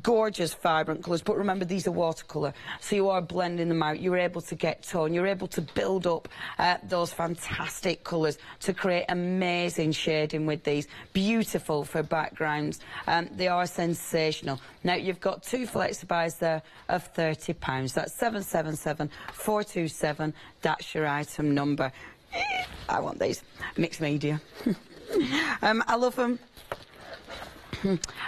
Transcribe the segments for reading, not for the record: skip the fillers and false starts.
gorgeous, vibrant colours, but remember these are watercolour, so you are blending them out. You're able to get tone. You're able to build up those fantastic colours to create amazing shading with these. Beautiful for backgrounds. They are sensational. Now, you've got 2 flexi-buys there of £30. That's 777427. That's your item number. I want these. Mixed media. I love them.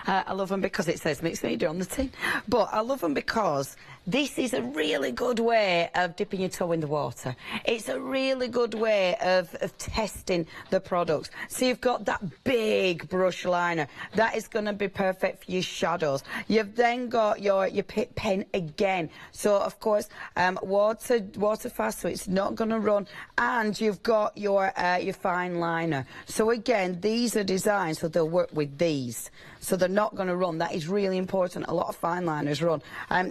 I love them because it says mixed media on the tin, but I love them because this is a really good way of dipping your toe in the water. It's a really good way of testing the products. So you've got that big brush liner. That is going to be perfect for your shadows. You've then got your Pitt pen again. So, of course, water fast, so it's not going to run. And you've got your fine liner. So, again, these are designed so they'll work with these. So they're not going to run. That is really important. A lot of fine liners run.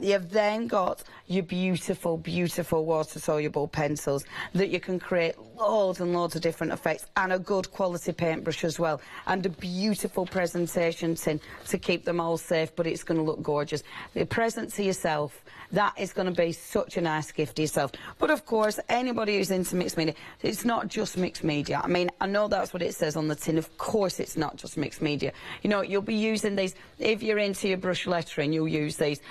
You've then got your beautiful, beautiful water-soluble pencils that you can create loads and loads of different effects, and a good quality paintbrush as well, and a beautiful presentation tin to keep them all safe, but it's going to look gorgeous. The present to yourself, that is going to be such a nice gift to yourself. But of course, anybody who's into mixed media, it's not just mixed media. I mean, I know that's what it says on the tin. Of course it's not just mixed media. You know, you'll be using these, if you're into your brush lettering, you'll use these.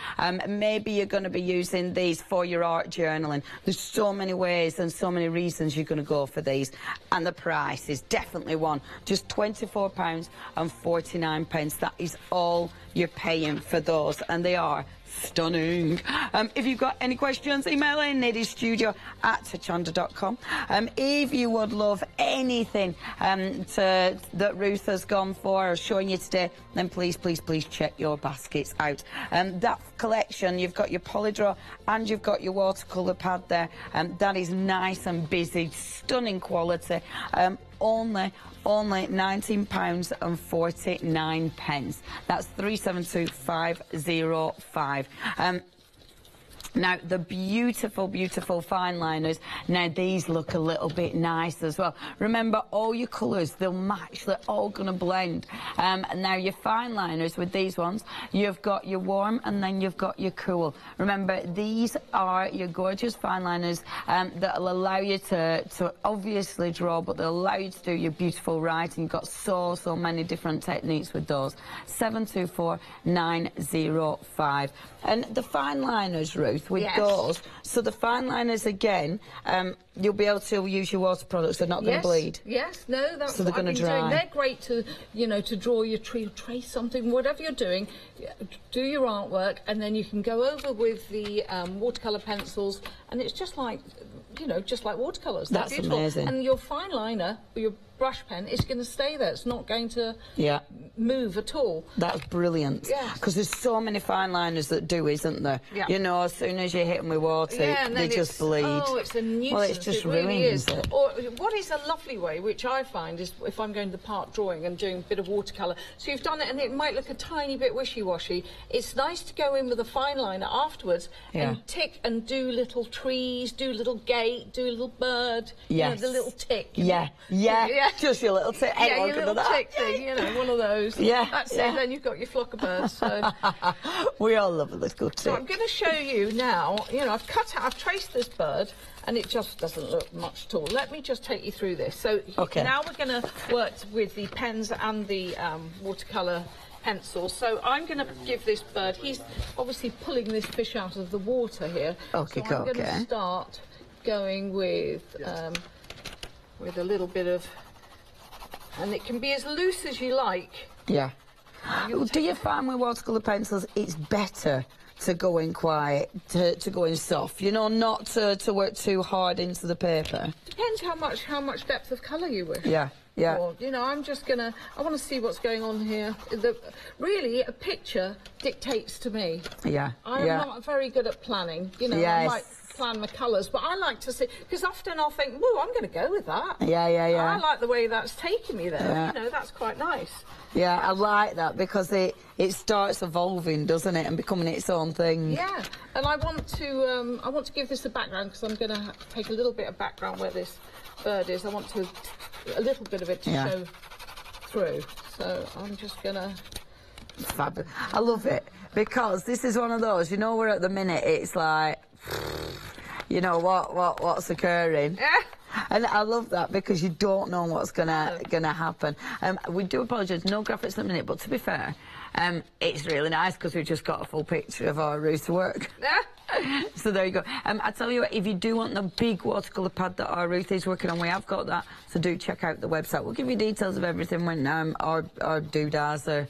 Maybe you're going to be using these for your art journaling. There's so many ways and so many reasons you're going to go for these. And the price is definitely one. Just £24.49. That is all you're paying for those. And they are stunning. If you've got any questions, email in hochanda.com. If you would love anything that Ruth has gone for or showing you today, then please, please, please check your baskets out. That collection, you've got your polydraw and you've got your watercolour pad there. That is nice and busy, stunning quality. Only £19.49. That's 372505. Now, the beautiful, beautiful fine liners, now these look a little bit nice as well. Remember, all your colours, they'll match, they're all going to blend. Now, your fine liners with these ones, you've got your warm and then you've got your cool. Remember, these are your gorgeous fine liners that'll allow you to obviously draw, but they'll allow you to do your beautiful writing. You've got so many different techniques with those. 724905. And the fine liners, Ruth, with those, so the fine liners again, you'll be able to use your water products. They're not going to bleed. Yes, no, that's so they're what I've been dry. doing. They're great to, you know, to draw your tree, trace something, whatever you're doing, do your artwork, and then you can go over with the watercolour pencils, and it's just like, you know, just like watercolours. That's amazing. And your fine liner, your brush pen, is going to stay there. It's not going to move at all. That's brilliant. Yeah. Because there's so many fine liners that do, isn't there? Yeah. You know, as soon as you hit them with water, they just bleed. Oh, it's a nuisance. Well, it's just really ruins it. Or what is a lovely way, which I find, is if I'm going to the park drawing and doing a bit of watercolour. So you've done it, and it might look a tiny bit wishy-washy. It's nice to go in with a fine liner afterwards and tick and do little trees, do a little gate, do a little bird. Yes. You know, the little tick. Yeah. Just your little tick. Yeah, your little tick thing, you know, one of those. Yeah. That's it, then you've got your flock of birds. So. We all love a little tick. So I'm going to show you now, you know, I've traced this bird, and it just doesn't look much at all. Let me just take you through this. So now we're going to work with the pens and the watercolour pencils. So I'm going to give this bird, he's obviously pulling this fish out of the water here. Okay, so I'm going to start going with a little bit of, and it can be as loose as you like. Yeah. Do you find with watercolour pencils it's better to go in quiet, to go in soft, you know, not to work too hard into the paper? Depends how much depth of colour you wish. Yeah. Yeah. Or, you know, I want to see what's going on here. Really, a picture dictates to me. Yeah. I'm not very good at planning. You know, I might plan my colours, but I like to see, because often I'll think, "Whoa, I'm going to go with that." Yeah. I like the way that's taking me there. Yeah. You know, that's quite nice. Yeah, I like that because it starts evolving, doesn't it, and becoming its own thing. Yeah, and I want to give this a background, because I'm going to take a little bit of background where this bird is. I want a little bit of it to show through. So I'm just going to... Fabulous. I love it. because this is one of those, you know, we're at the minute, it's like, you know, what's occurring? Yeah. And I love that because you don't know what's gonna happen. We do apologise, no graphics at the minute, but to be fair, it's really nice because we've just got a full picture of our Ruth's work. Yeah. So there you go. I tell you what, if you do want the big watercolour pad that our Ruth is working on, we have got that. So do check out the website. We'll give you details of everything when our doodahs are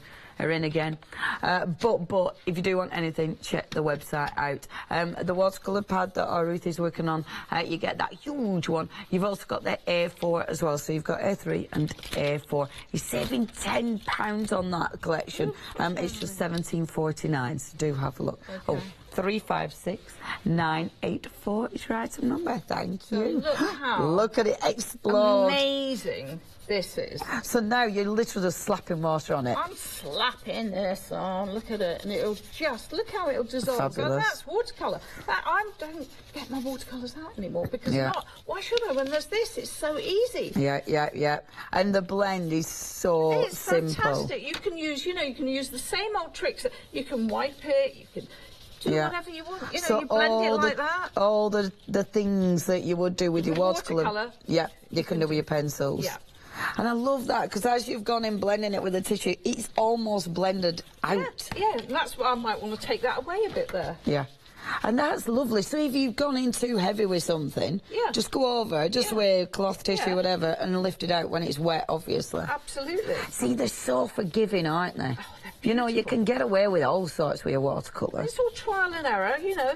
in again. But if you do want anything, check the website out. The watercolour pad that our Ruth is working on, you get that huge one. You've also got the A4 as well, so you've got A3 and A4. You're saving £10 on that collection. It's just £17.49, so do have a look. Okay. Oh, 356984 is your item number. Thank you. Look at it explode. Amazing this is. So now you're literally just slapping water on it. I'm slapping this on. Look at it, and it'll just look how it'll dissolve. Fabulous. So that's watercolour. I don't get my watercolours out anymore because why should I? When there's this, it's so easy. Yeah. And the blend is so simple. It's fantastic. You can use, you use the same old tricks. You can wipe it. You can do whatever you want. You know, so you blend it like that. All the things that you would do with your watercolour. Yeah, you can do with your pencils. Yeah. And I love that because as you've gone in blending it with the tissue, it's almost blended out. Yeah, and that's why I might want to take that away a bit there. Yeah. And that's lovely. So if you've gone in too heavy with something, just go over, just with cloth tissue, whatever, and lift it out when it's wet, obviously. Absolutely. See, they're so forgiving, aren't they? Oh, you know, you can get away with all sorts with your watercolour. It's all trial and error, you know.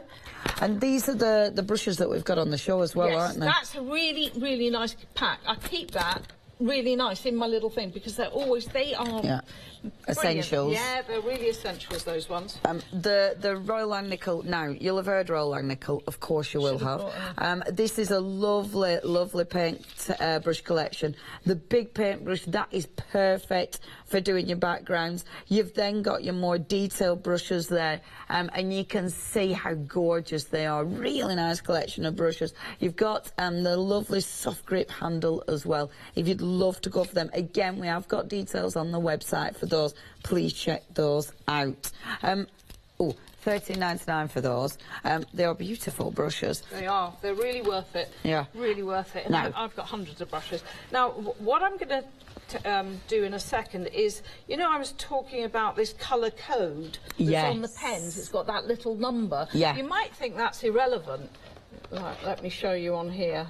And these are the brushes that we've got on the show as well, aren't they? That's a really, really nice pack. I keep that really nice in my little thing because they are essentials. Yeah, they're really essentials, those ones. The Royal Langnickel, now you'll have heard Royal Langnickel, of course you will have. This is a lovely paint brush collection. The big paintbrush, that is perfect for doing your backgrounds. You've then got your more detailed brushes there, and you can see how gorgeous they are. Really nice collection of brushes. You've got the lovely soft grip handle as well. If you'd love to go for them, again, we have got details on the website for those. Please check those out. £13.99 for those. They are beautiful brushes. They are. They're really worth it. Yeah. Really worth it. And now, I've got hundreds of brushes. Now, what I'm going to do in a second is, you know, I was talking about this colour code that's on the pens. It's got that little number. Yeah. You might think that's irrelevant. Right, let me show you on here.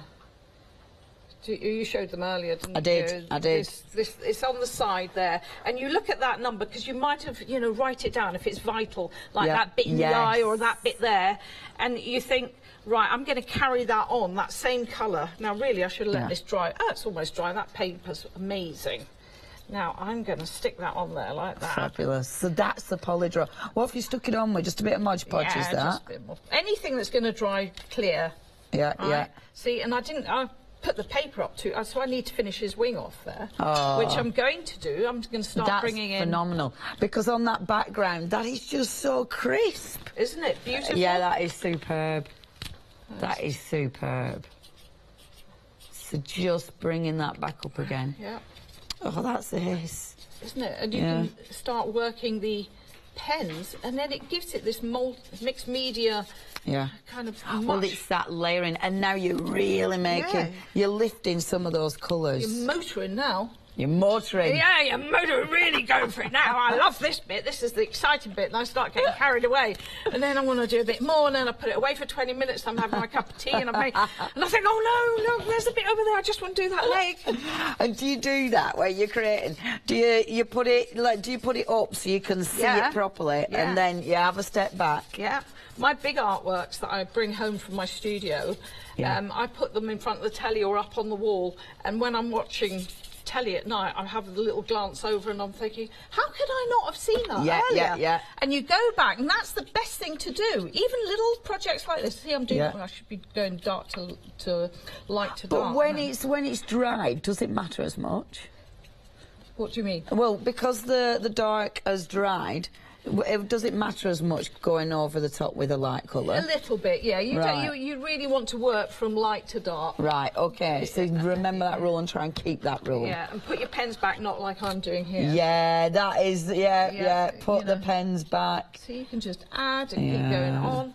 You showed them earlier, didn't you? I did. It's on the side there, and you look at that number because you might have, write it down if it's vital, like that bit in the eye or that bit there, and you think, right, I'm going to carry that on, that same colour. Now, really, I should have let this dry. Oh, it's almost dry. That paper's amazing. Now, I'm going to stick that on there like that. Fabulous. So that's the poly draw. What if you stuck it on with just a bit of Mod Podge, is that? Just a bit more. Anything that's going to dry clear. Yeah. See, and I put the paper up to, so I need to finish his wing off there, which I'm going to do. I'm going to start bringing in. That's phenomenal, because on that background, that is just so crisp. Isn't it beautiful? Yeah, that is superb. That is superb. So just bringing that back up again. Yeah. Oh, that's this. Isn't it? And you can start working the pens, and then it gives it this mixed media kind of mush. Well, it's that layering, and now you're really making, you're lifting some of those colours. You're motoring now. You're motoring. Yeah, you're motoring, really going for it now. I love this bit. This is the exciting bit, and I start getting carried away. And then I want to do a bit more, and then I put it away for 20 minutes. I'm having my cup of tea, and I think, oh, no, there's a bit over there. I just want to do that leg. And do you do that where you're creating? Do you put it up so you can see it properly, and then you have a step back? Yeah. My big artworks that I bring home from my studio, I put them in front of the telly or up on the wall, and when I'm watching telly at night, I have a little glance over and I'm thinking, how could I not have seen that earlier? Yeah. And you go back, and that's the best thing to do. Even little projects like this. See, I'm doing. I should be going dark to light to dark. But when it's dried, does it matter as much? What do you mean? Well, because the dark has dried, Does it matter as much going over the top with a light colour? A little bit, yeah. You really want to work from light to dark. Right, okay. So remember that rule and try and keep that rule. Yeah, and put your pens back, not like I'm doing here. Yeah, that is, yeah. Put the pens back. So you can just add and keep going on.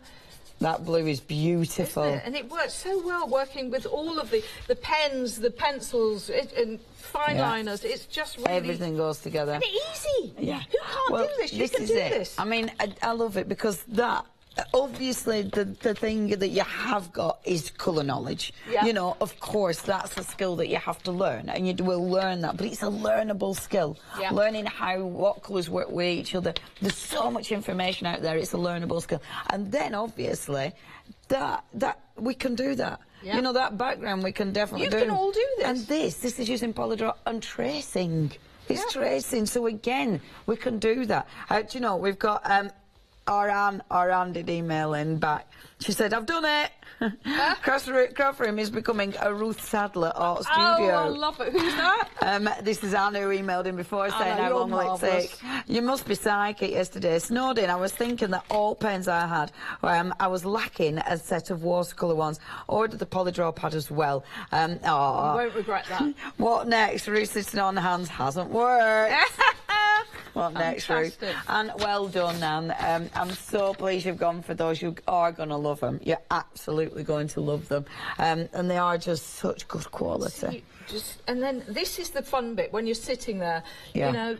That blue is beautiful. Isn't it? And it works so well working with all of the pens, the pencils, and fine liners. It's just really... Everything goes together. And it's easy. Yeah. Who can't do this? You can do this. I mean, I love it because that... Obviously, the thing that you have got is colour knowledge. Yeah. You know, of course, that's a skill that you have to learn, and you will learn that, but it's a learnable skill. Yeah. Learning what colours work with each other. There's so much information out there, it's a learnable skill. And then, obviously, that we can do that. Yeah. You know, that background we can definitely do. You can all do this. And this is using Polydraw and tracing. It's tracing, so again, we can do that. Do you know, we've got... Our did email in back. She said, I've done it. Craft Room is becoming a Ruth Sadler art studio. Oh, I love it. Who's that? This is Anna who emailed in before saying how long will it take. You must be psychic yesterday. Snowed in. I was thinking that all pens I had, I was lacking a set of watercolour ones. Ordered the Polydraw pad as well. You won't regret that. What next? Ruth sitting on hands hasn't worked. What next, Ruth? And well done, Nan. I'm so pleased you've gone for those. You are going to love them. You're absolutely going to love them. And they are just such good quality. And then this is the fun bit when you're sitting there, you know.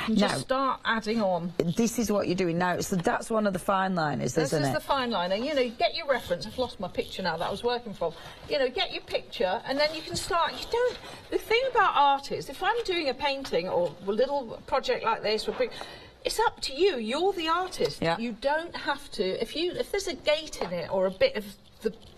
You just start adding on. This is what you're doing now. So that's one of the fine liners, isn't it? This is the fine liner. You know, get your reference. I've lost my picture now that I was working from. You know, get your picture, and then you can start. The thing about art is, if I'm doing a painting or a little project like this, it's up to you. You're the artist. Yeah. You don't have to. If there's a gate in it or a bit of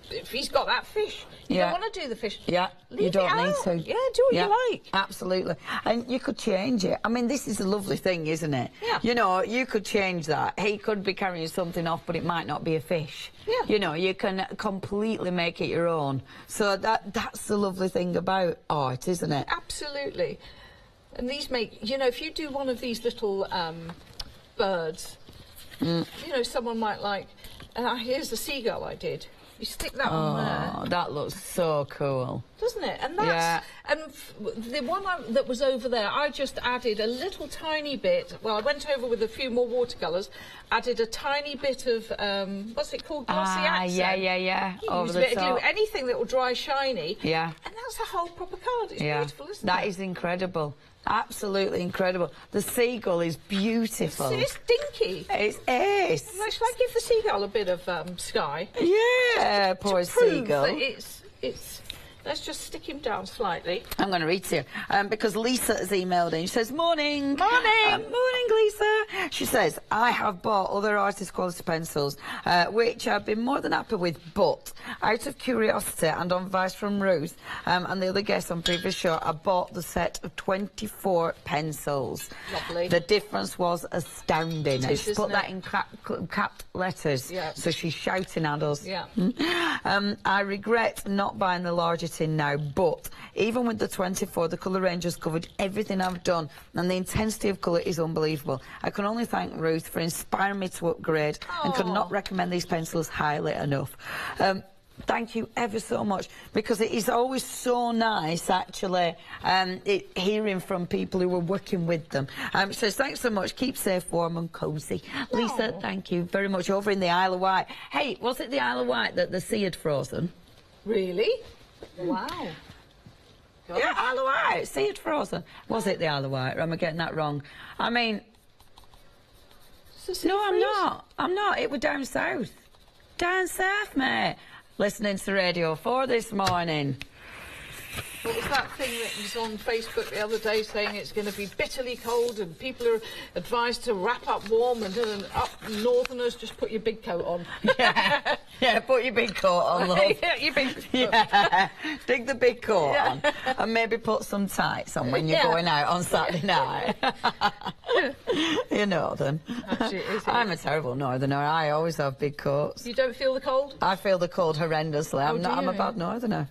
if he's got that fish, you don't want to do the fish. Yeah, you don't need to. Yeah, do what you like. Absolutely. And you could change it. I mean, this is a lovely thing, isn't it? Yeah. You know, you could change that. He could be carrying something off, but it might not be a fish. Yeah. You know, you can completely make it your own. So that's the lovely thing about art, isn't it? Absolutely. And these make, you know, if you do one of these little birds, you know, someone might like, here's the seagull I did. You stick that on there. Oh, that looks so cool. Doesn't it? And that's... And the one that was over there, I just added a little tiny bit. Well, I went over with a few more watercolours, added a tiny bit of, what's it called? Glossy accent. Yeah. Over the top. Anything that will dry shiny. Yeah. And that's a whole proper card. It's beautiful, isn't it? That is incredible. Absolutely incredible. The seagull is beautiful. It's dinky. It's ace. Shall I give the seagull a bit of sky? Yeah, poor seagull. It's Let's just stick him down slightly. I'm going to read to you because Lisa has emailed in. She says, morning. Morning. Morning, Lisa. She says, I have bought other artist quality pencils, which I've been more than happy with, but out of curiosity and on advice from Ruth and the other guests on previous show, I bought the set of 24 pencils. Lovely. The difference was astounding. And she's put that in capped letters, so she's shouting at us. Yeah. I regret not buying the larger tin now, but even with the 24, the colour range has covered everything I've done, and the intensity of colour is unbelievable. I can only thank Ruth for inspiring me to upgrade and could not recommend these pencils highly enough. Thank you ever so much, because it is always so nice, actually, hearing from people who are working with them. So thanks so much. Keep safe, warm and cosy. Oh. Lisa, thank you very much. Over in the Isle of Wight. Hey, was it the Isle of Wight that the sea had frozen? Really? Wow. Gosh. Yeah, Isle of Wight. Sea had frozen. Was it the Isle of Wight? Or am I getting that wrong? I mean... No, I'm not. I'm not. It was down south. Down south, mate. Listening to Radio 4 this morning. What was that thing that was on Facebook the other day saying it's going to be bitterly cold and people are advised to wrap up warm, and up northerners, just put your big coat on. Yeah, put your big coat on, love. Yeah, your big coat. Yeah, stick the big coat on and maybe put some tights on when you're going out on Saturday night. You know them. I'm a terrible northerner. I always have big coats. You don't feel the cold? I feel the cold horrendously. I'm a bad northerner,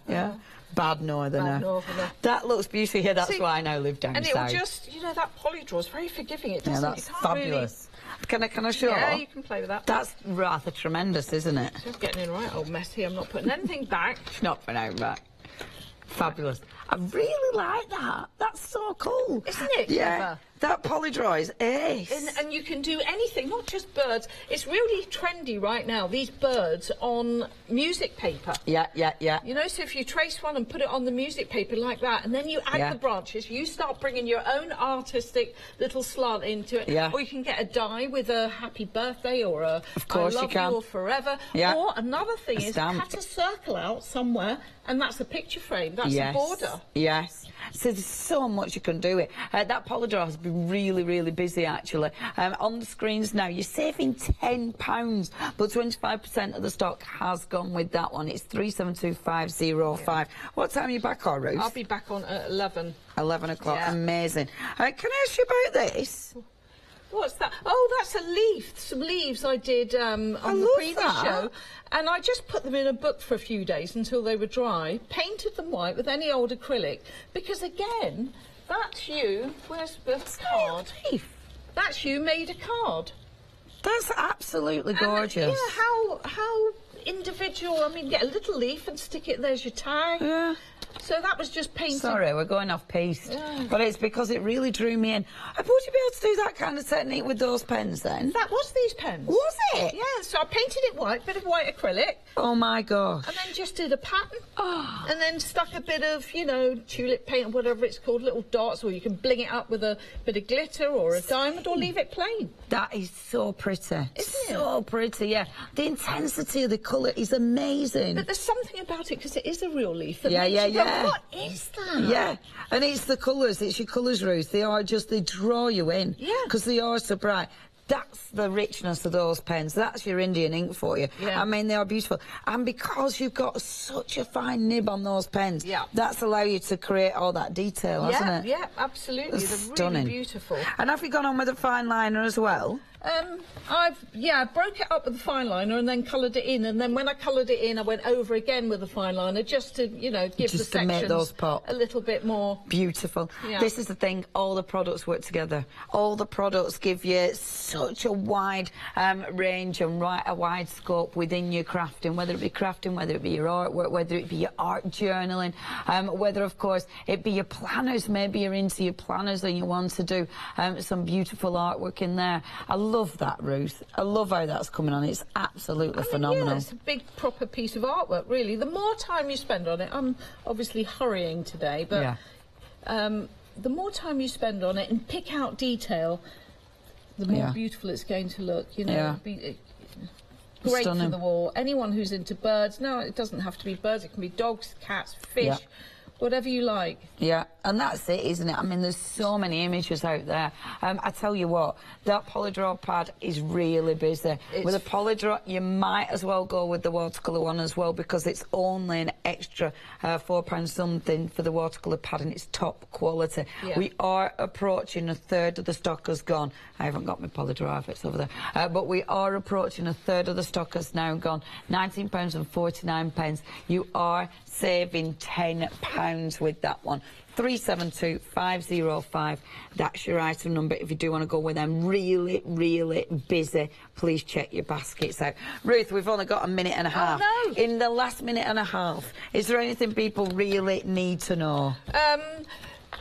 Bad northerner. Bad northerner. That looks beautiful here. That's why I now live down south. And it will just, you know, that Polydraw is very forgiving. It doesn't. Yeah, that's fabulous. Can I show? Yeah, you can play with that. That's rather tremendous, isn't it? Just getting in right old mess here. I'm not putting anything back. Not for now, back. Fabulous. I really like that. That's so cool. Isn't it? Yeah. Clever? That polydraw is ace. And you can do anything, not just birds. It's really trendy right now, these birds on music paper. Yeah. You know, so if you trace one and put it on the music paper like that, and then you add the branches, you start bringing your own artistic little slant into it. Yeah. Or you can get a die with a happy birthday or a of course I love you can. or forever. Yeah. Or another thing is stamp. cut a circle out somewhere, and that's a picture frame. That's a border. Yes. So there's so much you can do it. That polydraw has been really, really busy, actually. On the screens now, you're saving £10, but 25% of the stock has gone with that one. It's 372505. What time are you back on, Ruth? I'll be back on at 11. 11 o'clock. Yeah. Amazing. Can I ask you about this? What's that? Oh, that's a leaf. Some leaves I did on the previous show. And I just put them in a book for a few days until they were dry, painted them white with any old acrylic, because again, that's you. Where's the card? That's you made a card. That's absolutely gorgeous. Yeah, how individual. I mean, get a little leaf and stick it, there's your tag. Yeah. So that was just painted. Sorry, we're going off piste. Yeah. But it's because it really drew me in. Would you be able to do that kind of technique with those pens then? That was these pens. Was it? Yeah, so I painted it white, bit of white acrylic. Oh my gosh. And then just did a pattern. Oh. And then stuck a bit of, you know, tulip paint or whatever it's called, little dots, or you can bling it up with a bit of glitter or a diamond or leave it plain. That is so pretty. Isn't it? So pretty, yeah. The intensity of the colour is amazing. But there's something about it, because it is a real leaf. Yeah. What is that? Yeah, and it's the colours, it's your colours, Ruth. They draw you in. Yeah. Because they are so bright. That's the richness of those pens. That's your Indian ink for you. Yeah. I mean, they are beautiful. And because you've got such a fine nib on those pens, that's allowed you to create all that detail, hasn't it? Yeah, absolutely. They're stunning. Really beautiful. And have you gone on with a fine liner as well? I broke it up with the fine liner and then coloured it in, and then when I coloured it in I went over again with the fine liner just to, you know, give the sections make those pop a little bit more. Beautiful. Yeah. This is the thing, all the products work together. All the products give you such a wide range and a wide scope within your crafting, whether it be whether it be your artwork, whether it be your art journaling, whether of course it be your planners. Maybe you're into your planners and you want to do some beautiful artwork in there. I love that, Ruth. I love how that's coming on. It's absolutely phenomenal. Yeah, it's a big proper piece of artwork, really. The more time you spend on it, I'm obviously hurrying today, but the more time you spend on it and pick out detail, the more beautiful it's going to look, you know. Great for the wall. Anyone who's into birds, no, it doesn't have to be birds, it can be dogs, cats, fish, whatever you like. Yeah, and that's it, isn't it? I mean, there's so many images out there. I tell you what, that polydraw pad is really busy. With a polydraw, you might as well go with the watercolour one as well, because it's only an extra £4 something for the watercolour pad, and it's top quality. Yeah. We are approaching a third of the stock has gone. I haven't got my polydraw if it's over there. But we are approaching a third of the stock has now gone. £19.49. You are saving £10 with that one. 372505. That's your item number if you do want to go with them. Really, really busy. Please check your baskets out. Ruth, we've only got a minute and a half. Oh, no. In the last minute and a half, is there anything people really need to know?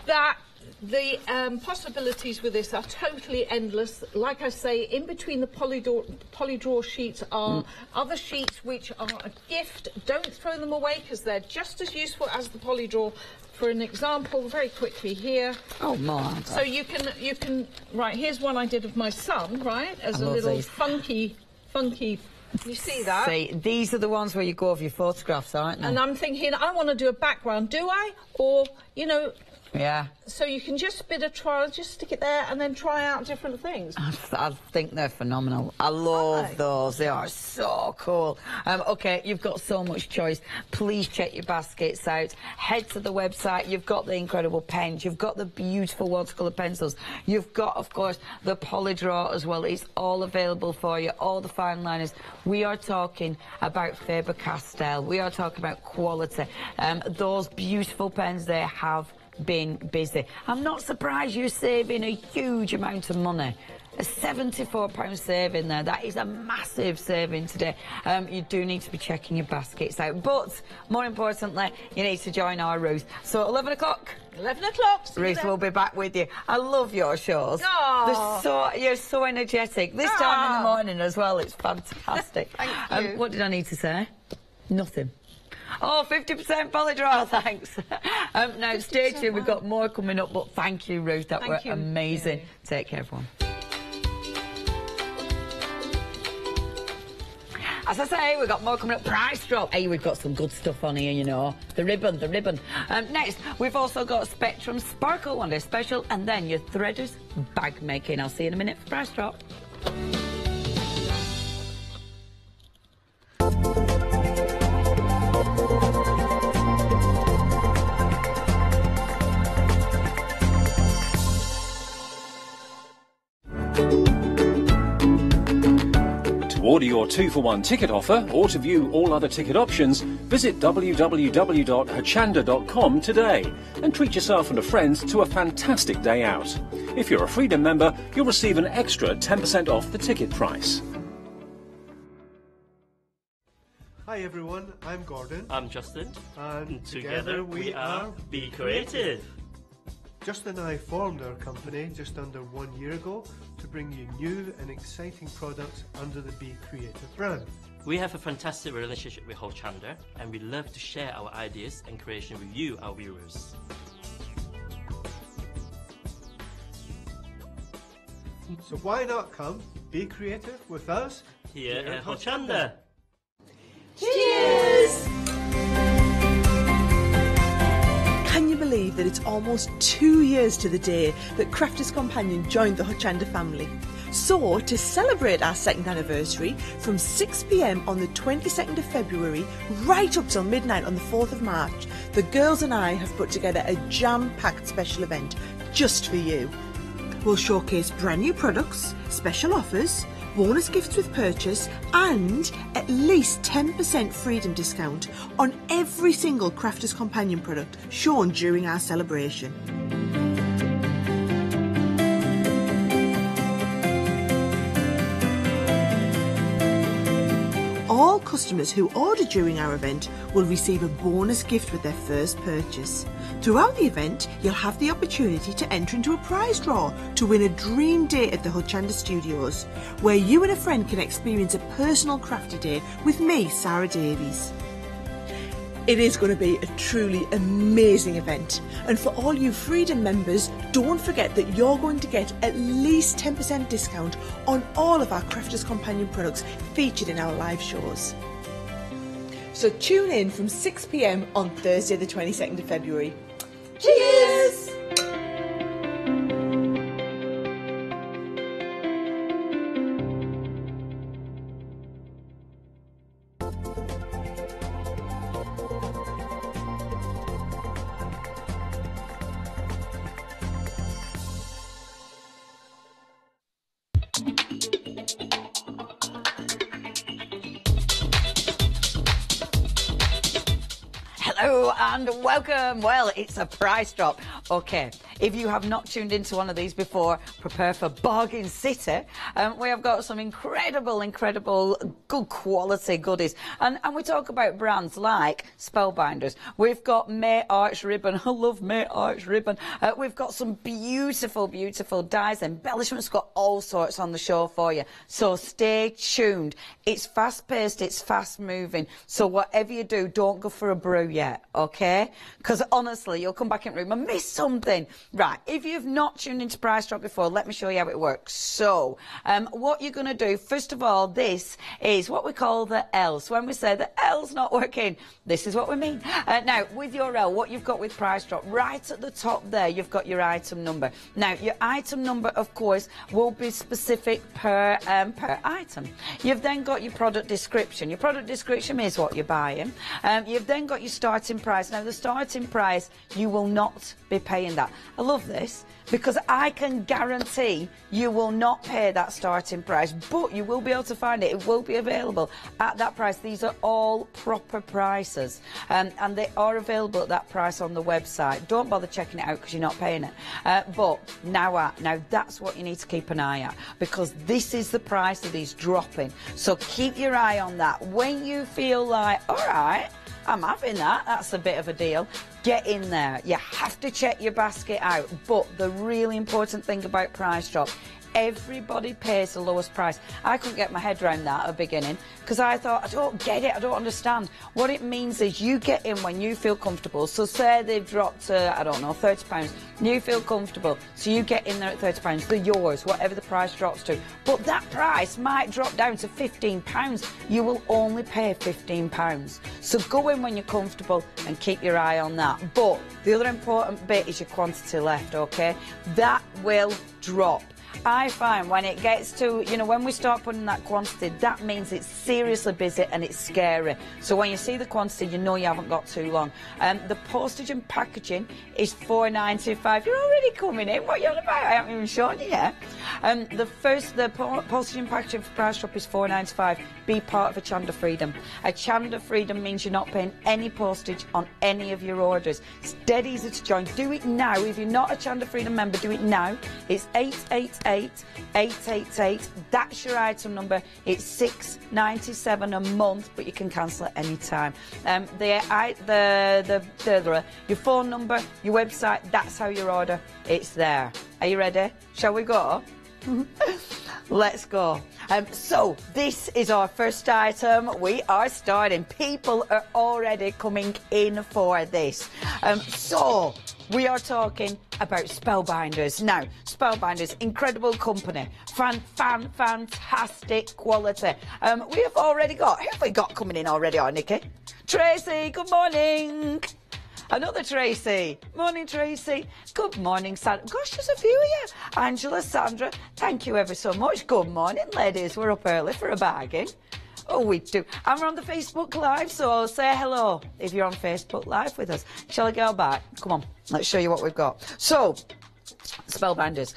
That the possibilities with this are totally endless. Like I say, in between the polydraw sheets are other sheets which are a gift. Don't throw them away, because they're just as useful as the polydraw. For an example, very quickly here. Oh my! So you can right. Here's one I did of my son, right, as a little funky. You see that? See, these are the ones where you go over your photographs, aren't they? And I'm thinking, I want to do a background. Do I? Or you know. Yeah. So you can just bit of trial, just stick it there and then try out different things. I think they're phenomenal. I love those. They are so cool. OK, you've got so much choice. Please check your baskets out. Head to the website. You've got the incredible pens. You've got the beautiful watercolour pencils. You've got, of course, the polydraw as well. It's all available for you. All the fine liners. We are talking about Faber-Castell. We are talking about quality. Those beautiful pens they have been busy. I'm not surprised you're saving a huge amount of money. A £74 saving there. That is a massive saving today. You do need to be checking your baskets out. But, more importantly, you need to join our Ruth. So, 11 o'clock. 11 o'clock. Ruth will be back with you. I love your shows. You're so energetic. This time in the morning as well. It's fantastic. Thank you. What did I need to say? Nothing. Oh, 50% poly draw, thanks. Now, stay tuned. We've got more coming up, but thank you, Ruth. That were amazing. Yeah. Take care, everyone. As I say, we've got more coming up. Price drop. Hey, we've got some good stuff on here, you know. The ribbon. Next, we've also got Spectrum Sparkle One Day Special, and then your Threaders bag making. I'll see you in a minute for price drop. To order your 2-for-1 ticket offer or to view all other ticket options, visit www.hochanda.com today and treat yourself and a friend to a fantastic day out. If you're a Freedom member, you'll receive an extra 10% off the ticket price. Hi everyone, I'm Gordon. I'm Justin. And together we are Be Creative. Justin and I formed our company just under 1 year ago to bring you new and exciting products under the Be Creative brand. We have a fantastic relationship with Hochanda and we love to share our ideas and creation with you, our viewers. So why not come be creative with us here at Hochanda? Cheers! Can you believe that it's almost 2 years to the day that Crafters Companion joined the Hochanda family? So, to celebrate our second anniversary, from 6 p.m. on the 22nd of February right up till midnight on the 4th of March, the girls and I have put together a jam-packed special event just for you. We'll showcase brand new products, special offers, bonus gifts with purchase and at least 10% freedom discount on every single Crafters Companion product shown during our celebration. All customers who order during our event will receive a bonus gift with their first purchase. Throughout the event, you'll have the opportunity to enter into a prize draw to win a dream day at the Hochanda Studios, where you and a friend can experience a personal crafty day with me, Sarah Davies. It is going to be a truly amazing event, and for all you Freedom members, don't forget that you're going to get at least 10% discount on all of our Crafters Companion products featured in our live shows. So tune in from 6 p.m. on Thursday the 22nd of February. Cheers! Hello and welcome. Well, it's a price drop. Okay, if you have not tuned into one of these before, prepare for Bargain City. We have got some incredible good quality goodies. And we talk about brands like Spellbinders. We've got May Arch Ribbon. I love May Arch Ribbon. We've got some beautiful dies, embellishments, got all sorts on the show for you. So stay tuned. It's fast-paced, it's fast-moving. So whatever you do, don't go for a brew yet, okay? Because honestly, you'll come back in the room and miss something. Right, if you've not tuned into Price Drop before, let me show you how it works. So, what you're going to do, first of all, this is what we call the L. So when we say the L's not working, this is what we mean. Now, with your L, what you've got with Price Drop, right at the top there, you've got your item number. Now, your item number, of course, will be specific per item. You've then got your product description. Your product description is what you're buying. You've then got your starting price. Now, the starting price, you will not be paying that. I love this because I can guarantee you will not pay that starting price, but you will be able to find it. It will be available at that price. These are all proper prices, and they are available at that price on the website. Don't bother checking it out because you're not paying it. But now that's what you need to keep an eye at, because this is the price of these dropping. So keep your eye on that. When you feel like, all right, I'm having that, that's a bit of a deal, get in there. You have to check your basket out. But the really important thing about price drop, everybody pays the lowest price. I couldn't get my head around that at the beginning because I thought, I don't get it, I don't understand. What it means is you get in when you feel comfortable. So say they've dropped to, I don't know, £30. You feel comfortable, so you get in there at £30. They're yours, whatever the price drops to. But that price might drop down to £15. You will only pay £15. So go in when you're comfortable and keep your eye on that. But the other important bit is your quantity left, okay? That will drop. I find when it gets to, you know, when we start putting that quantity, that means it's seriously busy and it's scary. So when you see the quantity, you know you haven't got too long. The postage and packaging is £4.95. You're already coming in. What are you on about? I haven't even shown you yet. The postage and packaging for price drop is £4.95. Be part of Hochanda Freedom. Hochanda Freedom means you're not paying any postage on any of your orders. It's dead easy to join. Do it now. If you're not a Hochanda Freedom member, do it now. It's 888-888. That's your item number. It's $6.97 a month, but you can cancel at any time. Your phone number, your website, that's how you order. It's there. Are you ready? Shall we go? Let's go. So this is our first item. We are starting. People are already coming in for this. So we are talking about Spellbinders. Now, Spellbinders, incredible company, fantastic quality. We have already got, who have we got coming in already, Nikki? Tracy, good morning. Another Tracy. Morning, Tracy. Good morning, Sandra. Gosh, there's a few of you. Angela, Sandra, thank you ever so much. Good morning, ladies. We're up early for a bargain. Oh, we do. And we're on the Facebook Live, so say hello if you're on Facebook Live with us. Shall I go back? Come on, let's show you what we've got. So, Spellbinders.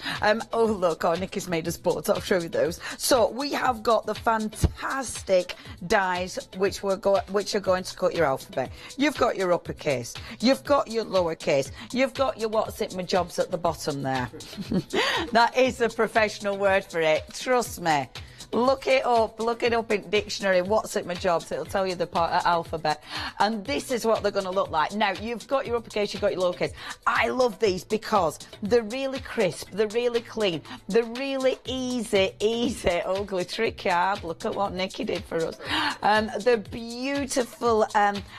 Oh, look, Nikki's made us both. I'll show you those. So, we have got the fantastic dies which are going to cut your alphabet. You've got your uppercase. You've got your lowercase. You've got your what's it my jobs at the bottom there. That is a professional word for it. Trust me. Look it up in dictionary, what's it my jobs, it'll tell you the part of alphabet. And this is what they're going to look like. Now, you've got your uppercase, you've got your lowercase. I love these because they're really crisp, they're really clean, they're really easy, ugly, tricky hard. Look at what Nikki did for us. They're beautiful,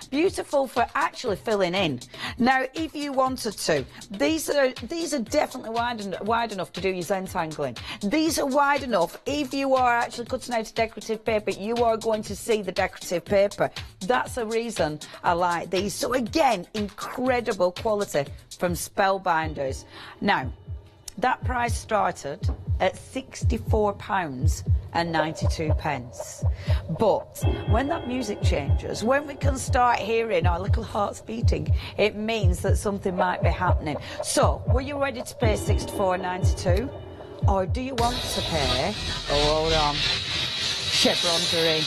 beautiful for actually filling in. Now, if you wanted to, these are definitely wide enough to do your Zentangling. These are wide enough if you are actually cutting out a decorative paper, you are going to see the decorative paper. That's a reason I like these. So again, incredible quality from Spellbinders. Now, that price started at £64.92. But when that music changes, when we can start hearing our little hearts beating, it means that something might be happening. So, were you ready to pay £64.92? Or do you want to pay, oh, hold on, chevronnery?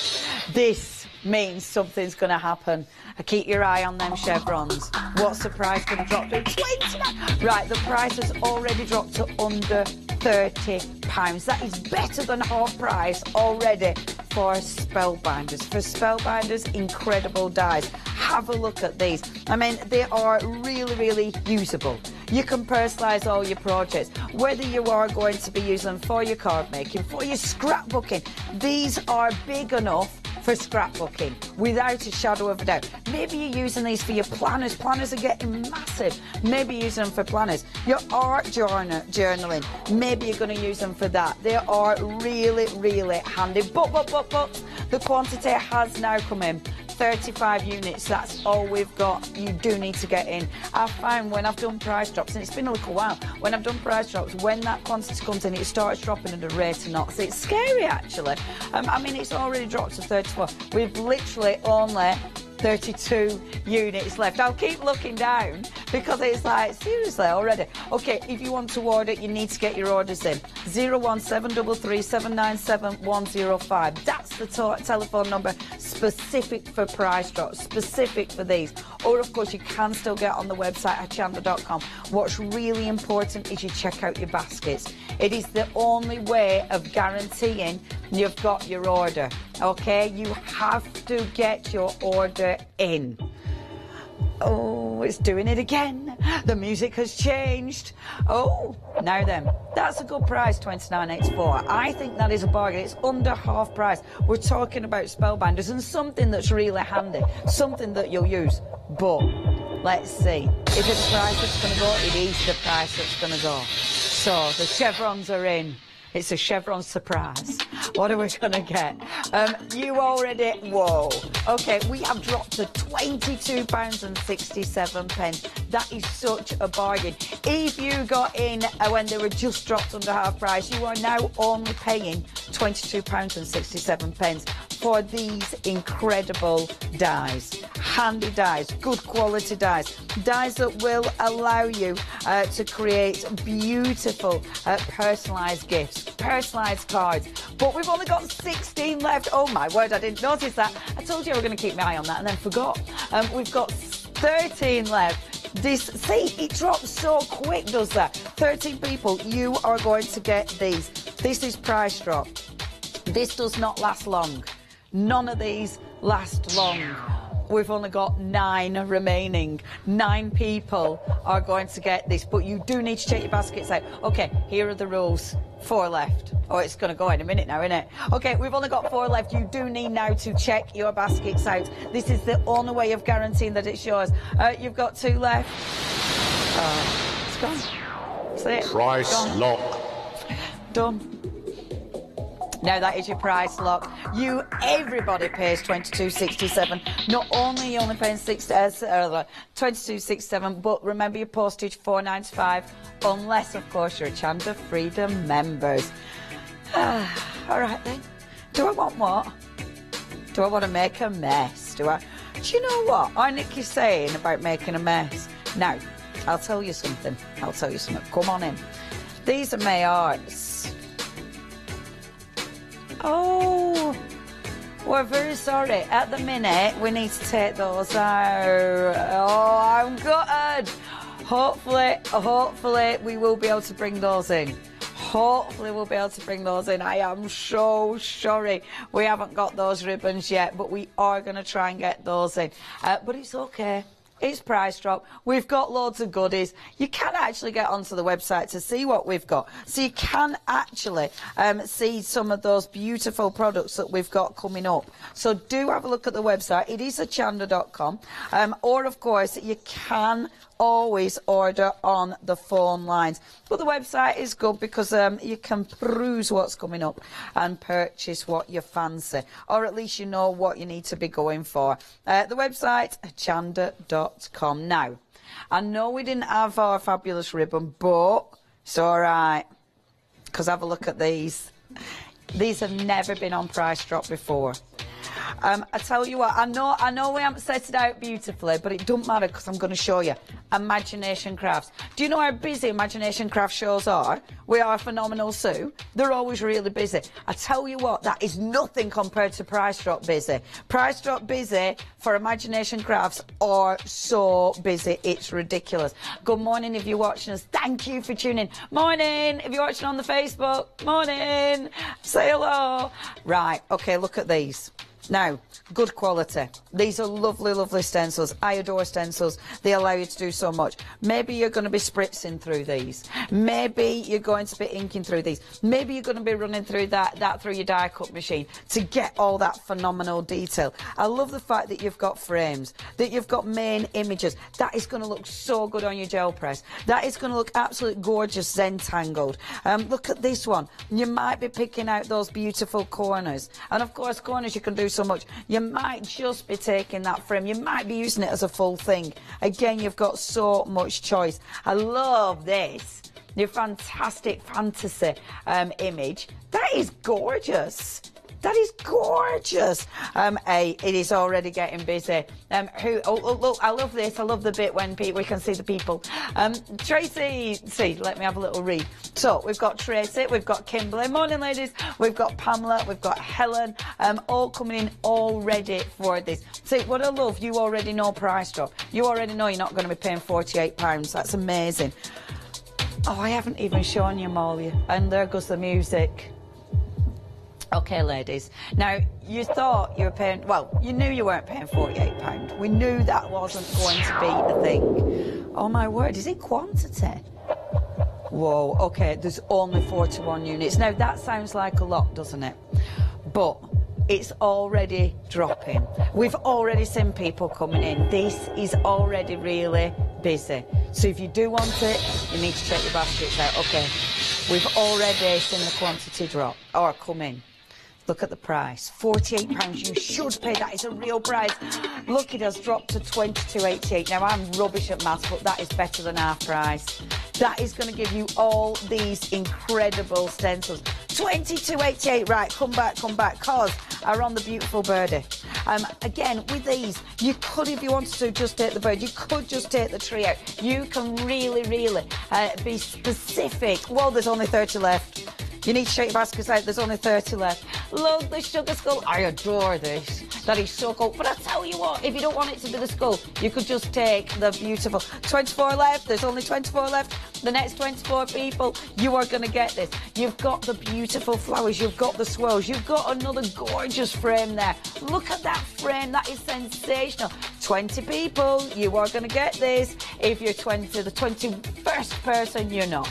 This means something's going to happen. Keep your eye on them chevrons. What's the price going to drop to? 29. Right, the price has already dropped to under £30. That is better than half price already for Spellbinders. For Spellbinders, incredible dies. Have a look at these. I mean, they are really usable. You can personalise all your projects, whether you are going to be using them for your card making, for your scrapbooking. These are big enough for scrapbooking, without a shadow of a doubt. Maybe you're using these for your planners. Planners are getting massive. Maybe you're using them for planners. Your art journaling, maybe you're going to use them for that. They are really handy. But the quantity has now come in. 35 units, that's all we've got. You do need to get in. I find when I've done price drops, and it's been a little while, when I've done price drops, when that quantity comes in, it starts dropping at a rate of knots. It's scary, actually. I mean, it's already dropped to 34. We've literally only 32 units left. I'll keep looking down because it's like, seriously, already. Okay, if you want to order, you need to get your orders in. 01733797105. That's the telephone number specific for price drop, specific for these. Or, of course, you can still get on the website, hochanda.com. What's really important is you check out your baskets. It is the only way of guaranteeing you've got your order, okay? You have to get your order in. Oh, it's doing it again. The music has changed. Oh, now then, that's a good price, $29.84. I think that is a bargain. It's under half price. We're talking about spellbinders and something that's really handy, something that you'll use. But let's see. If it's the price that's going to go, it is the price that's going to go. So the chevrons are in. It's a chevron surprise. What are we going to get? You already... Whoa. Okay, we have dropped to £22.67. That is such a bargain. If you got in when they were just dropped under half price, you are now only paying £22.67 for these incredible dies. Handy dies, good quality dies. Dies that will allow you to create beautiful personalised gifts, personalised cards. But we've only got 16 left. Oh my word, I didn't notice that. I told you I was going to keep my eye on that and then forgot. We've got 13 left. See, it drops so quick, does that? 13 people, you are going to get these. This is price drop. This does not last long. None of these last long. We've only got 9 remaining. 9 people are going to get this, but you do need to check your baskets out. Okay, here are the rules. 4 left. Oh, it's going to go in a minute now, isn't it? Okay, we've only got 4 left. You do need now to check your baskets out. This is the only way of guaranteeing that it's yours. You've got 2 left. It's gone. That's it. Price lock. Done. Now that is your price lock. Everybody pays $22.67. Not only are you only paying $22.67, but remember your postage $4.95, unless of course you're Hochanda Freedom members. All right then. Do I want what? Do I want to make a mess? Do you know what? Our Nick is saying about making a mess. Now, I'll tell you something. Come on in. These are my arts. Oh, we're very sorry. At the minute, we need to take those out. Oh, I'm gutted. Hopefully, we will be able to bring those in. I am so sorry we haven't got those ribbons yet, but we are going to try and get those in. But it's okay. It's price drop. We've got loads of goodies. You can actually get onto the website to see what we've got. So you can actually see some of those beautiful products that we've got coming up. So do have a look at the website. It is hochanda.com. Or, of course, you can always order on the phone lines. But the website is good because you can peruse what's coming up and purchase what you fancy, or at least you know what you need to be going for. The website, hochanda.com. Now, I know we didn't have our fabulous ribbon, but it's all right, because have a look at these. These have never been on price drop before. I tell you what, I know we haven't set it out beautifully, but it doesn't matter because I'm going to show you. Imagination Crafts. Do you know how busy Imagination Craft shows are? We are Phenomenal Sue. They're always really busy. I tell you what, that is nothing compared to Price Drop busy. Price Drop busy for Imagination Crafts are so busy, it's ridiculous. Good morning if you're watching us. Thank you for tuning in. Morning if you're watching on the Facebook. Morning. Say hello. Right, okay, look at these. Now, good quality. These are lovely, lovely stencils. I adore stencils. They allow you to do so much. Maybe you're going to be spritzing through these. Maybe you're going to be inking through these. Maybe you're going to be running through that through your die cut machine to get all that phenomenal detail. I love the fact that you've got frames, that you've got main images. That is going to look so good on your gel press. That is going to look absolutely gorgeous Zentangled. Look at this one. You might be picking out those beautiful corners. And of course, corners you can do so much. You might just be taking that frame. You might be using it as a full thing. Again, you've got so much choice. I love this. Your fantastic fantasy image. That is gorgeous. That is gorgeous. It is already getting busy. Look, I love this. I love the bit when we can see the people. Tracy, let me have a little read. So we've got Tracy, we've got Kimberly. Morning, ladies. We've got Pamela, we've got Helen, all coming in all ready for this. See, what I love, you already know price drop. You already know you're not going to be paying £48. That's amazing. Oh, I haven't even shown you, Molly. And there goes the music. Okay, ladies. Now, you thought you were paying... Well, you knew you weren't paying £48. We knew that wasn't going to be the thing. Oh, my word. Is it quantity? Whoa. Okay, there's only 41 units. Now, that sounds like a lot, doesn't it? But it's already dropping. We've already seen people coming in. This is already really busy. So if you do want it, you need to check your baskets out. Okay, we've already seen the quantity drop or come in. Look at the price, £48. You should pay. That is a real price. Look, it has dropped to £22.88. Now, I'm rubbish at maths, but that is better than our price. That is going to give you all these incredible stencils. £22.88. Right, come back, cause are on the beautiful birdie. Again, with these, you could, if you wanted to, just take the bird. You could just take the tree out. You can really, really be specific. Well, there's only 30 left. You need to shake your baskets out. There's only 30 left. Look, the sugar skull. I adore this. That is so cool. But I tell you what, if you don't want it to be the skull, you could just take the beautiful 24 left. There's only 24 left. The next 24 people, you are going to get this. You've got the beautiful flowers. You've got the swirls. You've got another gorgeous frame there. Look at that frame. That is sensational. 20 people, you are going to get this. If you're the 21st person, you're not.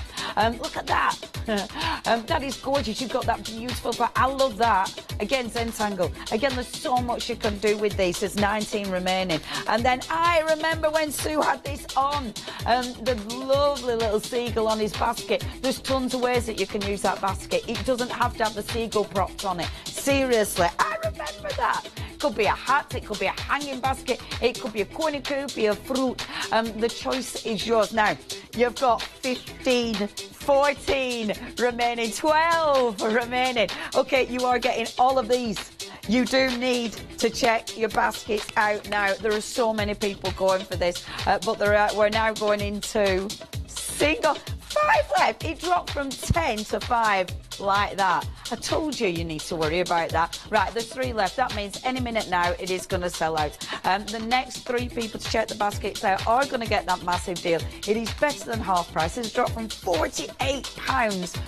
Look at that. That is gorgeous. You've got that beautiful, but I love that. Again, Zentangle. Again, there's so much you can do with these. There's 19 remaining. And then I remember when Sue had this on, the lovely little seagull on his basket. There's tons of ways that you can use that basket. It doesn't have to have the seagull propped on it. Seriously, I remember that. It could be a hat, it could be a hanging basket, it could be a cornucopia of fruit. The choice is yours. Now, you've got 15, 14 remaining, 12 remaining. Okay, you are getting all of these. You do need to check your baskets out now. There are so many people going for this, but we're now going into single. 5 left. It dropped from 10 to 5 like that. I told you need to worry about that. Right, there's 3 left. That means any minute now it is going to sell out. The next 3 people to check the baskets out are going to get that massive deal. It is better than half price. It's dropped from £48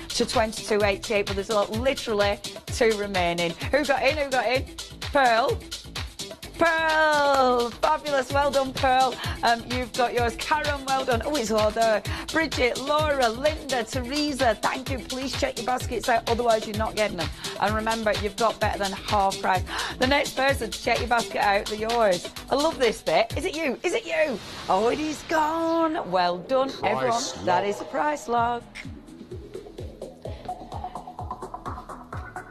to £22.88, but there's literally 2 remaining. Who got in? Who got in? Pearl. Pearl, fabulous, well done, Pearl. You've got yours. Karen, well done. Oh, it's all there. Bridget, Laura, Linda, Teresa, thank you. Please check your baskets out, otherwise you're not getting them. And remember, you've got better than half price. The next person to check your basket out, they're yours. I love this bit. Is it you? Is it you? Oh, it is gone. Well done, everyone. That is a price lock.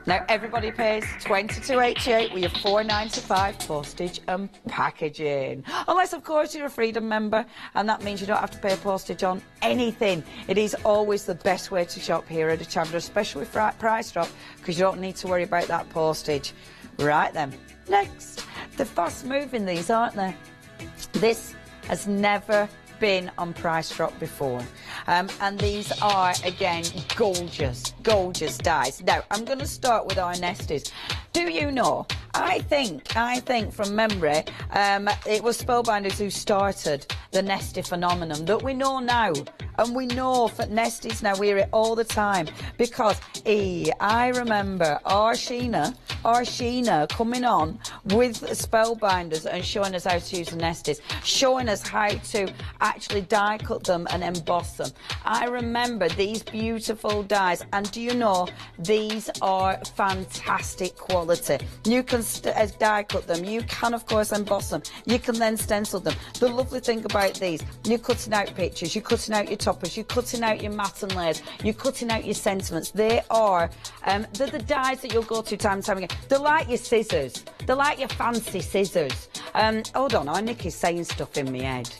Now, everybody pays £22.88 with your £4.95 postage and packaging. Unless, of course, you're a Freedom member, and that means you don't have to pay postage on anything. It is always the best way to shop here at the Chandler, especially with price drop, because you don't need to worry about that postage. Right then, next. They're fast moving, these, aren't they? This has never been on price drop before, and these are again gorgeous dies. Now I'm going to start with our nesties. Do you know, I think from memory, it was Spellbinders who started the nesty phenomenon that we know now. And we know for nesties now, we hear it all the time, because I remember our Sheena coming on with Spellbinders and showing us how to use the nesties, showing us how to actually die cut them and emboss them. I remember these beautiful dies, and do you know, these are fantastic quality. You can die cut them, you can of course emboss them, you can then stencil them. The lovely thing about these, you're cutting out pictures, you're cutting out your toppers, you're cutting out your matte and layers, you're cutting out your sentiments. They are they're the dies that you'll go to time and time again. They're like your scissors, they're like your fancy scissors. Hold on, our Nikki's saying stuff in my head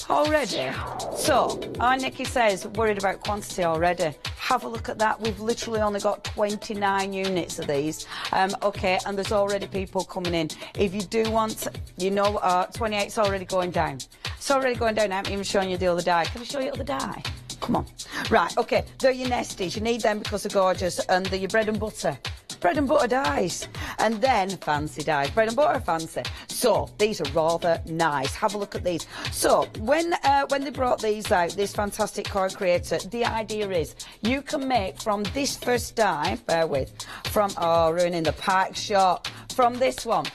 already. So our Nikki says worried about quantity already. Have a look at that. We've literally only got 29 units of these. Okay, and there's already people coming in. If you do want, you know, 28's already going down. It's already going down. I haven't even shown you the other die. Can I show you the other die? Come on. Right, okay, they're your nesties. You need them because they're gorgeous, and they're your bread and butter. Bread and butter dies. And then fancy dies. Bread and butter fancy. So, these are rather nice. Have a look at these. So, when they brought these out, this fantastic card creator, the idea is you can make from this first die, bear with, from, oh, ruining the pack shot, from this one,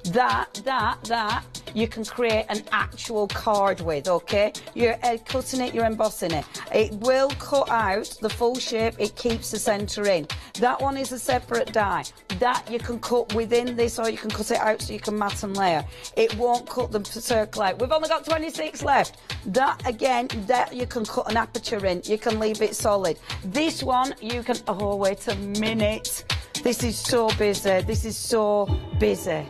that, you can create an actual card with, okay? You're cutting it, you're embossing it. It will cut out the full shape, it keeps the centre in. That one is a separate die. That you can cut within this, or you can cut it out so you can mat and layer. It won't cut the circle out. We've only got 26 left. That, again, that you can cut an aperture in. You can leave it solid. This one, you can, oh, wait a minute. This is so busy. This is so busy.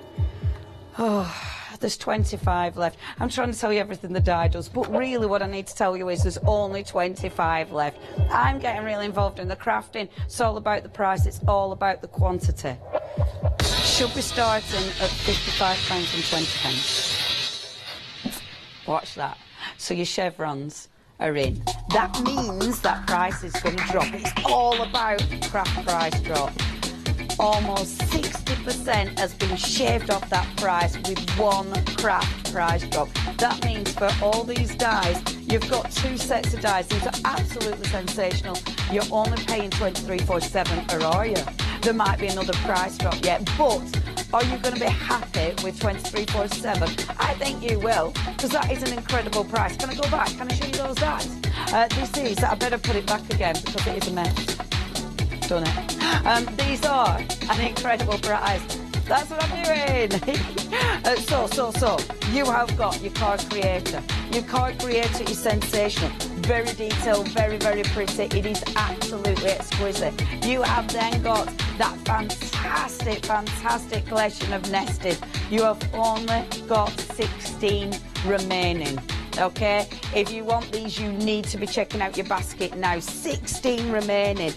Oh, there's 25 left. I'm trying to tell you everything the die does, but really what I need to tell you is there's only 25 left. I'm getting really involved in the crafting. It's all about the price. It's all about the quantity. Should be starting at £55.20. Watch that. So your chevrons are in. That means that price is going to drop. It's all about craft price drop. Almost 60% has been shaved off that price with one craft price drop. That means for all these dies, you've got 2 sets of dies. These are absolutely sensational. You're only paying £23.47, or are you? There might be another price drop yet, but are you going to be happy with £23.47? I think you will, because that is an incredible price. Can I go back? Can I show you those dies? This is, I better put it back again because it is a mess. Done it. These are an incredible price. That's what I'm doing. So you have got your card creator. Your card creator is sensational. Very detailed, very, very pretty. It is absolutely exquisite. You have then got that fantastic collection of nested. You have only got 16 remaining. Okay, if you want these, you need to be checking out your basket now. 16 remaining.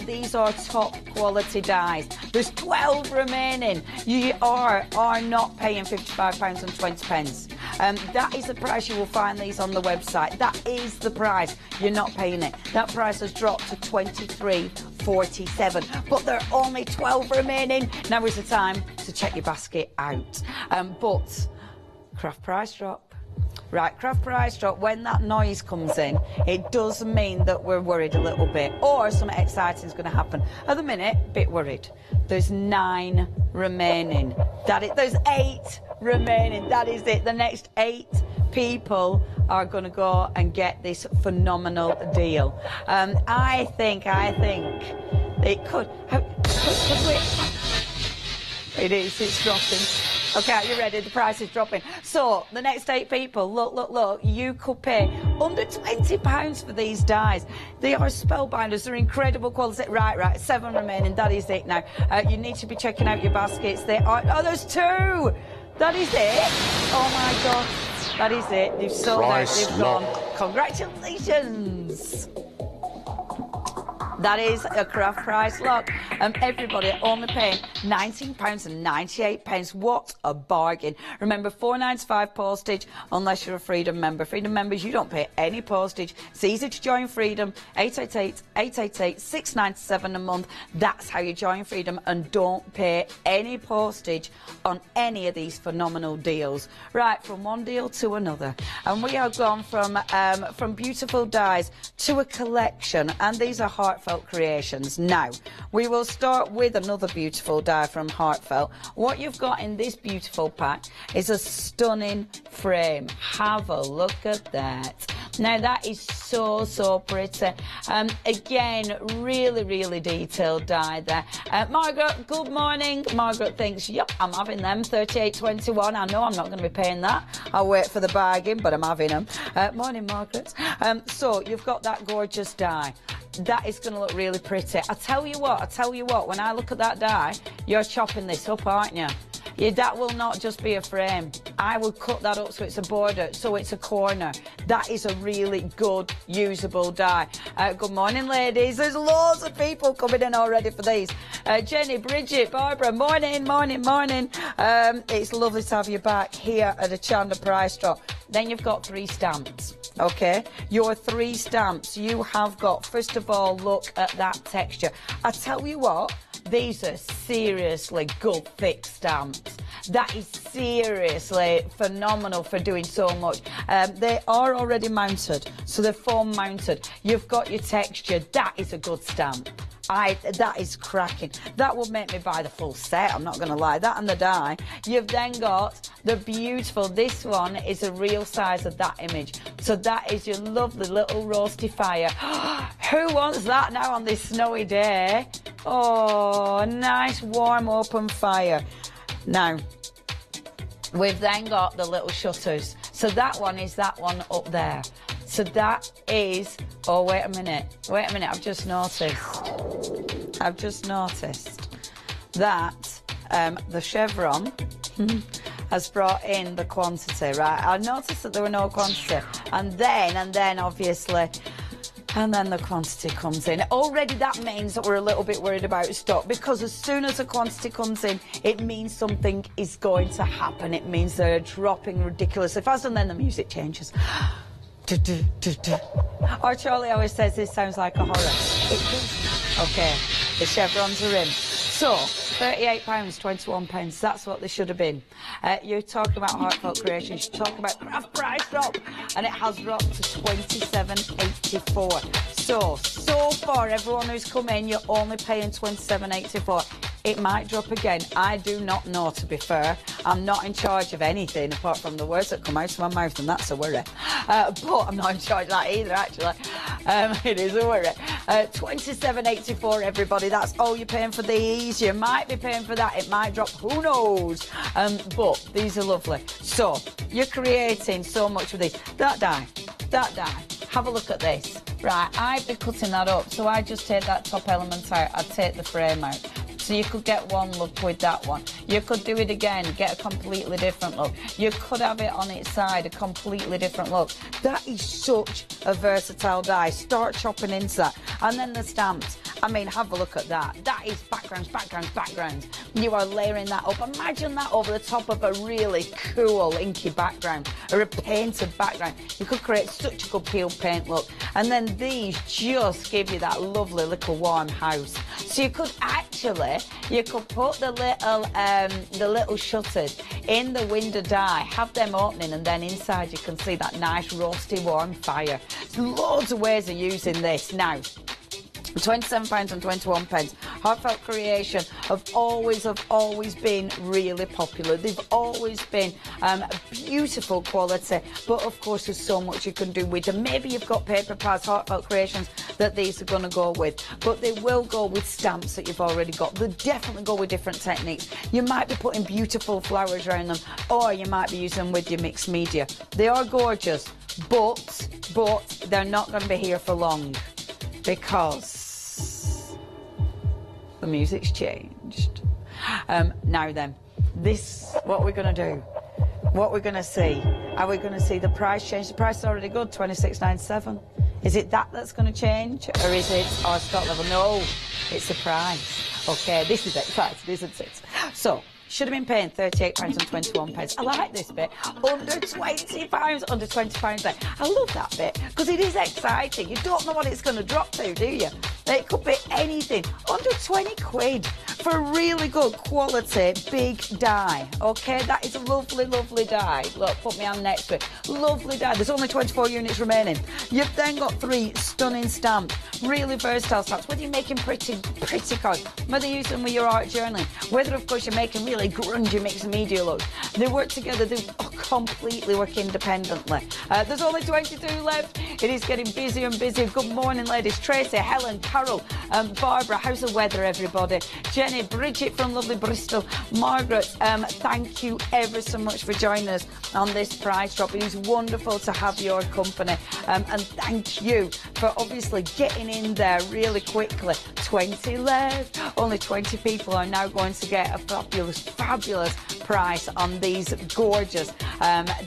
These are top quality dies. There's 12 remaining. You are not paying £55.20. That is the price. You will find these on the website. That is the price. You're not paying it. That price has dropped to £23.47. But there are only 12 remaining. Now is the time to check your basket out. But craft price drop. Right, craft price drop, when that noise comes in, it does mean that we're worried a little bit, or something exciting is going to happen. At the minute, bit worried. There's 9 remaining. There's 8 remaining. That is it. The next 8 people are going to go and get this phenomenal deal. I think it could we? It's dropping. Okay, are you ready? The price is dropping. So, the next 8 people, look, you could pay under £20 for these dies. They are spellbinders. They're incredible quality. Right, 7 remaining. That is it now. You need to be checking out your baskets. They are... Oh, there's 2! That is it. Oh, my God. That is it. They've sold out. They've gone. Congratulations. That is a craft price lock. Everybody only paying £19.98. What a bargain. Remember, £4.95 postage unless you're a Freedom member. Freedom members, you don't pay any postage. It's easy to join Freedom. 888-888-697 a month. That's how you join Freedom, and don't pay any postage on any of these phenomenal deals. Right, from one deal to another. And we have gone from beautiful dies to a collection, and these are heartfelt creations. Now, we will start with another beautiful die from Heartfelt. What you've got in this beautiful pack is a stunning frame. Have a look at that. Now, that is so pretty. Again, really detailed die there. Margaret, good morning. Margaret thinks, yep, I'm having them. 38.21. I know I'm not going to be paying that. I'll wait for the bargain, but I'm having them. Morning, Margaret. So, you've got that gorgeous die. That is going to look really pretty. I tell you what, when I look at that die, you're chopping this up, aren't you? Yeah, that will not just be a frame. I will cut that up so it's a border, so it's a corner. That is a really good, usable die. Good morning, ladies. There's loads of people coming in already for these. Jenny, Bridget, Barbara, morning, morning, morning. It's lovely to have you back here at a Hochanda price drop. Then you've got 3 stamps. Okay, your 3 stamps you have got. First of all, look at that texture. I tell you what, these are seriously good thick stamps. That is seriously phenomenal for doing so much. They are already mounted, so they're foam mounted. You've got your texture. That is a good stamp. That is cracking. That would make me buy the full set, I'm not going to lie. That and the die. You've then got the beautiful, this one is a real size of that image. So that is your lovely little roasty fire. Who wants that now on this snowy day? Oh, nice warm open fire. Now, we've then got the little shutters. So that one is that one up there. So that is, oh, wait a minute, I've just noticed that the chevron has brought in the quantity, right? I noticed that there were no quantity, and then obviously, and then the quantity comes in. Already that means that we're a little bit worried about stock, because as soon as the quantity comes in, it means something is going to happen. It means they're dropping ridiculously fast, and then the music changes. Or Charlie always says this sounds like a horror. It does. Okay, the chevrons are in. So, £38, £21, that's what they should have been. You're talking about heartfelt creations, you're talking about craft price drop, and it has dropped to £27.84. So far, everyone who's come in, you're only paying £27.84. It might drop again. I do not know, to be fair. I'm not in charge of anything apart from the words that come out of my mouth, and that's a worry. But I'm not in charge of that either, actually. It is a worry. £27.84, everybody. That's all you're paying for these. You might be paying for that. It might drop. Who knows? But these are lovely. So you're creating so much with these. That die. Have a look at this. Right, I'd be cutting that up. So I just take that top element out. I'd take the frame out. So you could get one look with that one. You could do it again, get a completely different look. You could have it on its side, a completely different look. That is such a versatile die. Start chopping into that. And then the stamps. I mean, have a look at that. That is backgrounds. You are layering that up. Imagine that over the top of a really cool inky background or a painted background. You could create such a good peel paint look. And then these just give you that lovely little warm house. So you could actually, you could put the little shutters in the window die, have them opening, and then inside you can see that nice roasty warm fire. There's loads of ways of using this. Now, £27 and £21. Heartfelt creation have always been really popular. They've always been beautiful quality, but of course there's so much you can do with them. Maybe you've got paper pads, heartfelt creations that these are going to go with, but they will go with stamps that you've already got. They'll definitely go with different techniques. You might be putting beautiful flowers around them, or you might be using them with your mixed media. They are gorgeous, but they're not going to be here for long, because the music's changed. Now then, what we're going to do, what we're going to see, are we going to see the price change? The price is already good, £26.97. Is it that's going to change, or is it our stock level? No, it's the price. Okay, this is exciting, isn't it? So, should have been paying £38 and £21. I like this bit. Under £20, under £20 there. I love that bit, because it is exciting. You don't know what it's going to drop to, do you? It could be anything. Under 20 quid for a really good quality big die. Okay, that is a lovely, lovely die. Look, put my hand next to it. Lovely die. There's only 24 units remaining. You've then got 3 stunning stamps. Really versatile stamps. Whether you're making pretty cards, whether you're using them with your art journaling, whether, of course, you're making really grungy mixed media looks. They work together. They completely work independently. There's only 22 left. It is getting busier and busier. Good morning, ladies. Tracy, Helen, Carol, Barbara, how's the weather, everybody? Jenny, Bridget from lovely Bristol, Margaret, thank you ever so much for joining us on this price drop. It is wonderful to have your company, and thank you for obviously getting in there really quickly. 20 left. Only 20 people are now going to get a fabulous price on these gorgeous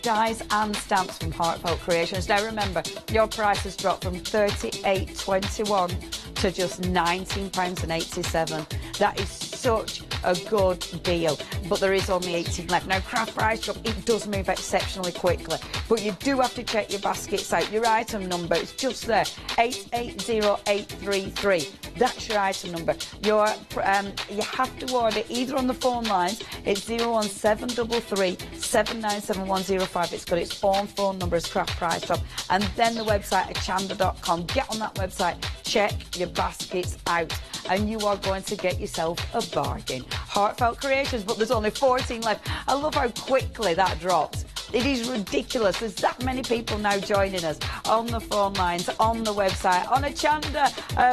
dies and stamps from Heartfelt Creations. Now remember, your price has dropped from £38.21 to just £19.87. That is such a good deal, but there is only 18 left. Now, craft price drop, it does move exceptionally quickly, but you do have to check your baskets out. Your item number, it's just there, 880833. That's your item number. You have to order either on the phone lines, it's 01733 797105. It's got its own phone number as craft price drop, and then the website hochanda.com. Get on that website, check your baskets out, and you are going to get yourself a bargain. Heartfelt Creations, but there's only 14 left. I love how quickly that dropped. It is ridiculous. There's that many people now joining us on the phone lines, on the website, on Hochanda,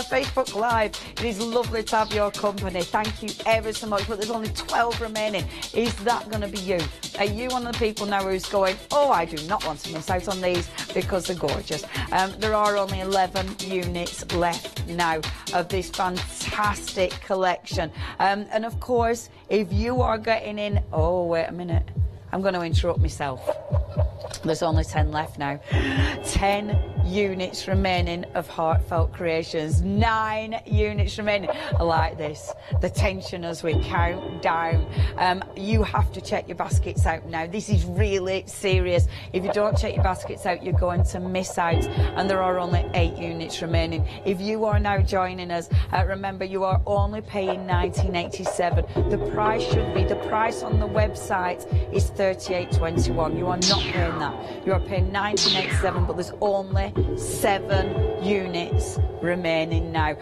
Facebook Live. It is lovely to have your company. Thank you ever so much, but there's only 12 remaining. Is that going to be you? Are you one of the people now who's going, oh, I do not want to miss out on these because they're gorgeous? There are only 11 units left now of this fantastic collection. And of course, if you are getting in... Oh, wait a minute. I'm going to interrupt myself. There's only 10 left now. 10 units remaining of Heartfelt Creations. 9 units remaining. I like this. The tension as we count down. You have to check your baskets out now. This is really serious. If you don't check your baskets out, you're going to miss out. And there are only 8 units remaining. If you are now joining us, remember you are only paying $19.87. The price should be, the price on the website is $38.21. You are not paying that. You are paying $19.87, but there's only 7 units remaining now.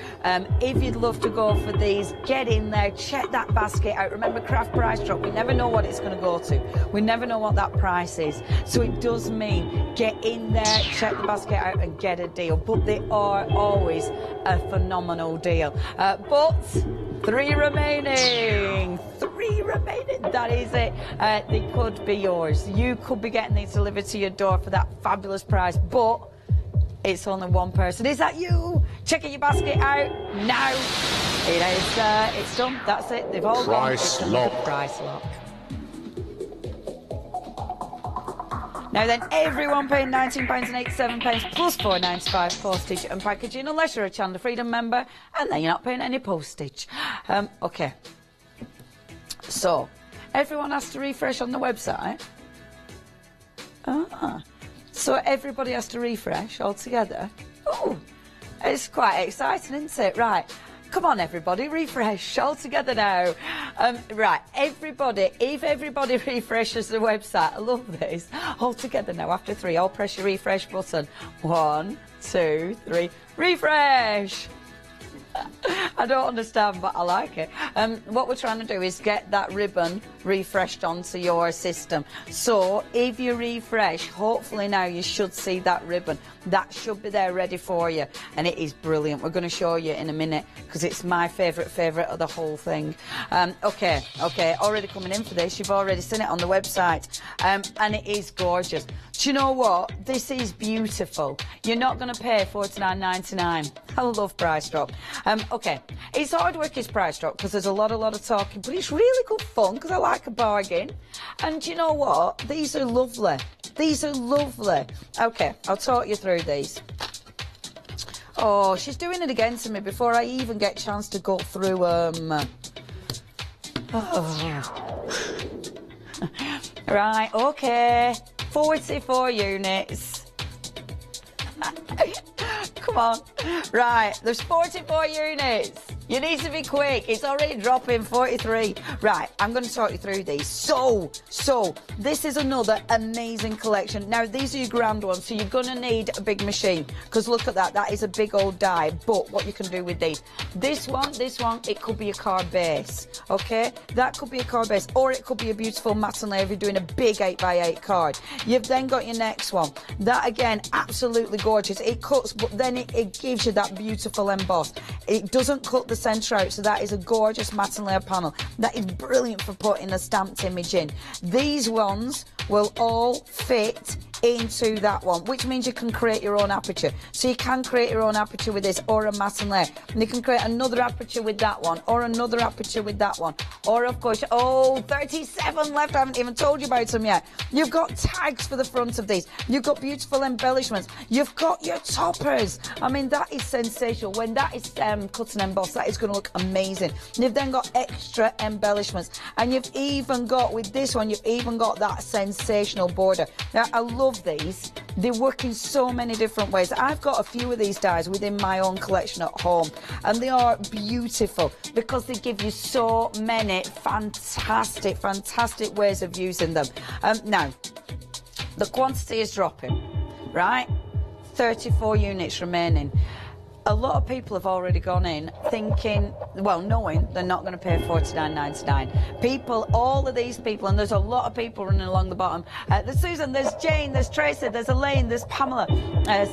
If you'd love to go for these, get in there, check that basket out. Remember, craft price drop, we never know what it's going to go to. We never know what that price is. So it does mean get in there, check the basket out and get a deal. But they are always a phenomenal deal. But 3 remaining. 3 remaining. That is it. They could be yours. You could be getting these delivered to your door for that fabulous price, but it's only one person. Is that you? Checking your basket out now. It is. It's done. That's it. They've all gone. Price lock. Price lock. Now then, everyone paying £19.87 plus £4.95 postage and packaging, unless you're a Hochanda Freedom member, and then you're not paying any postage. Okay. So, everyone has to refresh on the website. So everybody has to refresh altogether. Oh, it's quite exciting, isn't it? Right. Come on, everybody, refresh all together now. Right, everybody, if everybody refreshes the website, I love this. All together now, after 3, all press your refresh button. 1, 2, 3, refresh. I don't understand, but I like it. What we're trying to do is get that ribbon refreshed onto your system. So if you refresh, hopefully now you should see that ribbon. That should be there ready for you, and it is brilliant. We're going to show you in a minute because it's my favourite of the whole thing. Okay, already coming in for this. You've already seen it on the website, and it is gorgeous. Do you know what? This is beautiful. You're not going to pay $49.99. I love price drop. Okay, it's hard work, it's price drop, because there's a lot of talking, but it's really good fun because I like a bargain. And you know what? These are lovely. These are lovely. Okay, I'll talk you through these. Oh, she's doing it again to me before I even get a chance to go through Right, okay. 44 units. Come on. Right, there's 44 units. You need to be quick. It's already dropping 43. Right, I'm going to talk you through these. So, this is another amazing collection. Now, these are your grand ones, so you're going to need a big machine, because look at that. That is a big old die. But what you can do with these, this one, it could be a card base, okay? That could be a card base, or it could be a beautiful matte and layer if you're doing a big 8x8 card. You've then got your next one. That, again, absolutely gorgeous. It cuts, but then it gives you that beautiful emboss. It doesn't cut the centre out, so that is a gorgeous matte and layer panel. That is brilliant for putting a stamped image in. These ones will all fit into that one, which means you can create your own aperture. So you can create your own aperture with this, or a matte and layer. And you can create another aperture with that one, or another aperture with that one. Or, of course, 37 left. I haven't even told you about them yet. You've got tags for the front of these. You've got beautiful embellishments. You've got your toppers. I mean, that is sensational. When that is cut and embossed, that is going to look amazing. You've then got extra embellishments. And you've even got, with this one, you've even got that sensational border. Now, I love these. They work in so many different ways. I've got a few of these dies within my own collection at home, and they are beautiful because they give you so many fantastic ways of using them. Now, the quantity is dropping, right? 34 units remaining. A lot of people have already gone in thinking, well, knowing they're not going to pay $49.99. People, all of these people, and there's a lot of people running along the bottom. There's Susan, there's Jane, there's Tracy, there's Elaine, there's Pamela,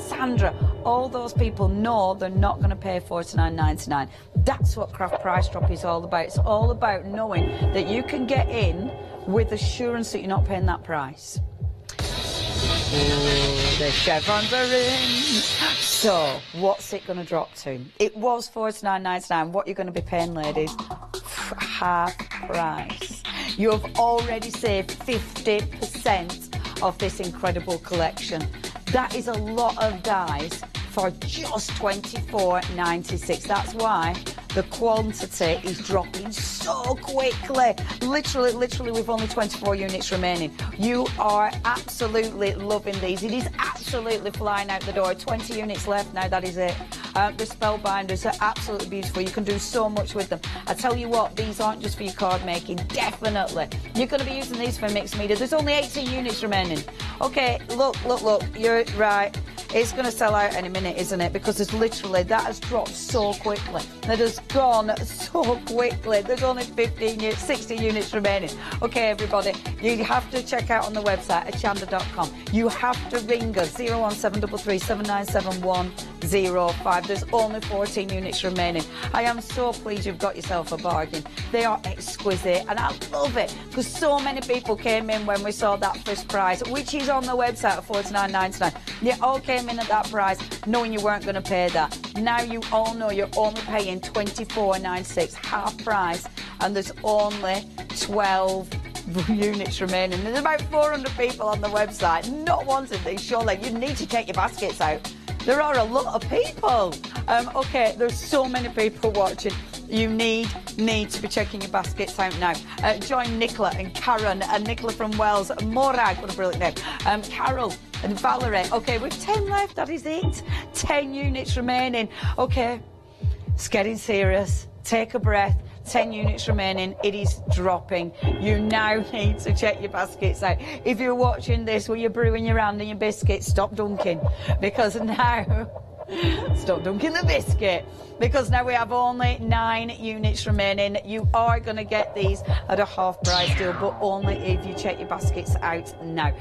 Sandra. All those people know they're not going to pay $49.99. That's what Craft Price Drop is all about. It's all about knowing that you can get in with assurance that you're not paying that price. The chevrons are in. So, what's it going to drop to? It was $49.99. What you're going to be paying, ladies? Half price. You have already saved 50% of this incredible collection. That is a lot of dies for just $24.96. That's why the quantity is dropping so quickly. Literally, with only 24 units remaining. You are absolutely loving these. It is absolutely flying out the door. 20 units left now, that is it. The spellbinders are absolutely beautiful. You can do so much with them. I tell you what, these aren't just for your card making, definitely. You're going to be using these for mixed media. There's only 18 units remaining. Okay, look, you're right. It's going to sell out any minute, isn't it? Because it's literally, that has dropped so quickly. That has gone so quickly. There's only 60 units remaining. Okay, everybody, you have to check out on the website, hochanda.com. You have to ring us, 01733 797 105. There's only 14 units remaining. I am so pleased you've got yourself a bargain. They are exquisite, and I love it because so many people came in when we saw that first price, which is on the website at $49.99. You all came in at that price knowing you weren't going to pay that. Now you all know you're only paying $24.96, half price, and there's only 12 units remaining. There's about 400 people on the website not wanting these. Surely you need to take your baskets out. There are a lot of people. Okay, there's so many people watching. You need to be checking your baskets out now. Join Nicola and Karen, and Nicola from Wales, Morag, what a brilliant name, Carol and Valerie. Okay, we've 10 left, that is it. 10 units remaining. Okay, it's getting serious. Take a breath. 10 units remaining. It is dropping. You now need to check your baskets out. If you're watching this while you're brewing your hand and your biscuit, stop dunking, because now stop dunking the biscuit, because now we have only 9 units remaining. You are going to get these at a half price deal, but only if you check your baskets out now.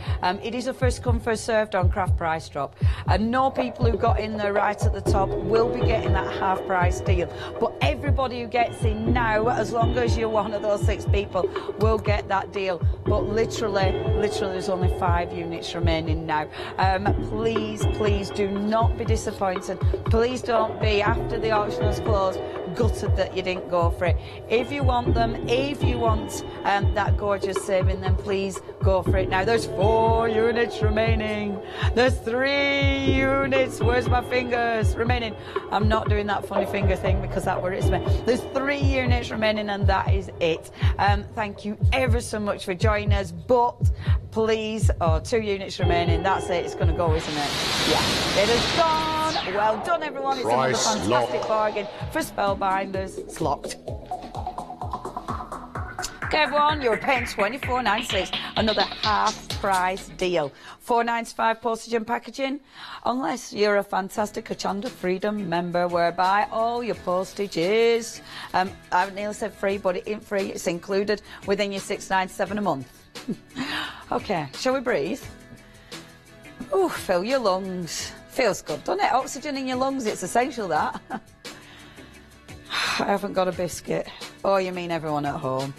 It is a first come first served on Craft Price Drop, and no people who got in there right at the top will be getting that half price deal, but everybody who gets in now, as long as you're one of those 6 people, will get that deal. But literally there's only 5 units remaining now. Please do not be disappointed. Please don't be, after the auction has closed, gutted that you didn't go for it. If you want them, if you want that gorgeous saving, then please go for it now. There's 4 units remaining. There's 3 units. Where's my fingers remaining? I'm not doing that funny finger thing because that worries me. There's 3 units remaining, and that is it. Thank you ever so much for joining us, but please, 2 units remaining. That's it. It's going to go, isn't it? Yeah, it is gone. done. Well done, everyone. It's another fantastic bargain for Spellbinders. It's locked. Okay, everyone, you're paying $24.96. Another half-price deal. $4.95 postage and packaging, unless you're a fantastic Hochanda Freedom member, whereby all your postage is, I nearly said free, but it ain't free. It's included within your $6.97 a month. Okay, shall we breathe? Ooh, fill your lungs. Feels good, doesn't it? Oxygen in your lungs, it's essential, that. I haven't got a biscuit. Oh, you mean everyone at home?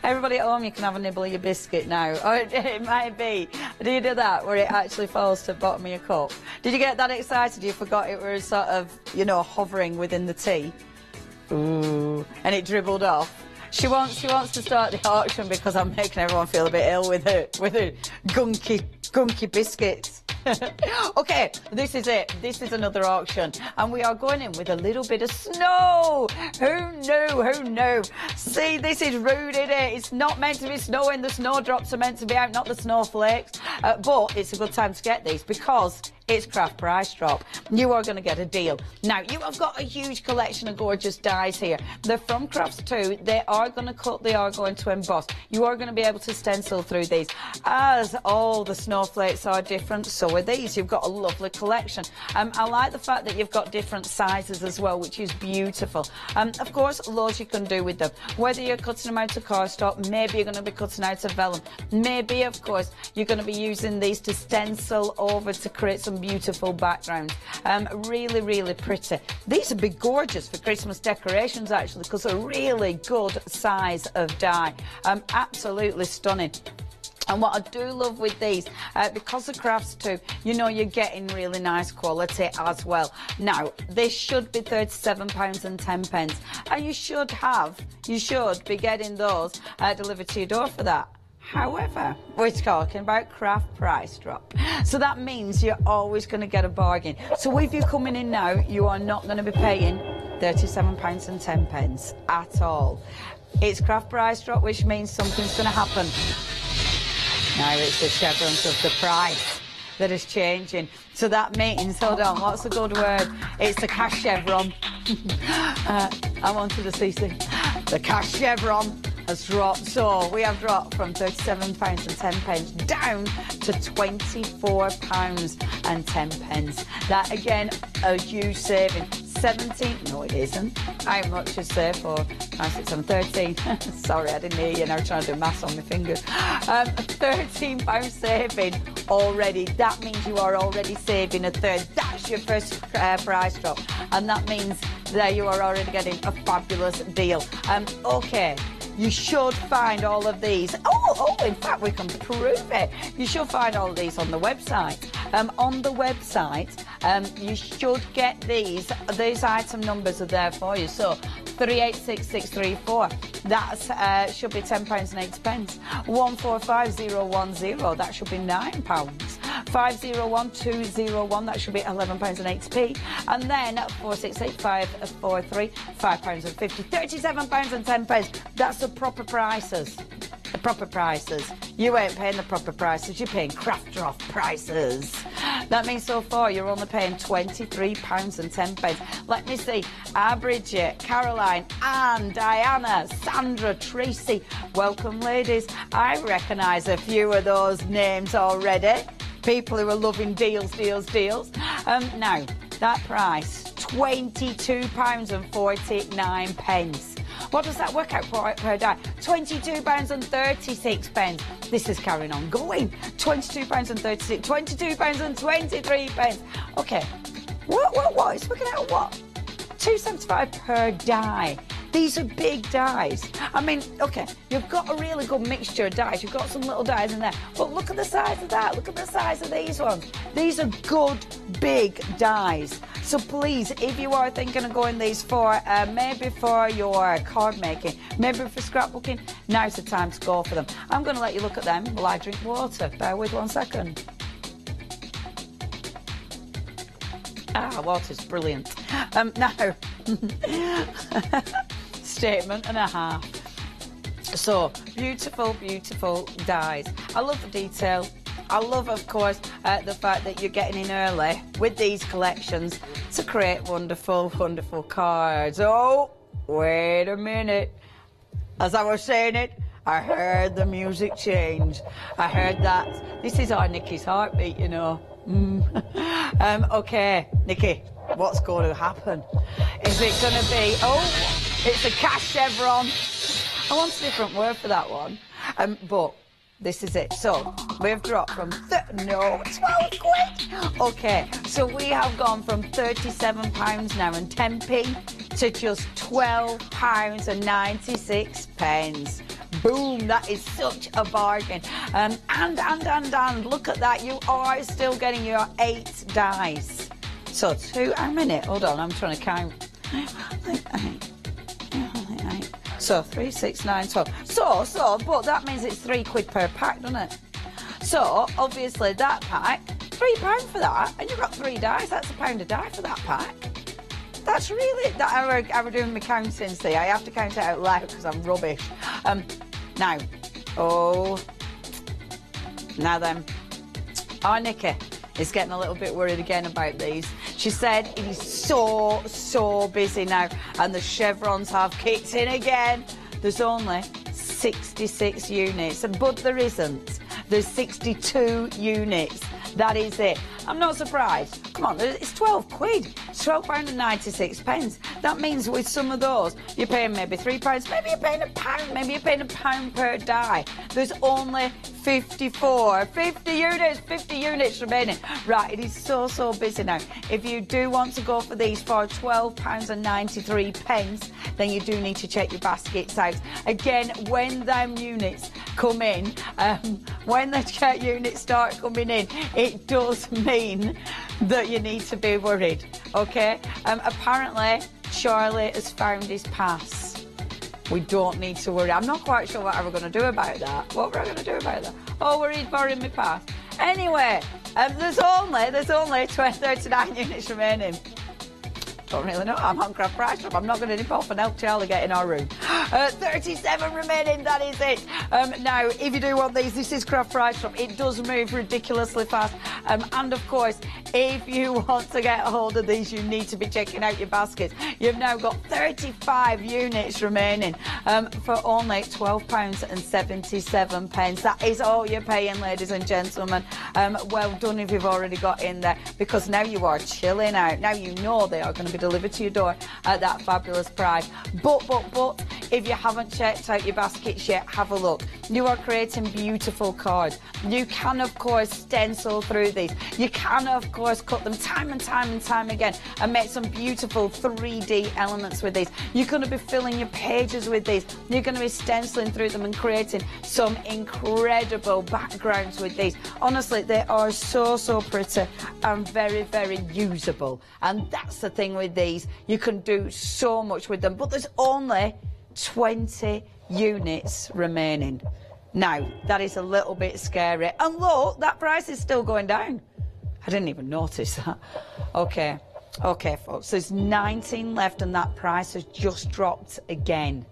Everybody at home, you can have a nibble of your biscuit now. Or it might be. Do you do that, where it actually falls to the bottom of your cup? Did you get that excited you forgot it was sort of, you know, hovering within the tea? Ooh. And it dribbled off. She wants to start the auction because I'm making everyone feel a bit ill with her gunky biscuits. Okay, this is it. This is another auction, and we are going in with a little bit of snow. Who knew? Who knew? See, this is rude, isn't it? It's not meant to be snowing. The snowdrops are meant to be out, not the snowflakes. But it's a good time to get these because it's craft price drop. You are going to get a deal. Now, you have got a huge collection of gorgeous dies here. They're from Crafts too. They are going to cut, they are going to emboss. You are going to be able to stencil through these. As all the snowflakes are different, so are these. You've got a lovely collection. I like the fact that you've got different sizes as well, which is beautiful. Of course, loads you can do with them. Whether you're cutting them out of cardstock, maybe you're going to be cutting out of vellum. Maybe, of course, you're going to be using these to stencil over to create some beautiful backgrounds. Really, really pretty. These would be gorgeous for Christmas decorations, actually, because they're really good size of die. Absolutely stunning. And what I do love with these, because of Crafts too, you know you're getting really nice quality as well. Now, this should be £37.10, and you should be getting those delivered to your door for that. However, we're talking about craft price drop. So that means you're always going to get a bargain. So if you're coming in now, you are not going to be paying £37.10 at all. It's craft price drop, which means something's going to happen. Now it's the chevrons of the price that is changing. So that means, hold on, what's a good word? It's the cash chevron. I wanted a CC. The cash chevron has dropped. So we have dropped from £37.10 down to £24.10. That again, a huge saving. 17, no it isn't. How much is there for 9, 6, 7, 13? Sorry, I didn't hear you, now trying to do maths on my fingers. £13 saving already. That means you are already saving a third. That's your first price drop. And that means there you are already getting a fabulous deal. Okay. You should find all of these. Oh, in fact, we can prove it. You should find all of these on the website. On the website, you should get these. These item numbers are there for you. So 386634. That should be £10.80. 145010. That should be £9. 501201. That should be £11.80. And then 468543. £5.50. £37.10. That's the proper prices. The proper prices. You ain't paying the proper prices, you're paying craft drop prices. That means so far you're only paying £23.10. Let me see. Bridget, Caroline, Anne, Diana, Sandra, Tracy. Welcome, ladies. I recognise a few of those names already. People who are loving deals, deals, deals. Now, that price, £22.49. What does that work out per die? £22.36. This is carrying on going. £22.36, £22.23. Okay. What? It's working out what? £2.75 per die. These are big dies. I mean, okay, you've got a really good mixture of dies. You've got some little dies in there. But look at the size of that. Look at the size of these ones. These are good, big dies. So please, if you are thinking of going these for, maybe for your card making, maybe for scrapbooking, now's the time to go for them. I'm going to let you look at them while I drink water. Bear with 1 second. Water's brilliant. Now, statement and a half. So, beautiful, beautiful dies. I love the detail. I love, of course, the fact that you're getting in early with these collections to create wonderful, wonderful cards. Oh, wait a minute. As I was saying it, I heard the music change. I heard that. This is our Nikki's heartbeat, you know. Okay, Nikki, what's going to happen? Is it going to be... Oh, it's a cash chevron. I want a different word for that one. But this is it. So we've dropped from 12 quid. Okay, so we have gone from £37 now and 10p to just £12 and 96 pence. Boom, that is such a bargain. And look at that, you are still getting your 8 dice. So how many? Hold on, I'm trying to count. So 3, 6, 9, 12. So, but that means it's £3 per pack, doesn't it? So, obviously, that pack, £3 for that, and you've got 3 dice. That's £1 a die for that pack. That's really... I were doing my counting, see. I have to count it out loud because I'm rubbish. Now then, our Nikki is getting a little bit worried again about these. She said it is so busy now, and the chevrons have kicked in again. There's only 66 units, but there isn't. There's 62 units. That is it. I'm not surprised. Come on, it's 12 quid. It's £12 and 96 pence. That means with some of those, you're paying maybe £3, maybe you're paying £1, maybe you're paying £1 per die. There's only 50 units remaining. Right, it is so busy now. If you do want to go for these for £12 and 93 pence, then you do need to check your baskets out. Again, when them units come in, when the check units start coming in, it does mean that you need to be worried, okay? Apparently, Charlie has found his pass. We don't need to worry. I'm not quite sure what we're going to do about that. What we're going to do about that? Oh, he's borrowing my pass. Anyway, there's only 39 units remaining. Don't really know. I'm on Craft Price Shop. I'm not going to nip off and help Charlie get in our room. 37 remaining, that is it. Now, if you do want these, this is Craft Price Shop. It does move ridiculously fast. And of course, if you want to get a hold of these, you need to be checking out your baskets. You've now got 35 units remaining for only £12 and 77 pence. That is all you're paying, ladies and gentlemen. Well done if you've already got in there, because now you are chilling out. Now you know they are going to be delivered to your door at that fabulous price. But if you haven't checked out your baskets yet, have a look. You are creating beautiful cards. You can of course stencil through these. You can of course cut them time and time again and make some beautiful 3D elements with these. You're going to be filling your pages with these. You're going to be stenciling through them and creating some incredible backgrounds with these. Honestly, they are so pretty and very usable. And that's the thing with these. You can do so much with them, but there's only 20 units remaining. Now, that is a little bit scary. And look, that price is still going down. I didn't even notice that. Okay, folks, there's 19 left and that price has just dropped again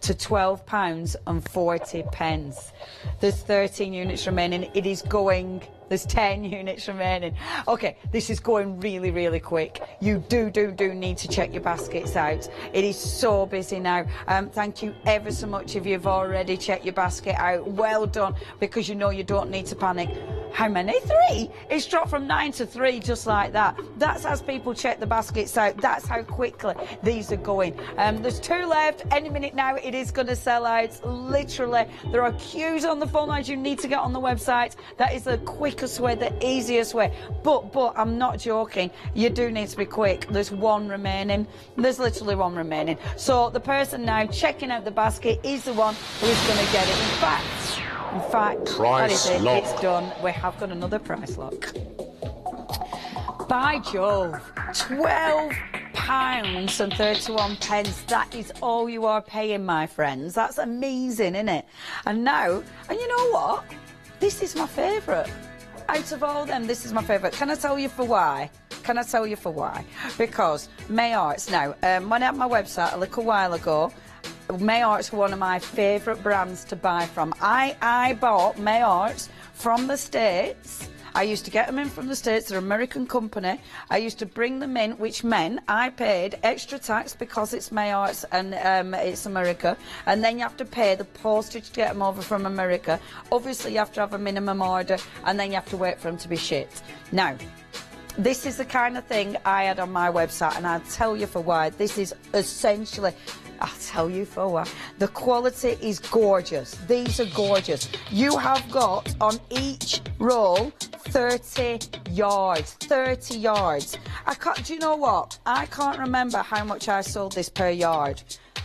to £12 and 40 pence. There's 13 units remaining. It is going... There's 10 units remaining. Okay, this is going really quick. You do need to check your baskets out. It is so busy now. Thank you ever so much if you've already checked your basket out. Well done, because you know you don't need to panic. How many? 3? It's dropped from 9 to 3 just like that. That's as people check the baskets out. That's how quickly these are going. There's 2 left. Any minute now it is going to sell out. Literally, there are queues on the phone lines. You need to get on the website. That is the quickest way, the easiest way. But I'm not joking. You do need to be quick. There's 1 remaining. There's literally 1 remaining. So the person now checking out the basket is the one who is going to get it. In fact, that is it. Lock. It's done. We have got another price lock. By Jove, £12 and 31 pence. That is all you are paying, my friends. That's amazing, isn't it? And now, and you know what? This is my favourite. Out of all them, this is my favourite. Can I tell you for why? Because May Arts now, when I had my website a little while ago, Mayart's one of my favourite brands to buy from. I bought Mayart's from the States. I used to get them in from the States. They're an American company. I used to bring them in, which meant I paid extra tax because it's Mayart's and it's America. And then you have to pay the postage to get them over from America. Obviously, you have to have a minimum order, and then you have to wait for them to be shipped. Now, this is the kind of thing I had on my website, and I'll tell you for why. This is essentially... I'll tell you for what. The quality is gorgeous. These are gorgeous. You have got on each roll 30 yards. 30 yards. Do you know what? I can't remember how much I sold this per yard.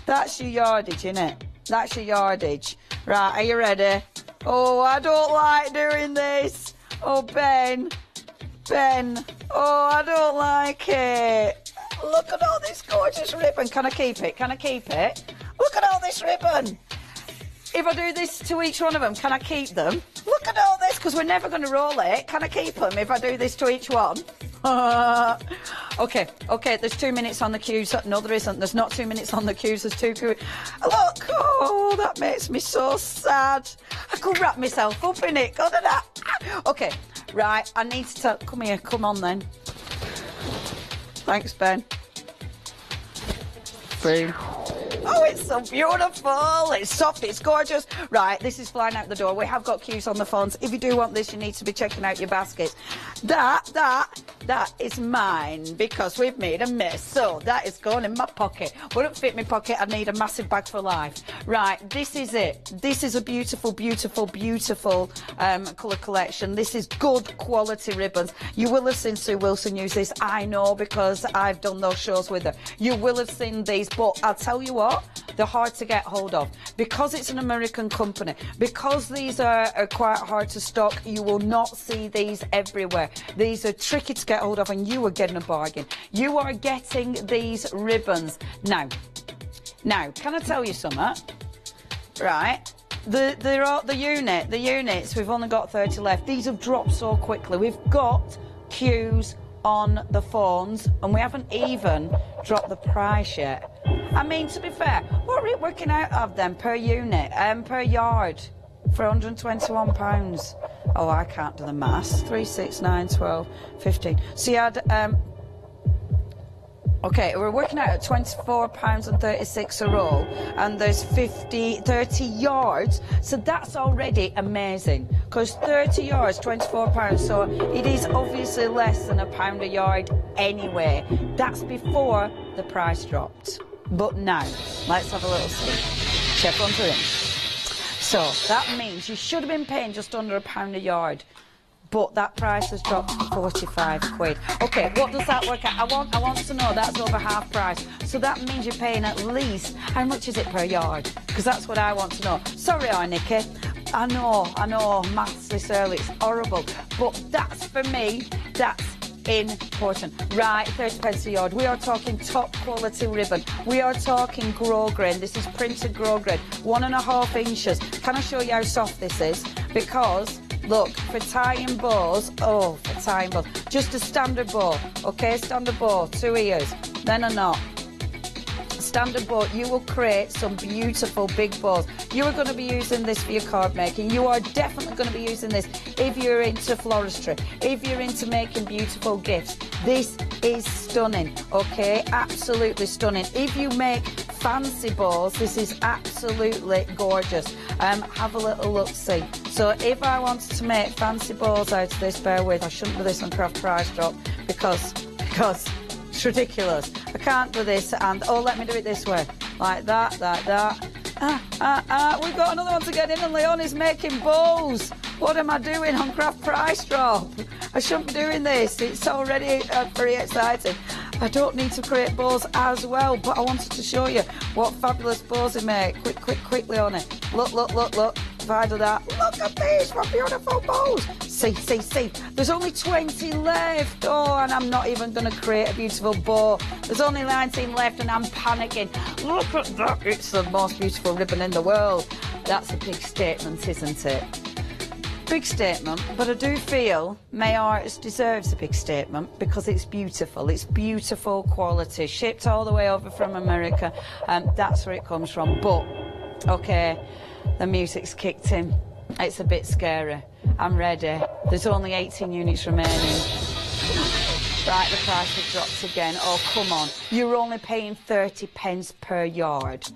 That's your yardage, innit? That's your yardage. Right, are you ready? Oh, I don't like doing this. Oh, Ben. Ben. Oh, I don't like it. Look at all this gorgeous ribbon. Can I keep it? Can I keep it? Look at all this ribbon. If I do this to each one of them, can I keep them? Look at all this, because we're never going to roll it. Can I keep them if I do this to each one? Okay, there's 2 minutes on the cues. No, there isn't. There's not 2 minutes on the cues. There's 2 cues. Look, oh, that makes me so sad. I could wrap myself up in it, couldn't I? Okay, right, I need to tell... Come here, come on then. Thanks, Ben. Boom. Oh, it's so beautiful. It's soft, it's gorgeous. Right, this is flying out the door. We have got cues on the phones. If you do want this, you need to be checking out your baskets. That is mine, because we've made a mess. So that is going in my pocket. Wouldn't fit my pocket. I'd need a massive bag for life. Right, this is it. This is a beautiful, beautiful, beautiful colour collection. This is good quality ribbons. You will have seen Sue Wilson use this. I know, because I've done those shows with her. You will have seen these, but I'll tell you what, they're hard to get hold of. Because it's an American company, because these are quite hard to stock, you will not see these everywhere. These are tricky to get hold of, and you are getting a bargain. You are getting these ribbons. Now, can I tell you something? Right, the units, we've only got 30 left. These have dropped so quickly. We've got queues on the phones, and we haven't even dropped the price yet. I mean, to be fair, what are we working out of them per unit, per yard, for £121? Oh, I can't do the maths. 3, 6, 9, 12, 15. So you had, okay, we're working out at £24.36 a roll, and there's 30 yards, so that's already amazing, because 30 yards, £24, so it is obviously less than £1 a yard anyway. That's before the price dropped. But now, let's have a little see. Check onto it. So that means you should have been paying just under £1 a yard, but that price has dropped to 45 quid. Okay, what does that work out? I want to know. That's over half price. So that means you're paying at least, how much is it per yard? Because that's what I want to know. Sorry, Nikki. I know, maths this early, it's horrible. But that's, for me, that's important. Right, 30 pence a yard. We are talking top quality ribbon. We are talking grosgrain. This is printed grosgrain, 1.5 inches. Can I show you how soft this is? Because look, for tying bows, just a standard bow, okay, standard bow, 2 ears, then a knot. Standard bow, you will create some beautiful big bows. You are going to be using this for your card making. You are definitely going to be using this if you're into floristry, if you're into making beautiful gifts. This is stunning, okay, absolutely stunning. If you make fancy bows, this is absolutely gorgeous. Have a little look, see. So if I wanted to make fancy bows out of this, bear with, I shouldn't do this on Craft Price Drop because it's ridiculous. I can't do this, and oh, let me do it this way, like that. We've got another one to get in, and Leonie's making bows. What am I doing on Craft Price Drop? I shouldn't be doing this. It's already very exciting. I don't need to create bows as well, but I wanted to show you what fabulous bows they make. Quick, Leonie. Look. If I do that, look at these, what beautiful bows. See. There's only 20 left. Oh, and I'm not even going to create a beautiful bow. There's only 19 left, and I'm panicking. Look at that. It's the most beautiful ribbon in the world. That's a big statement, isn't it? Big statement, but I do feel May Arts deserves a big statement because it's beautiful quality, shipped all the way over from America, and that's where it comes from. But, okay, the music's kicked in. It's a bit scary. I'm ready. There's only 18 units remaining. Right, the price has dropped again. Oh, come on. You're only paying 30 pence per yard.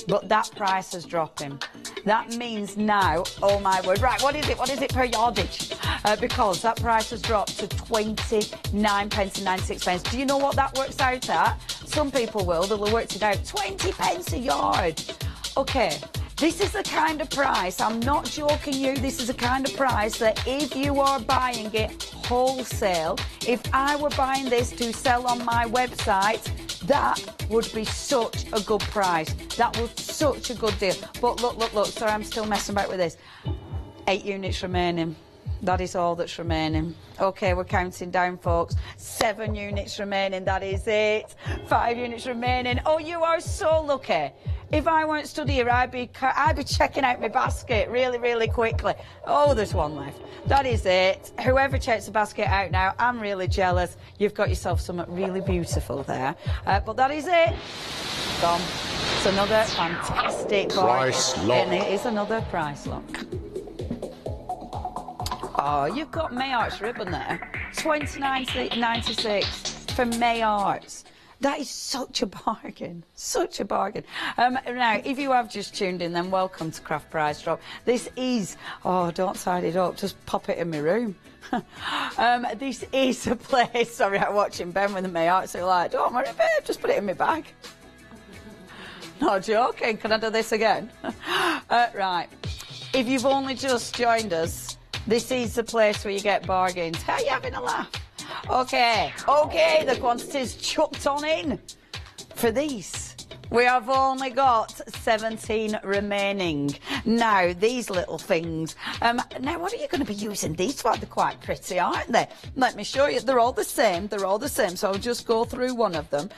But that price is dropping. That means now, oh my word, right, what is it per yardage? Because that price has dropped to 29 pence and 96 pence. Do you know what that works out at? Some people will, they'll have worked it out, 20 pence a yard. Okay, this is the kind of price, I'm not joking you, this is the kind of price that if you are buying it wholesale, if I were buying this to sell on my website, that would be such a good price. That was such a good deal. But look, sorry, I'm still messing about with this. 8 units remaining. That is all that's remaining. Okay, we're counting down, folks. 7 units remaining, that is it. 5 units remaining. Oh, you are so lucky. If I weren't stood here, I'd be checking out my basket really quickly. Oh, there's one left. That is it. Whoever checks the basket out now, I'm really jealous. You've got yourself something really beautiful there. But that is it. Gone. It's another fantastic price lock. And it is another price lock. Oh, you've got May Arts ribbon there. $29.96 for May Arts. That is such a bargain, such a bargain. Now, if you have just tuned in, then welcome to Craft Price Drop. This is, oh, don't side it up, just pop it in my room. This is a place, sorry, I'm watching Ben with the May Arts, so like, don't worry, babe, just put it in my bag. Not joking, can I do this again? Right, if you've only just joined us, this is the place where you get bargains. Are you having a laugh? Okay, the quantity's chucked on in for these. We have only got 17 remaining. Now, these little things. Now, what are you going to be using these for? They're quite pretty, aren't they? Let me show you. They're all the same. So I'll just go through one of them.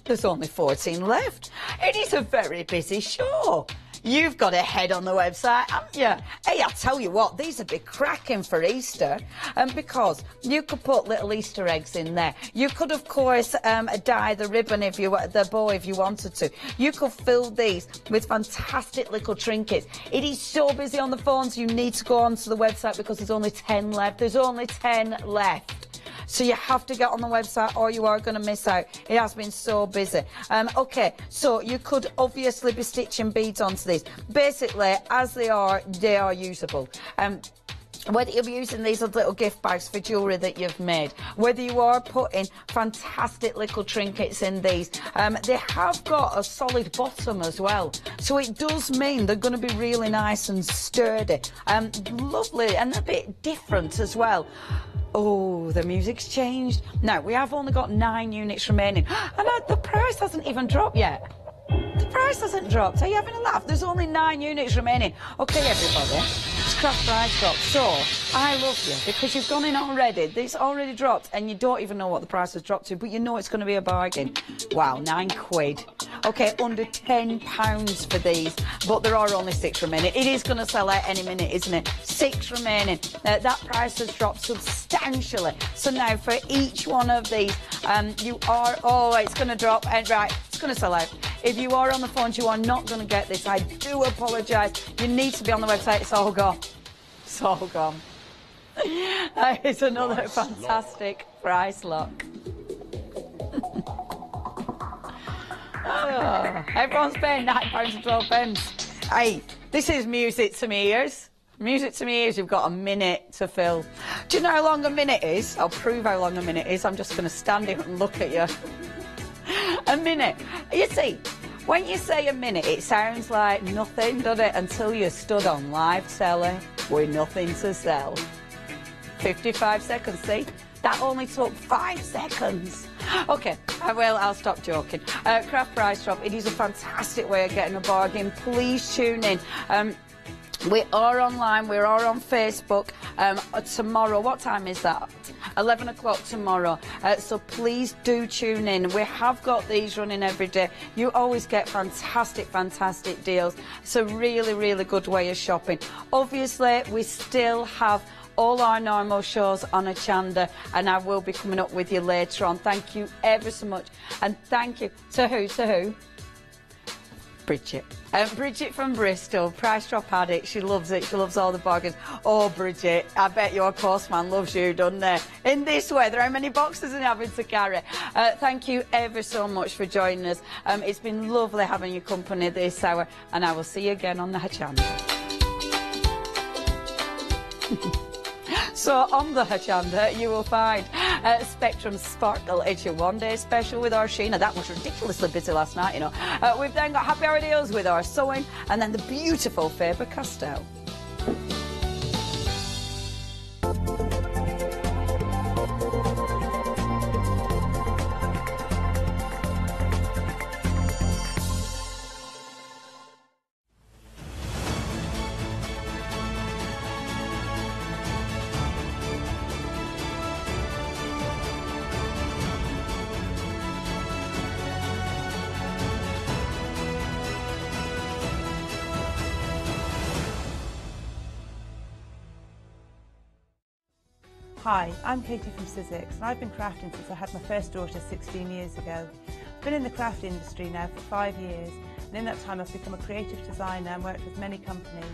There's only 14 left. It is a very busy show. You've got a head on the website, haven't you? Hey, I tell you what, these would be cracking for Easter, because you could put little Easter eggs in there. You could, of course, dye the ribbon the bow if you wanted to. You could fill these with fantastic little trinkets. It is so busy on the phones, you need to go onto the website because there's only 10 left. There's only 10 left. So you have to get on the website or you are going to miss out. It has been so busy. Okay, so you could obviously be stitching beads onto these. Basically, as they are usable. Whether you're using these as little gift bags for jewellery that you've made, whether you are putting fantastic little trinkets in these, they have got a solid bottom as well. So it does mean they're going to be really nice and sturdy. Lovely and a bit different as well. Oh, the music's changed. Now, we have only got 9 units remaining. And the price hasn't even dropped yet. The price hasn't dropped. Are you having a laugh? There's only 9 units remaining. Okay, everybody, it's Craft Price Drop. So, I love you because you've gone in already. It's already dropped and you don't even know what the price has dropped to, but you know it's going to be a bargain. Wow, £9. Okay, under £10 for these, but there are only 6 remaining. It is going to sell out any minute, isn't it? 6 remaining. That price has dropped substantially. So now for each one of these, you are, oh, it's going to drop, and right, it's going to sell out. If you are on the phones, you are not going to get this. I do apologise. You need to be on the website. It's all gone. It's all gone. It's another fantastic price lock. Oh, everyone's paying £9 and 12 pence. Hey, this is music to me ears. Music to me ears. You've got a minute to fill. Do you know how long a minute is? I'll prove how long a minute is. I'm just going to stand here and look at you. A minute. You see, when you say a minute, it sounds like nothing, doesn't it? Until you're stood on live telly with nothing to sell. 55 seconds, see? That only took 5 seconds. Okay, I'll stop joking. Craft Price Drop, it is a fantastic way of getting a bargain. Please tune in. We are online, we are on Facebook. Tomorrow, what time is that? 11 o'clock tomorrow. So please do tune in. We have got these running every day. You always get fantastic deals. It's a really, really good way of shopping. Obviously, we still have all our normal shows on Hochanda, and I will be coming up with you later on. Thank you ever so much. And thank you to who? Bridget. Bridget from Bristol, Price Drop Addict. She loves it. She loves all the bargains. Oh, Bridget, I bet your postman loves you, doesn't they? In this weather, how many boxes are you having to carry? Thank you ever so much for joining us. It's been lovely having your company this hour, and I will see you again on the Hochanda. So on the Hochanda, you will find Spectrum Sparkle. It's your one-day special with our Sheena. That was ridiculously busy last night, you know. We've then got happy hour deals with our sewing, and then the beautiful Faber-Castell. Hi, I'm Katie from Sizzix, and I've been crafting since I had my first daughter 16 years ago. I've been in the craft industry now for 5 years, and in that time I've become a creative designer and worked with many companies.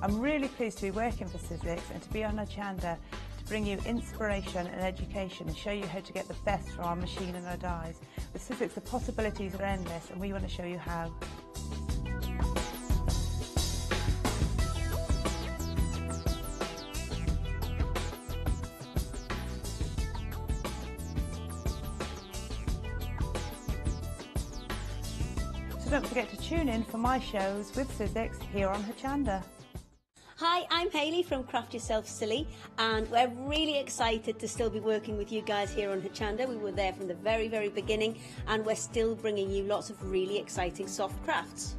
I'm really pleased to be working for Sizzix and to be on Hochanda to bring you inspiration and education and show you how to get the best from our machine and our dies. With Sizzix, the possibilities are endless, and we want to show you how. So don't forget to tune in for my shows with Sizzix here on Hochanda. Hi, I'm Hayley from Craft Yourself Silly, and we're really excited to still be working with you guys here on Hochanda. We were there from the very, very beginning, and we're still bringing you lots of really exciting soft crafts.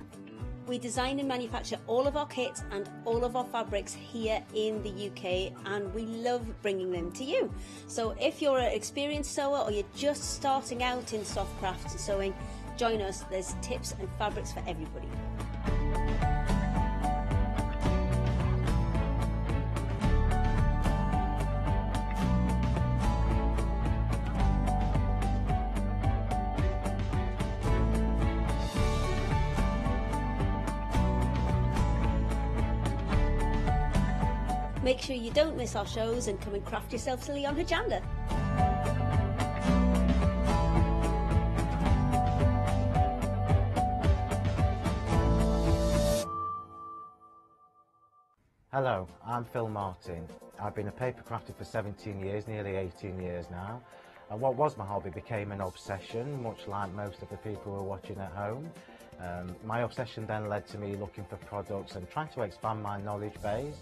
We design and manufacture all of our kits and all of our fabrics here in the UK, and we love bringing them to you. So if you're an experienced sewer or you're just starting out in soft crafts and sewing, join us. There's tips and fabrics for everybody. Make sure you don't miss our shows and come and craft yourself silly on Hochanda. Hello, I'm Phil Martin. I've been a paper crafter for 17 years, nearly 18 years now. And what was my hobby became an obsession, much like most of the people who are watching at home. My obsession then led to me looking for products and trying to expand my knowledge base.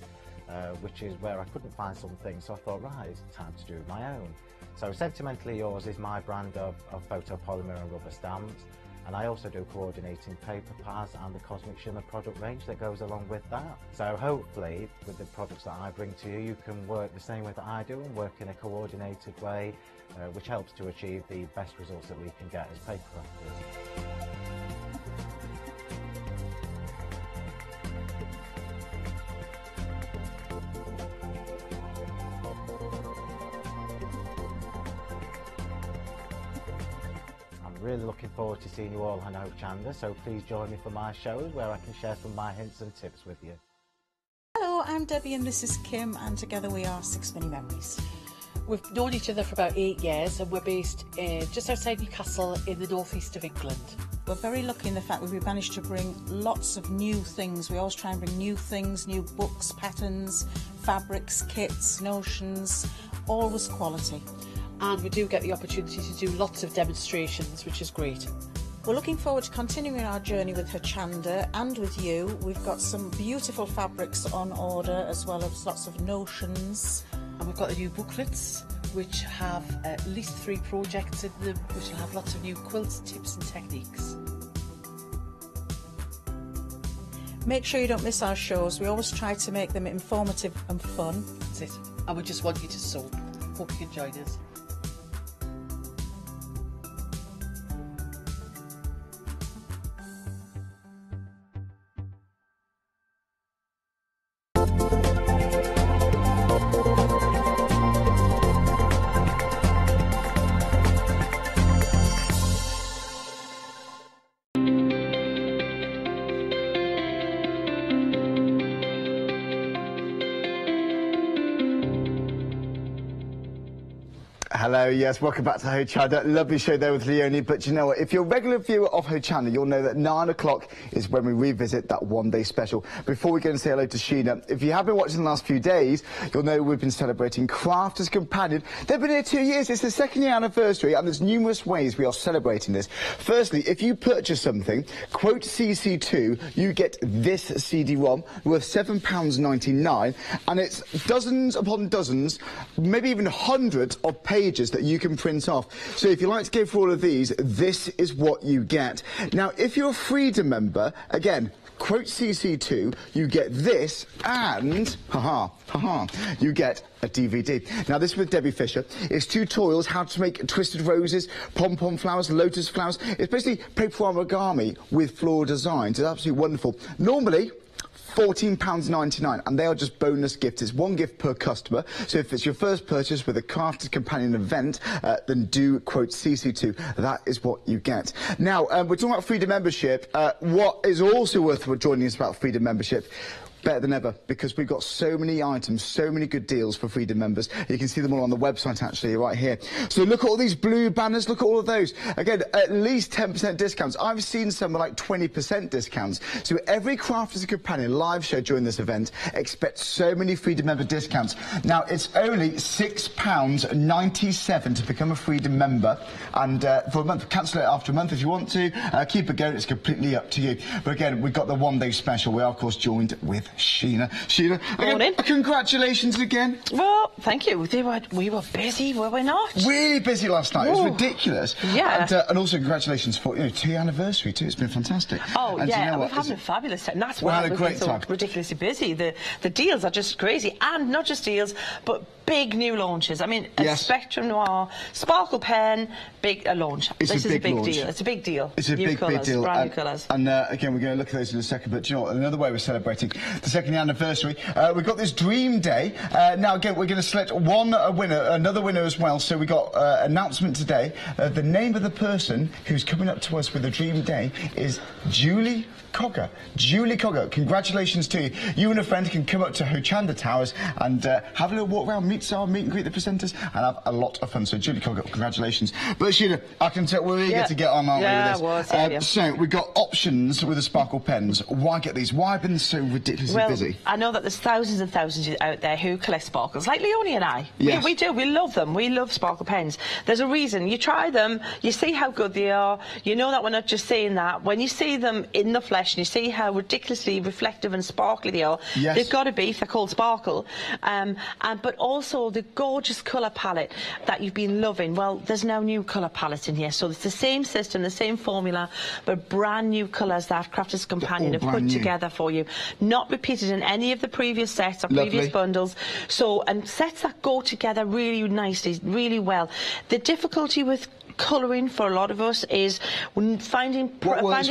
Which is where I couldn't find something, so I thought, right, it's time to do my own. So Sentimentally Yours is my brand of photopolymer and rubber stamps, and I also do coordinating paper pads and the Cosmic Shimmer product range that goes along with that. So hopefully, with the products that I bring to you, you can work the same way that I do and work in a coordinated way, which helps to achieve the best results that we can get as paper crafters. Really looking forward to seeing you all on Hochanda, so please join me for my shows where I can share some of my hints and tips with you. Hello, I'm Debbie and this is Kim, and together we are Six Mini Memories. We've known each other for about 8 years, and we're based just outside Newcastle in the northeast of England. We're very lucky in the fact that we've managed to bring lots of new things. We always try and bring new things, new books, patterns, fabrics, kits, notions, always quality. And we do get the opportunity to do lots of demonstrations, which is great. We're looking forward to continuing our journey with Hochanda and with you. We've got some beautiful fabrics on order, as well as lots of notions. And we've got the new booklets, which have at least 3 projects in them, which will have lots of new quilts, tips and techniques. Make sure you don't miss our shows. We always try to make them informative and fun. That's it. And we just want you to sew. Hope you can join us. Hello, yes, welcome back to Hochanda. Lovely show there with Leonie, but you know what, if you're a regular viewer of Hochanda, you'll know that 9 o'clock is when we revisit that one-day special. Before we go and say hello to Sheena, if you have been watching the last few days, you'll know we've been celebrating Crafters Companion. They've been here 2 years, it's the 2nd year anniversary, and there's numerous ways we are celebrating this. Firstly, if you purchase something, quote CC2, you get this CD-ROM worth £7.99, and it's dozens upon dozens, maybe even hundreds of pages that you can print off. So if you like to go for all of these, this is what you get. Now, if you're a Freedom member, again, quote CC2, you get this, and, you get a DVD. Now, this is with Debbie Fisher. It's tutorials how to make twisted roses, pom-pom flowers, lotus flowers. It's basically paper origami with floral designs. It's absolutely wonderful. Normally, £14.99, and they are just bonus gifts. It's 1 gift per customer, so if it's your first purchase with a Crafters Companion event, then do quote CC2. That is what you get. Now, we're talking about Freedom membership. What is also worth joining us about Freedom membership, better than ever, because we've got so many items, so many good deals for Freedom members. You can see them all on the website, actually, right here. So look at all these blue banners, look at all of those. Again, at least 10% discounts. I've seen some with like 20% discounts. So every Crafters Companion live show during this event, expect so many Freedom member discounts. Now, it's only £6.97 to become a Freedom member, and for a month, cancel it after a month if you want to. Keep it going, it's completely up to you. But again, we've got the one-day special. We are, of course, joined with Sheena. Sheena, morning. Congratulations again. Well, thank you. We were busy, were we not? Really busy last night. It was ridiculous. Yeah. And also congratulations for 2-year anniversary too. It's been fantastic. Oh, and yeah, you know we've had a fabulous time. That's why we've been so ridiculously busy. The deals are just crazy, and not just deals, but big new launches. I mean, a Spectrum Noir Sparkle Pen, big launch. This is a big deal. It's a big deal. It's a new big colours, deal. Brand new colours. And again, we're going to look at those in a second. But you know what? Another way we're celebrating the 2nd year anniversary. We've got this Dream Day. Now again, we're going to select another winner as well. So we got announcement today. The name of the person who's coming up to us with the Dream Day is Julie Cogger. Julie Cogger, congratulations to you. You and a friend can come up to Hochanda Towers and have a little walk around, meet and greet the presenters, and have a lot of fun. So Julie Cogger, congratulations. But Sheena, I can tell we're eager to get on, aren't we, with this? So we've got options with the sparkle pens. Why get these? Why have been so ridiculously busy? I know that there's thousands and thousands out there who collect sparkles, like Leonie and I. Yes. We do. We love them. We love sparkle pens. There's a reason. You try them, you see how good they are. You know that we're not just saying that. When you see them in the flesh and you see how ridiculously reflective and sparkly they are, they've got to be, if they're called sparkle. But also the gorgeous colour palette that you've been loving. Well, there's now new colour palettes in here. So it's the same system, the same formula, but brand new colours that Crafters Companion have put together for you. Not repeated in any of the previous sets or previous bundles. So, and sets that go together really nicely, really well. The difficulty with colouring for a lot of us is finding colours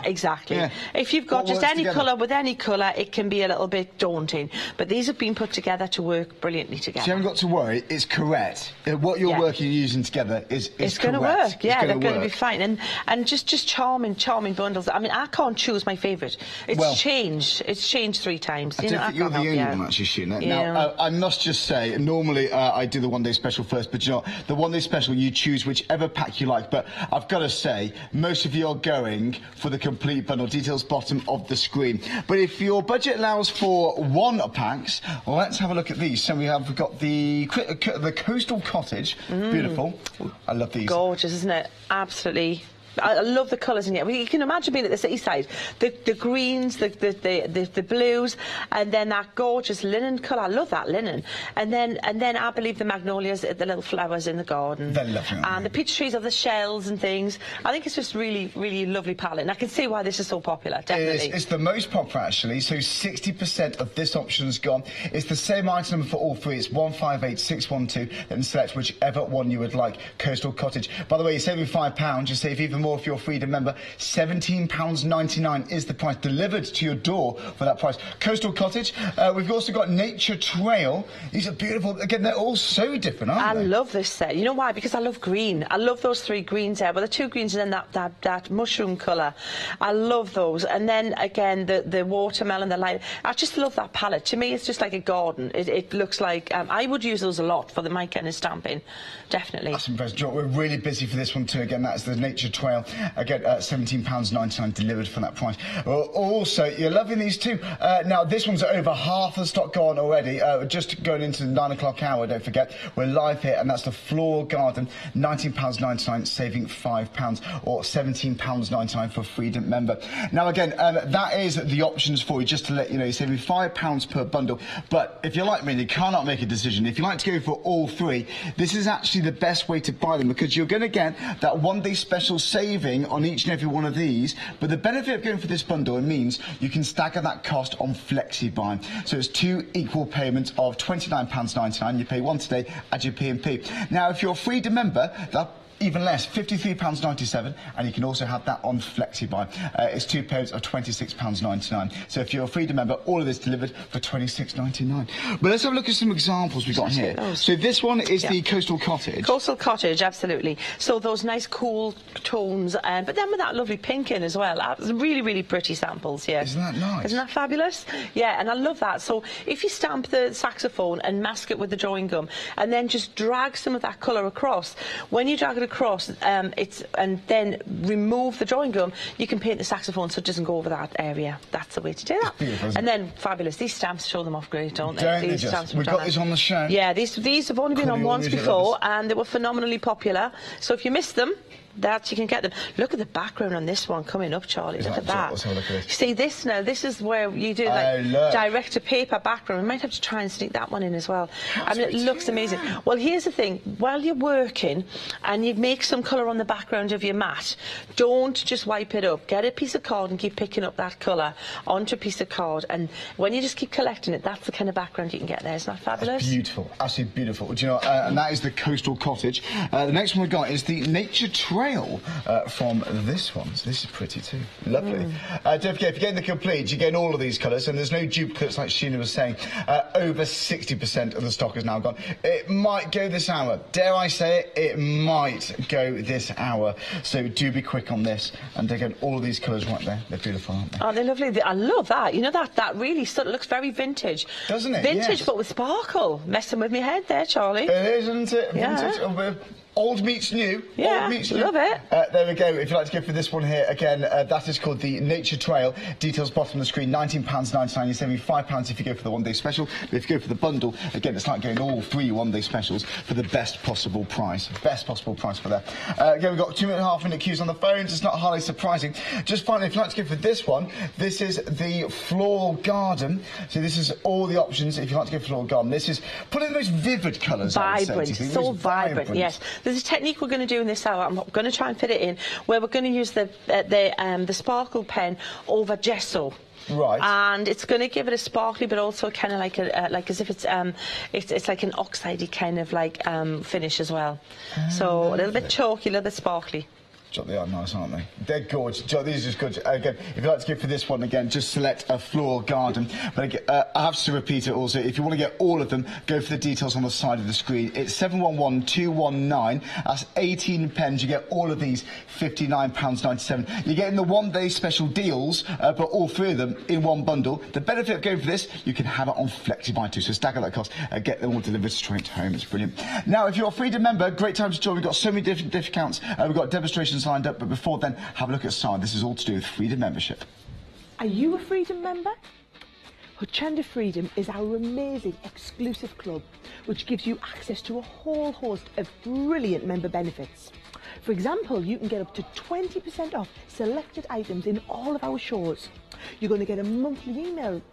exactly. If you've got just any colour with any colour, it can be a little bit daunting. But these have been put together to work brilliantly together. So you haven't got to worry, it's correct. What you're working and using together is it's going to work. Yeah, they're going to be fine. And just charming bundles. I mean, I can't choose my favourite. It's changed. It's changed 3 times. I don't think you're the only one actually, Sheena. Now, I must just say, normally I do the one-day special first, but you know, the one-day special you choose whichever pack you like, but I've got to say most of you are going for the complete bundle. Details bottom of the screen. But if your budget allows for 1 packs, let's have a look at these. So we've got the Coastal Cottage. Beautiful. I love these. Gorgeous, isn't it? Absolutely I love the colours in here. I mean, you can imagine being at the seaside, the greens, the blues, and then that gorgeous linen colour. I love that linen. And then I believe the magnolias, the little flowers in the garden. They're lovely. And the peach trees of the shells and things. I think it's just really, really lovely palette. And I can see why this is so popular, definitely. It's the most popular, actually. So 60% of this option's gone. It's the same item number for all three. It's 158612. Then select whichever one you would like. Coastal Cottage. By the way, you're saving £5. You save even more if you're a Freedom member. £17.99 is the price, delivered to your door for that price. Coastal Cottage. We've also got Nature Trail. These are beautiful. Again, they're all so different, aren't they? I love this set. You know why? Because I love green. I love those three greens there. Well, the two greens and then that mushroom colour. I love those. And then again, the watermelon, the lime. I just love that palette. To me, it's just like a garden. It looks like I would use those a lot for my kind of stamping. Definitely. That's impressive. We're really busy for this one too. Again, that's the Nature Trail. Again, £17.99 delivered for that price. Also, you're loving these too. Now, this one's over half the stock gone already. Just going into the 9 o'clock hour, don't forget. We're live here, and that's the Floral Garden. £19.99, saving £5, or £17.99 for Freedom member. Now, again, that is the options for you, just to let you know. You're saving £5 per bundle. But if you're like me, you cannot make a decision. If you like to go for all three, this is actually the best way to buy them, because you're going to get that one-day special saving on each and every one of these. But the benefit of going for this bundle, it means you can stagger that cost on flexi-buy. So it's 2 equal payments of £29.99. You pay one today, add your P&P. Now, if you're a Freedom member, that even less, £53.97, and you can also have that on FlexiBuy. It's 2 payments of £26.99. So if you're a Freedom member, all of this delivered for £26.99. But let's have a look at some examples we've got here. So this one is the Coastal Cottage. Coastal Cottage, absolutely. So those nice cool tones, but then with that lovely pink in as well. Really, really pretty samples, yeah. Isn't that nice? Isn't that fabulous? Yeah, and I love that. So if you stamp the saxophone and mask it with the drawing gum, and then just drag some of that colour across, when you drag it across, and then remove the drawing gum, you can paint the saxophone so it doesn't go over that area. That's the way to do that. And then fabulous. These stamps show them off great, don't they? These stamps we've got these on the show. Yeah, these have only been on once before, and they were phenomenally popular. So if you missed them, you can get them. Look at the background on this one coming up, Charlie. Look at that. Let's have a look at this. See this now? This is where you do like direct to paper background. We might have to try and sneak that one in as well. I mean, it looks amazing. Well, here's the thing. While you're working and you make some colour on the background of your mat, don't just wipe it up. Get a piece of card and keep picking up that colour onto a piece of card. And when you just keep collecting it, that's the kind of background you can get there. Isn't that fabulous? That's beautiful. Absolutely beautiful. Do you know? And that is the Coastal Cottage. The next one we've got is the Nature Trail. From this one. So this is pretty too. Lovely. Don't forget, if you're getting the complete, you're getting all of these colours, and there's no duplicates like Sheena was saying. Over 60% of the stock is now gone. It might go this hour. Dare I say it? It might go this hour. So do be quick on this. And again, all of these colours right there. They're beautiful, aren't they? Oh, they're lovely. I love that. You know, that really looks very vintage. Doesn't it? Vintage, yes. But with sparkle. Messing with my head there, Charlie. It is, isn't it? Vintage. Yeah. Old meets new. Yeah, old meets new. Love it. There we go. If you'd like to go for this one here, again, that is called the Nature Trail. Details bottom of the screen, £19.99. You're saving £5 if you go for the one-day special. But if you go for the bundle, again, it's like getting all 3 one-day specials for the best possible price. Best possible price for that. Again, we've got 2.5 minute queues on the phones. It's not highly surprising. Just finally, if you'd like to go for this one, this is the Floral Garden. So this is all the options if you'd like to go for Floral Garden. This is putting the most vivid colours. Vibrant, so vibrant, yes. There's a technique we're going to do in this hour. I'm going to try and fit it in, where we're going to use the sparkle pen over gesso. Right. And it's going to give it a sparkly, but also kind of like like as if it's like an oxidey kind of like finish as well. So a little bit chalky, a little bit sparkly. They are nice, aren't they? They're gorgeous. These are just good. Again, if you'd like to go for this one, again, just select a Floral Garden. But again, I have to repeat it also. If you want to get all of them, go for the details on the side of the screen. It's 711219. That's 18 pens. You get all of these, £59.97. You're getting the one-day special deals, but all 3 of them in one bundle. The benefit of going for this, you can have it on FlexiBuy too. So stagger that cost. Get them all delivered straight home. It's brilliant. Now, if you're a Freedom member, great time to join. We've got so many different discounts. We've got demonstrations lined up, but before then, have a look at Side. This is all to do with Freedom membership. Are you a Freedom member? Hochanda Freedom is our amazing exclusive club which gives you access to a whole host of brilliant member benefits. For example, you can get up to 20% off selected items in all of our shows. You're going to get a monthly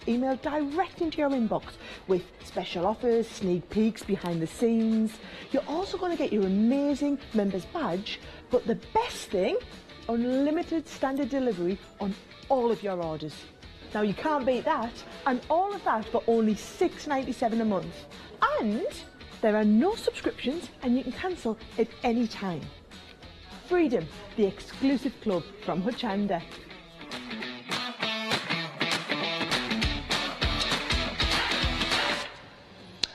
email direct into your inbox with special offers, sneak peeks, behind the scenes. You're also going to get your amazing members badge, but the best thing, unlimited standard delivery on all of your orders. Now you can't beat that, and all of that for only $6.97 a month. And there are no subscriptions and you can cancel at any time. Freedom, the exclusive club from Hochanda.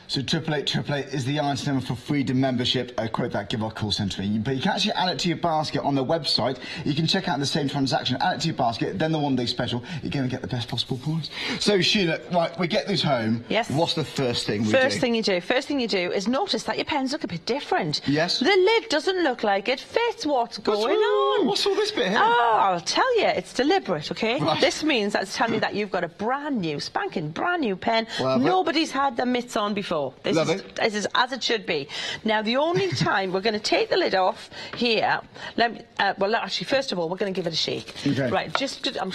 So 88888 is the ISA number for Freedom membership. Quote that, give our call centre. But you can actually add it to your basket on the website. You can check out the same transaction, add it to your basket, then the one-day special. You're going to get the best possible price. So Sheila, right, we get this home. Yes. What's the first thing we do? First thing you do is notice that your pens look a bit different. Yes. The lid doesn't look like it fits what's going on. What's all this bit here? Oh, I'll tell you, it's deliberate, okay? Right. This means that it's telling you that you've got a brand new, spanking brand new pen. Nobody's had the mitts on before. This is as it should be. Now, the only time we're going to take the lid off here, well, actually, first of all, we're going to give it a shake. Okay. Right, I'm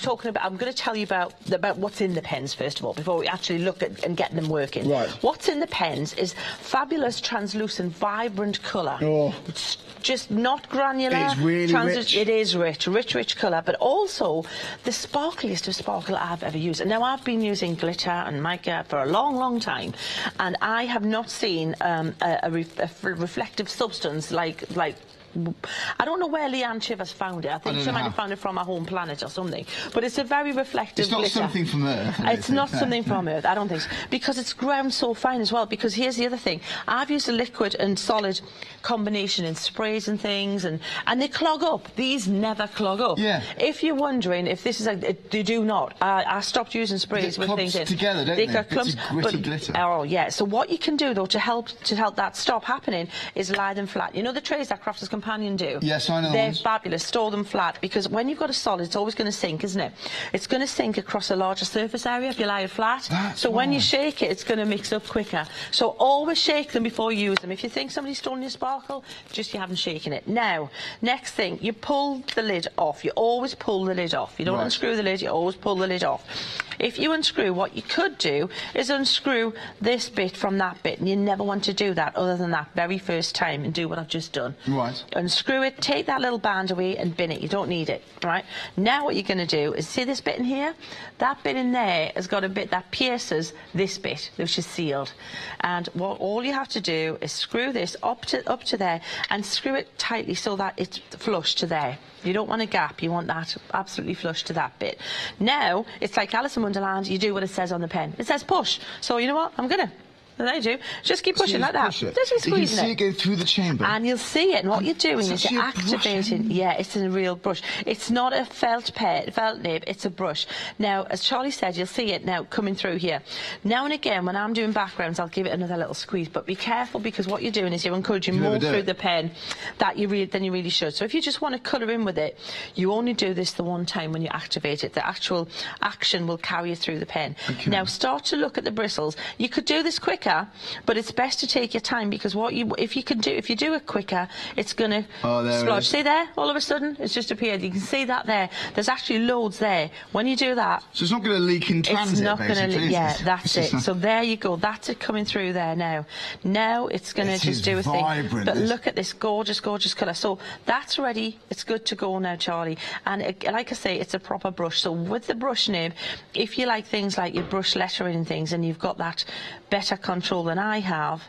going to tell you about what's in the pens, first of all, before we actually look at and get them working. Right. What's in the pens is fabulous, translucent, vibrant colour. Oh. It's just not granular. It's really rich. It is rich colour, but also the sparkliest of sparkle I've ever used. And now, I've been using glitter and mica for a long, long time, and I have not seen a reflective substance like I don't know where Leanne Chivers found it. I think she might have found it from our home planet or something. But it's a very reflective glitter. It's not something from Earth. It's not something from Earth, I don't think so. Because it's ground so fine as well. Because here's the other thing. I've used a liquid and solid combination in sprays and things, and they clog up. These never clog up. Yeah. If you're wondering if this is they do not. I stopped using sprays with things in. Together, don't they? Got clumps. It's a gritty glitter. Oh, yeah. So what you can do, though, to help that stop happening is lie them flat. You know the trays that Crafter's Companion do? Yes, I know. They're fabulous. Store them flat, because when you've got a solid, it's always going to sink, isn't it? It's going to sink across a larger surface area if you lie it flat. So when you shake it, it's going to mix up quicker. So always shake them before you use them. If you think somebody's stolen your sparkle, just you haven't shaken it. Now, next thing, you pull the lid off. You always pull the lid off. You don't unscrew the lid, you always pull the lid off. If you unscrew, what you could do is unscrew this bit from that bit, and you never want to do that other than that very first time, and do what I've just done. Right. Unscrew it, take that little band away and bin it. You don't need it, right? Now what you're going to do is, see this bit in here? That bit in there has got a bit that pierces this bit, which is sealed. And what all you have to do is screw this up to there, and screw it tightly so that it's flush to there. You don't want a gap, you want that absolutely flush to that bit. Now, it's like Alice in Wonderland, you do what it says on the pen. It says push. So you know what? I'm going to. There you do. Just keep pushing like that. Just keep squeezing it. You can see it go through the chamber. And you'll see it. And what you're doing is you're activating. Yeah, it's a real brush. It's not a felt nib. It's a brush. Now, as Charlie said, you'll see it now coming through here. Now and again, when I'm doing backgrounds, I'll give it another little squeeze. But be careful, because what you're doing is you're encouraging more through the pen than you really should. So if you just want to colour in with it, you only do this the one time when you activate it. The actual action will carry you through the pen. Okay. Now, start to look at the bristles. You could do this quicker, but it's best to take your time, because if you do it quicker, it's going to splodge. See there? All of a sudden, it's just appeared. You can see that there. There's actually loads there. When you do that, so it's not going to leak in transit. It's not going to leak. Yeah, that's it. So there you go. That's it coming through there now. Now it's going to just do a thing. But look at this gorgeous, gorgeous colour. So that's ready. It's good to go now, Charlie. And like I say, it's a proper brush. So with the brush nib, if you like things like your brush lettering and things, and you've got that better control than I have,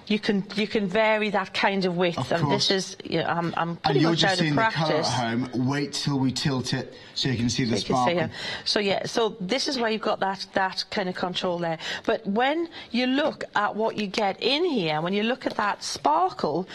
you can vary that kind of width. And this is, I'm pretty much out of practice. And you're just seeing the colour at home. Wait till we tilt it so you can see the sparkle. So yeah, so this is where you've got that kind of control there. But when you look at what you get in here, when you look at that sparkle,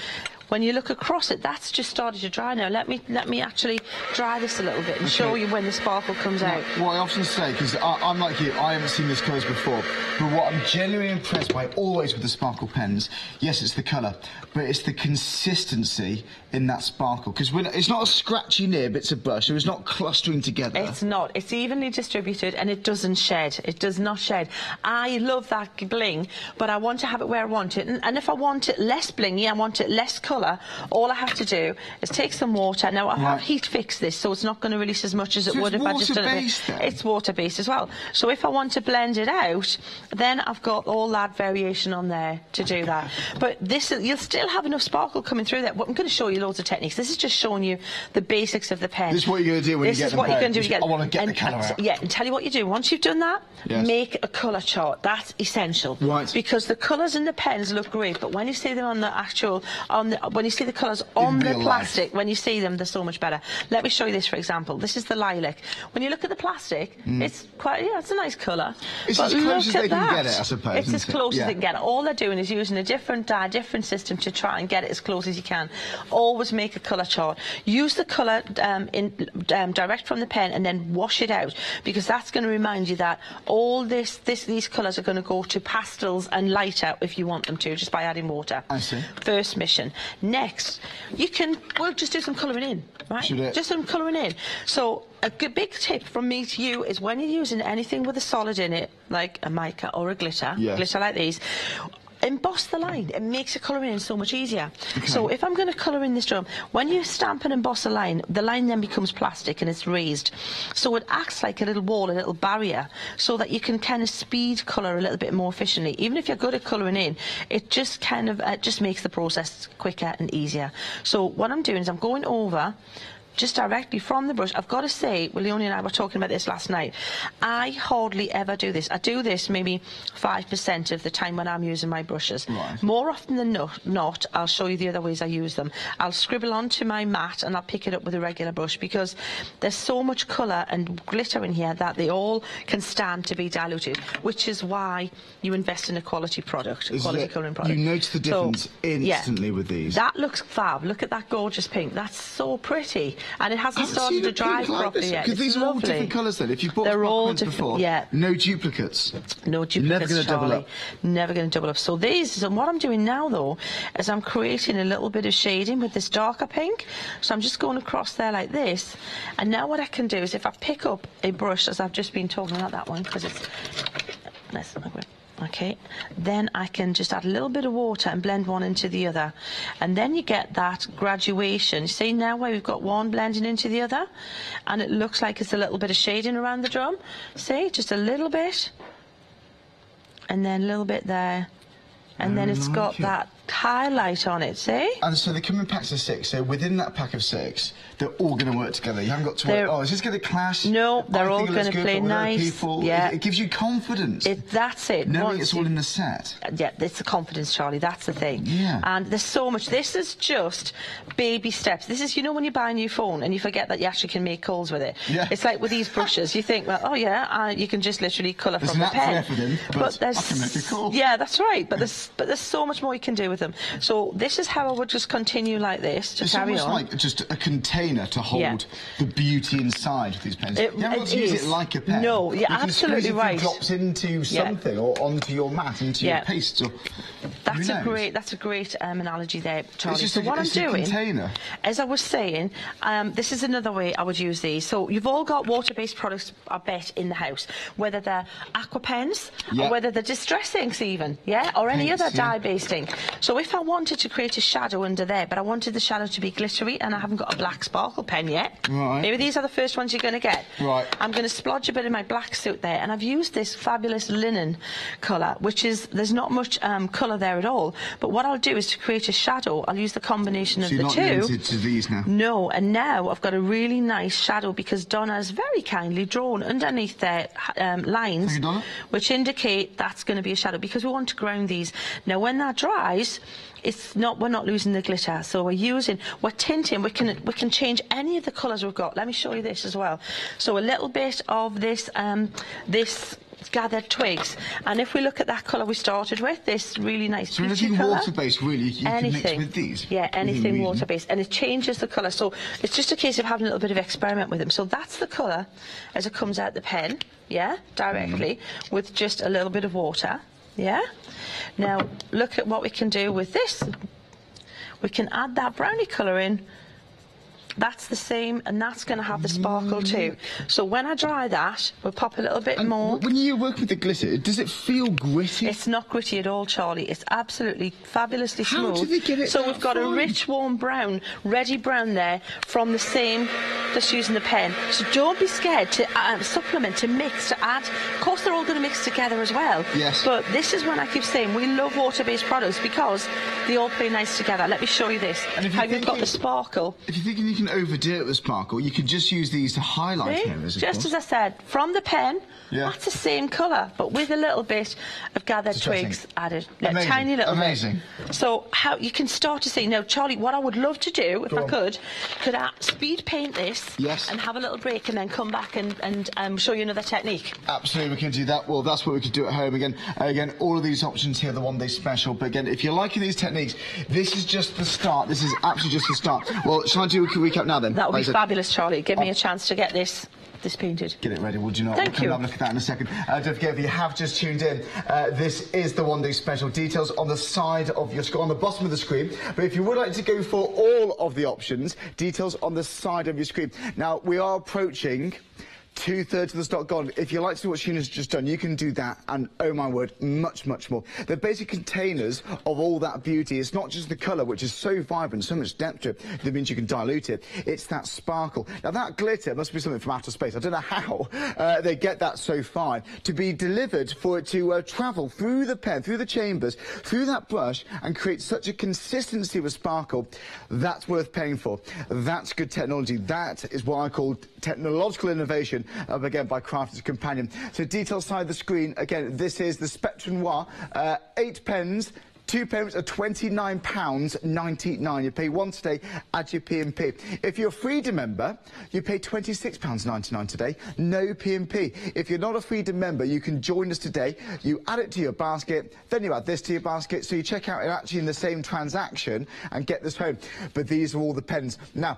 when you look across it, that's just started to dry now. Let me actually dry this a little bit and show you when the sparkle comes out. What I often say, because I'm like you, I haven't seen this colours before, but what I'm genuinely impressed by always with the sparkle pens, yes, it's the colour, but it's the consistency in that sparkle, because it's not a scratchy near bits of brush, so it's not clustering together. It's not. It's evenly distributed and it doesn't shed. It does not shed. I love that bling, but I want to have it where I want it, and if I want it less blingy, I want it less colour, all I have to do is take some water. Now, I have heat fixed this, so it's not going to release as much as it would if I just done it. It's water-based as well. So if I want to blend it out, then I've got all that variation on there to do that. But this, you'll still have enough sparkle coming through there. I'm going to show you loads of techniques. This is just showing you the basics of the pen. This is what you're going to do when you get the pen. This is what you're going to do. I want to get the colour out. Yeah, and tell you what you do. Once you've done that, make a colour chart. That's essential. Right. Because the colours in the pens look great, but when you see them on the actual, when you see the colours on the plastic, when you see them, they're so much better. Let me show you this, for example. This is the lilac. When you look at the plastic, it's quite, it's a nice colour. It's as close as they can get it, I suppose. It's as close as they can get it. All they're doing is using a different dye, different system to try and get it as close as you can. Always make a colour chart. Use the colour direct from the pen and then wash it out, because that's going to remind you that all these colours are going to go to pastels and lighter if you want them to, just by adding water. I see. First mission. Next, we'll just do some colouring in, right? Just some colouring in. So a big tip from me to you is when you're using anything with a solid in it, like a mica or a glitter like these, emboss the line. It makes the colouring in so much easier. So if I'm going to colour in this drum, when you stamp and emboss a line, the line then becomes plastic and it's raised. So it acts like a little wall, a little barrier, so that you can kind of speed colour a little bit more efficiently. Even if you're good at colouring in, it just kind of just makes the process quicker and easier. So what I'm doing is I'm going over just directly from the brush. I've got to say, well, Leonie and I were talking about this last night, I hardly ever do this. I do this maybe 5% of the time when I'm using my brushes. More often than not, I'll show you the other ways I use them. I'll scribble onto my mat and I'll pick it up with a regular brush, because there's so much colour and glitter in here that they all can stand to be diluted, which is why you invest in a quality product, a quality colouring product. You notice the difference instantly with these. That looks fab. Look at that gorgeous pink. That's so pretty. And it hasn't started to dry properly yet. Because these are all different colours then. If you've bought pens before, no duplicates. No duplicates, never going to double up. Never going to double up. So what I'm doing now, though, is I'm creating a little bit of shading with this darker pink. So I'm just going across there like this. And now what I can do is, if I pick up a brush, as I've just been talking about that one, because it's... Okay, then I can just add a little bit of water and blend one into the other. And then you get that graduation. You see now where we've got one blending into the other? And it looks like it's a little bit of shading around the drum. See, just a little bit. And then a little bit there. And then it's got that highlight on it, see? And so they come in packs of 6, so within that pack of 6, they're all going to work together. You haven't got to worry, is this going to clash? No, they're all going to play nice. It gives you confidence. That's it. Knowing it's all in the set. Yeah, it's the confidence, Charlie, that's the thing. Yeah. And there's so much. This is just baby steps. This is, you know, when you buy a new phone and you forget that you actually can make calls with it. Yeah. It's like with these brushes, you think, well, oh yeah, you can just literally colour from the pen. But I can make a call. Yeah, that's right. But there's so much more you can do with them. So this is how I would just continue like this to carry on. It's almost like just a container to hold the beauty inside of these pens. You haven't got to use it like a pen. No, you're absolutely right. It drops into something or onto your mat, into your paste. Or, that's a great analogy there, Charlie. So what I'm doing, as I was saying, this is another way I would use these. So you've all got water-based products, I bet, in the house, whether they're aqua pens or whether they're distress inks even, or any other dye-based ink. So if I wanted to create a shadow under there, but I wanted the shadow to be glittery and I haven't got a black sparkle pen yet, maybe these are the first ones you're going to get. I'm going to splodge a bit of my black suit there, and I've used this fabulous linen colour, which is, there's not much colour there at all, but what I'll do is to create a shadow, I'll use the combination of the two. So you're not limited to these now? No, and now I've got a really nice shadow because Donna has very kindly drawn underneath their lines, which indicate that's going to be a shadow, because we want to ground these. Now when that dries, we're not losing the glitter, so we're tinting, we can change any of the colours we've got. Let me show you this as well. So a little bit of this gathered twigs. And if we look at that colour we started with, this really nice so peachy anything colour. water-based, really, you can mix with these? Yeah, anything water-based. And it changes the colour. So it's just a case of having a little bit of experiment with them. So that's the colour as it comes out the pen, yeah, directly, with just a little bit of water, yeah. Now, look at what we can do with this. We can add that brownie colour in. That's the same, and that's going to have the sparkle too. So when I dry that, we'll pop a little bit more. When you work with the glitter, does it feel gritty? It's not gritty at all, Charlie. It's absolutely fabulously smooth. How do they get it So that we've got a rich, warm brown, ready brown there from the same, just using the pen. So don't be scared to supplement, to mix, to add. Of course, they're all going to mix together as well. Yes. But this is when I keep saying we love water-based products because they all play nice together. Let me show you this. How you've got the sparkle. If you're thinking you can overdo it with sparkle, you can just use these to highlight areas. Just as I said, from the pen, that's the same colour, but with a little bit of gathered twigs added. A tiny little bit. So how you can start to see. Now, Charlie, what I would love to do, if I could speed paint this and have a little break and then come back and show you another technique. Absolutely, we can do that. Well, that's what we could do at home. Again, all of these options here, the one-day special. But again, if you're liking these techniques, this is just the start. This is absolutely just the start. Well, shall I do a recap now then? That would be fabulous, Charlie. Give me a chance to get this painted. Get it ready, would you not? Thank you. We'll have a look at that in a second. Don't forget, if you have just tuned in, this is the one-day special. Details on the side of your screen, on the bottom of the screen. But if you would like to go for all of the options, details on the side of your screen. Now, we are approaching 2/3 of the stock gone. If you like to see what Sheena's just done, you can do that, and oh my word, much, much more. They're basic containers of all that beauty. It's not just the colour, which is so vibrant, so much depth to it, that means you can dilute it. It's that sparkle. Now, that glitter must be something from outer space. I don't know how they get that so fine to be delivered, for it to travel through the pen, through the chambers, through that brush, and create such a consistency with sparkle. That's worth paying for. That's good technology. That is what I call technological innovation, again, by Crafters Companion. So details side the screen, again, this is the Spectrum Noir, 8 pens, 2 pens are £29.99. You pay one today, add your P&P. If you're a Freedom member, you pay £26.99 today, no P&P. If you're not a Freedom member, you can join us today. You add it to your basket, then you add this to your basket, so you check out it actually in the same transaction and get this home. But these are all the pens. Now,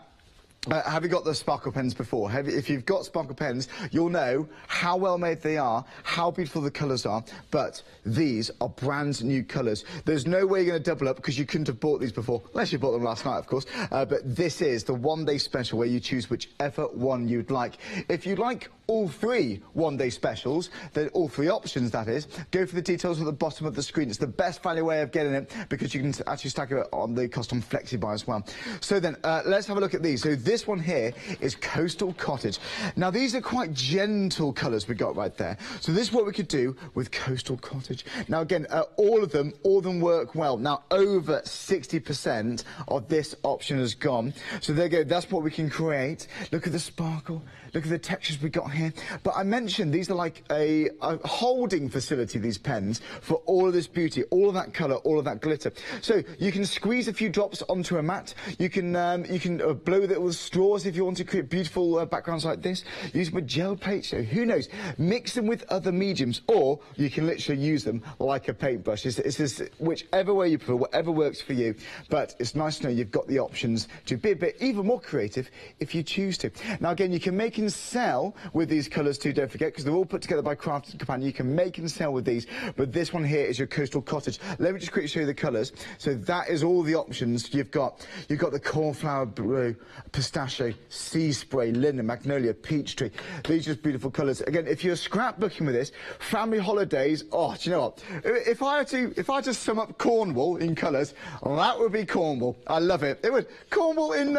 have you got the sparkle pens before? If you've got sparkle pens, you'll know how well made they are, how beautiful the colours are, but these are brand new colours. There's no way you're going to double up, because you couldn't have bought these before, unless you bought them last night, of course. But this is the one-day special where you choose whichever one you'd like. If you'd like all 3 one-day specials, then all 3 options, that is, go for the details at the bottom of the screen. It's the best value way of getting it, because you can actually stack it on the custom FlexiBuy as well. So then, let's have a look at these. So this one here is Coastal Cottage. Now, these are quite gentle colours we got right there. So this is what we could do with Coastal Cottage. Now, again, all of them work well. Now, over 60% of this option has gone. So there you go. That's what we can create. Look at the sparkle. Look at the textures we got here. But I mentioned these are like a holding facility, these pens, for all of this beauty, all of that colour, all of that glitter. So you can squeeze a few drops onto a mat. You can blow it with straws if you want to create beautiful backgrounds like this. Use them with gel plates. So who knows? Mix them with other mediums, or you can literally use them like a paintbrush. It's whichever way you prefer, whatever works for you. But it's nice to know you've got the options to be a bit even more creative if you choose to. Now, again, you can make and sell with these colours too, don't forget, because they're all put together by Crafters Companion. You can make and sell with these, but this one here is your Coastal Cottage. Let me just quickly show you the colours. So that is all the options you've got. You've got the cornflower blue, pistachio, sea spray, linden, magnolia, peach tree. These are just beautiful colours. Again, if you're scrapbooking with this, family holidays, oh, do you know what? If I had to sum up Cornwall in colours, that would be Cornwall. I love it. It would. Cornwall in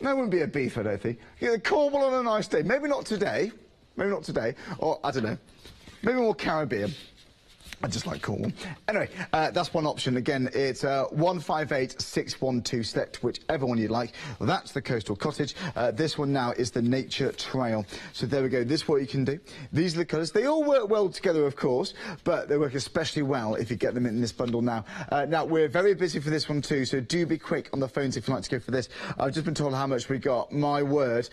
no, it wouldn't be a beef, I don't think. Cornwall on a nice day. Maybe not today. Maybe not today. Or, I don't know. Maybe more Caribbean. I just like Cornwall. Anyway, that's one option. Again, it's 158612. Select whichever one you like. That's the Coastal Cottage. This one now is the Nature Trail. So there we go. This is what you can do. These are the colours. They all work well together, of course, but they work especially well if you get them in this bundle now. Now, we're very busy for this one too, so do be quick on the phones if you'd like to go for this. I've just been told how much we got. My word,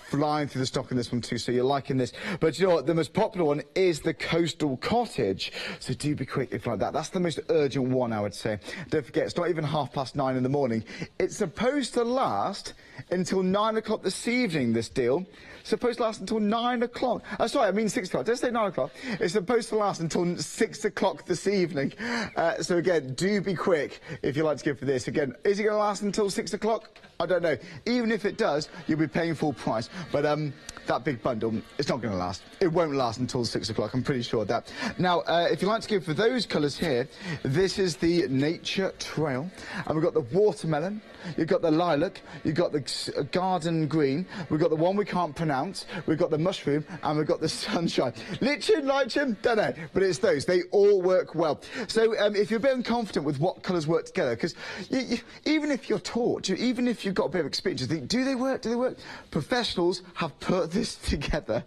flying through the stock in this one too, so you're liking this. But you know what? The most popular one is the Coastal Cottage. So do be quick if you like that. That's the most urgent one, I would say. Don't forget, it's not even 9:30 in the morning. It's supposed to last until 9 o'clock this evening, this deal. Supposed to last until 9 o'clock. Sorry, I mean 6 o'clock. Don't say 9 o'clock. It's supposed to last until 6 o'clock this evening. So again, do be quick if you like to go for this. Again, is it going to last until 6 o'clock? I don't know. Even if it does, you'll be paying full price. But that big bundle, it's not going to last. It won't last until 6 o'clock. I'm pretty sure of that. Now, if you like to go for those colours here, this is the Nature Trail. And we've got the watermelon. You've got the lilac. You've got the garden green. We've got the one we can't pronounce. We've got the mushroom. And we've got the sunshine. Lichen, lichen, don't know. But it's those. They all work well. So if you're a bit unconfident with what colours work together, because even if you're taught, even if you've got a bit of experience, you think, do they work? Do they work? Professionals have put this together.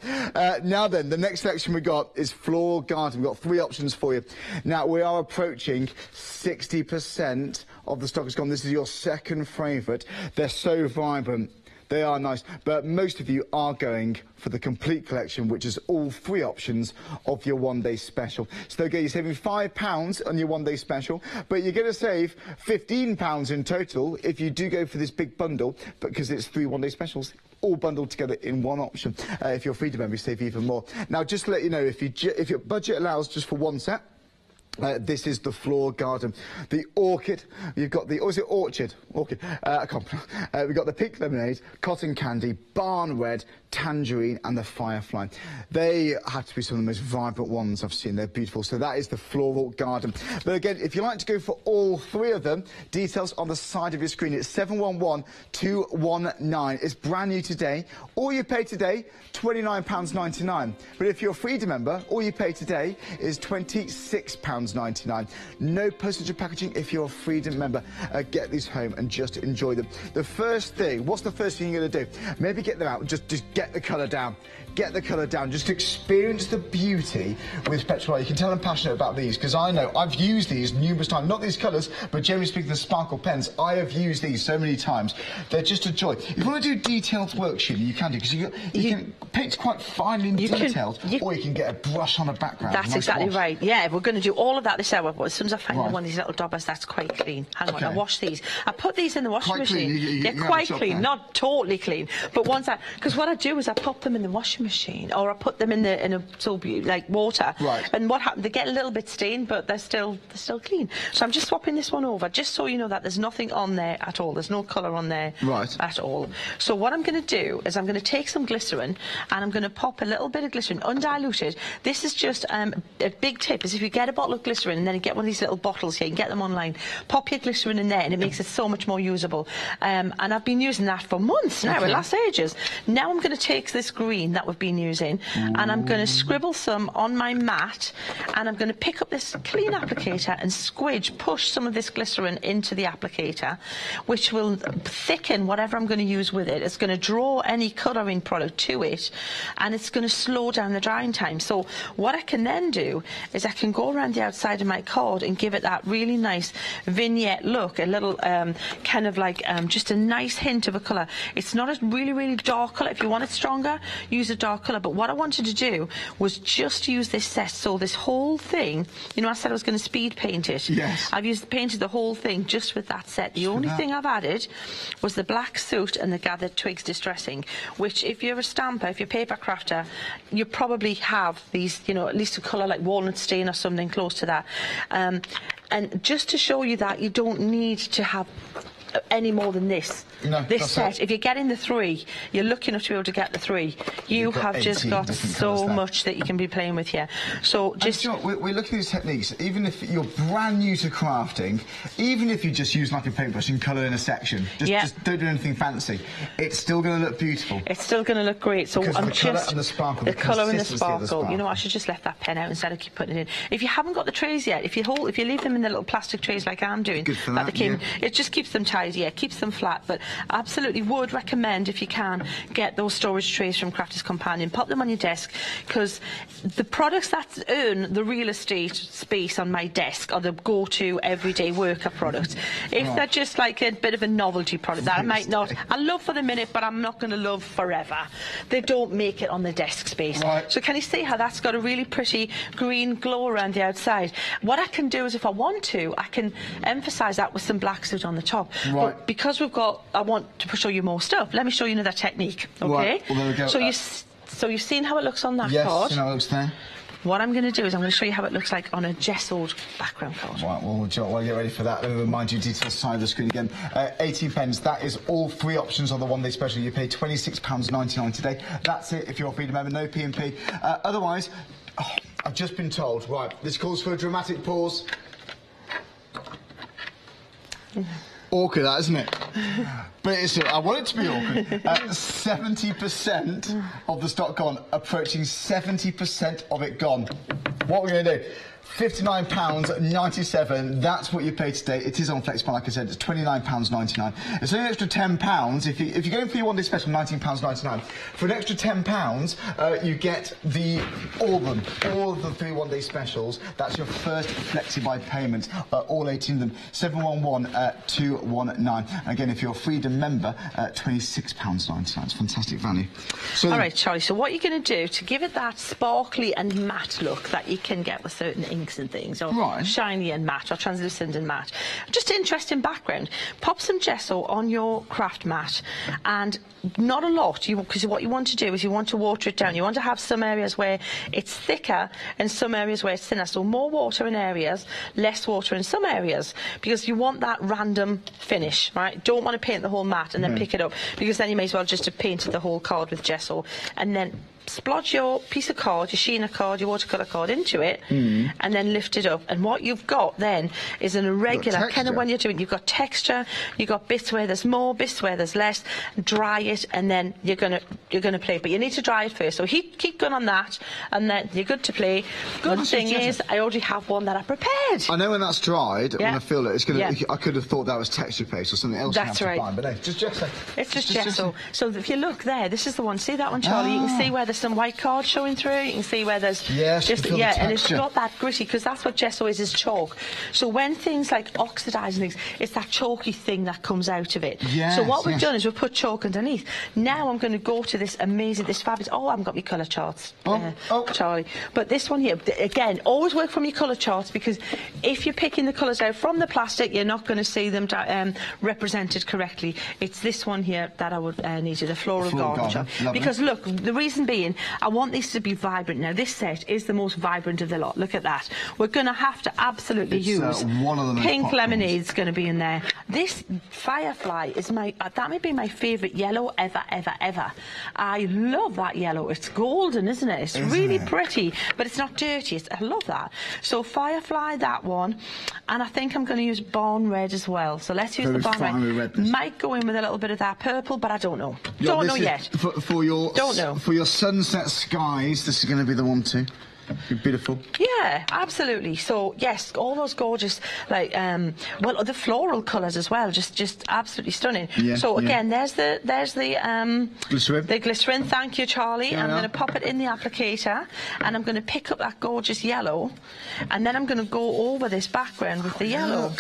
Now then, the next section we got is floral garden. We've got 3 options for you. Now, we are approaching 60% of the stock is gone. This is your second favourite. They're so vibrant. They are nice, but most of you are going for the complete collection, which is all 3 options of your one-day special. So again, you're saving £5 on your one-day special, but you're going to save £15 in total if you do go for this big bundle, because it's 3 one-day specials all bundled together in one option. If you're a Freedom member, you save even more. Now, just to let you know, if your budget allows just for one set, this is the floor garden. The orchid, you've got the, or is it orchid? Orchid. I can't pronounce. We've got the pink lemonade, cotton candy, barn red, tangerine and the firefly. They have to be some of the most vibrant ones I've seen. They're beautiful. So that is the floral garden. But again, if you like to go for all 3 of them, details on the side of your screen. It's 711219. It's brand new today. All you pay today, £29.99. But if you're a Freedom member, all you pay today is £26.99. No postage or packaging if you're a Freedom member. Get these home and just enjoy them. The first thing, what's the first thing you're going to do? Maybe get them out, just get the colour down. Get the colour down. Just experience the beauty with petrol. You can tell I'm passionate about these, because I know I've used these numerous times. Not these colours, but generally speaking, the sparkle pens. I have used these so many times. They're just a joy. If you want to do detailed work, Sheila, you can do, because you can paint quite finely and detailed, or you can get a brush on a background. That's exactly right. Yeah, we're going to do all of that this hour, but as soon as I find one of these little daubers, that's quite clean. Hang on, I wash these. I put these in the washing machine. They're quite clean, not totally clean, but once because what I do is I pop them in the washing machine, or I put them in a like water. Right. And what happens? They get a little bit stained, but they're still clean. So I'm just swapping this one over, just so you know that there's nothing on there at all. There's no colour on there at all. So what I'm going to do is I'm going to take some glycerin and I'm going to pop a little bit of glycerin, undiluted. This is just a big tip. Is if you get a bottle of glycerin and then you get one of these little bottles here, you can get them online. Pop your glycerin in there, and it makes it so much more usable. And I've been using that for months now. It lasts ages. Now I'm going to take this green that we've been using, and I'm going to scribble some on my mat, and I'm going to pick up this clean applicator and push some of this glycerin into the applicator, which will thicken whatever I'm going to use with it. It's going to draw any colouring product to it, and it's going to slow down the drying time. So what I can then do is I can go around the outside of my card and give it that really nice vignette look, a little kind of like just a nice hint of a colour. It's not a really, really dark colour. If you want it stronger, use a dark colour. But what I wanted to do was just use this set. So this whole thing, you know, I said I was going to speed paint it. Yes. I've painted the whole thing just with that set. The only thing I've added was the black soot and the gathered twigs distressing, which if you're a stamper, if you're a paper crafter, you probably have these, you know, at least a colour like walnut stain or something close to that. And just to show you that you don't need to have any more than this. No, this set, if you're getting the 3, you're lucky enough to be able to get the 3. You have just got so much that you can be playing with here. So just... You know, we're looking at these techniques, even if you're brand new to crafting, even if you just use like a paintbrush and colour in a section, just don't do anything fancy, it's still going to look beautiful. It's still going to look great. So I'm just... colour and the sparkle. The colour and the sparkle. You know, I should just left that pen out instead of keep putting it in. If you haven't got the trays yet, if you leave them in the little plastic trays like I'm doing, good for that, it just keeps them tidy, keeps them flat. But I absolutely would recommend, if you can, get those storage trays from Crafters Companion, pop them on your desk, because the products that earn the real estate space on my desk are the go-to everyday worker products. If they're just like a bit of a novelty product that I might not, I love for the minute, but I'm not going to love forever, they don't make it on the desk space. So can you see how that's got a really pretty green glow around the outside? What I can do is, if I want to, I can emphasise that with some black soot on the top. But because we've got, I want to show you more stuff, let me show you another technique, okay? Well, there we go. So you've seen how it looks on that card? Yes, how it looks there. What I'm going to do is I'm going to show you how it looks like on a gessoed background card. Right, well, while you get ready for that, let me remind you, details side of the screen again. 18 pence, that is all 3 options on the one-day special. You pay £26.99 today. That's it if you're a Freedom member, no P&P. Otherwise, I've just been told, right, this calls for a dramatic pause. Awkward, that, isn't it? But it's, I want it to be awkward. 70% of the stock gone, approaching 70% of it gone. What are we going to do? £59.97, that's what you pay today. It is on FlexPay, like I said, it's £29.99. It's only an extra £10 if you're going for your one-day special, £19.99. For an extra £10, you get all of the 3 one-day specials. That's your first Flexi-Buy payment, all 18 of them, 711-219. Again, if you're a Freedom member, £26.99. It's fantastic value. So, all right, Charlie, so what you're going to do to give it that sparkly and matte look that you can get with certain inks and things, or shiny and matte, or translucent and matte. Just interesting background. Pop some gesso on your craft mat, and not a lot, because what you want to do is you want to water it down. You want to have some areas where it's thicker and some areas where it's thinner. So more water in areas, less water in some areas, because you want that random finish, right? Don't want to paint the whole mat and then pick it up, because then you may as well just have painted the whole card with gesso, and then splodge your piece of card, your Sheena card, your watercolour card into it, and then lift it up. And what you've got then is an irregular kind of, when you're doing, you've got texture, you've got bits where there's more, bits where there's less. Dry it, and then you're gonna play. But you need to dry it first. So keep going on that, and then you're good to play. Good thing is, I already have one that I prepared. I know when that's dried, when I feel it, it's gonna. I could have thought that was texture paste or something else. That's right. But no, just gesso. It's just gesso. So if you look there, this is the one. See that one, Charlie? You can see where there's some white cards showing through. You can see where there's and it's not that gritty, because that's what gesso is chalk. So when things like oxidise and things, it's that chalky thing that comes out of it. So what we've done is we've put chalk underneath. Now I'm going to go to this amazing, this fabulous. Oh, I haven't got my colour charts, Charlie. But this one here, again, always work from your colour charts, because if you're picking the colours out from the plastic, you're not going to see them represented correctly. It's this one here that I would need you, the floral garden. Because look, the reason being, I want these to be vibrant. Now this set is the most vibrant of the lot. Look at that. We're going to have to absolutely use pink lemonade's going to be in there. This Firefly is that may be my favourite yellow ever. I love that yellow. It's golden, isn't it? It's really pretty, but it's not dirty. I love that. So Firefly, that one, and I think I'm going to use Barn Red as well. So let's use the Barn Red. Might go in with a little bit of that purple, but I don't know. Don't know yet. For your sunset skies, this is going to be the one too. Beautiful. Yeah, absolutely. So yes, all those gorgeous, like well, the floral colours as well, just absolutely stunning. So again, there's the glycerin. The glycerin. Thank you, Charlie. I'm going to pop it in the applicator, and I'm going to pick up that gorgeous yellow, and then I'm going to go over this background with the yellow.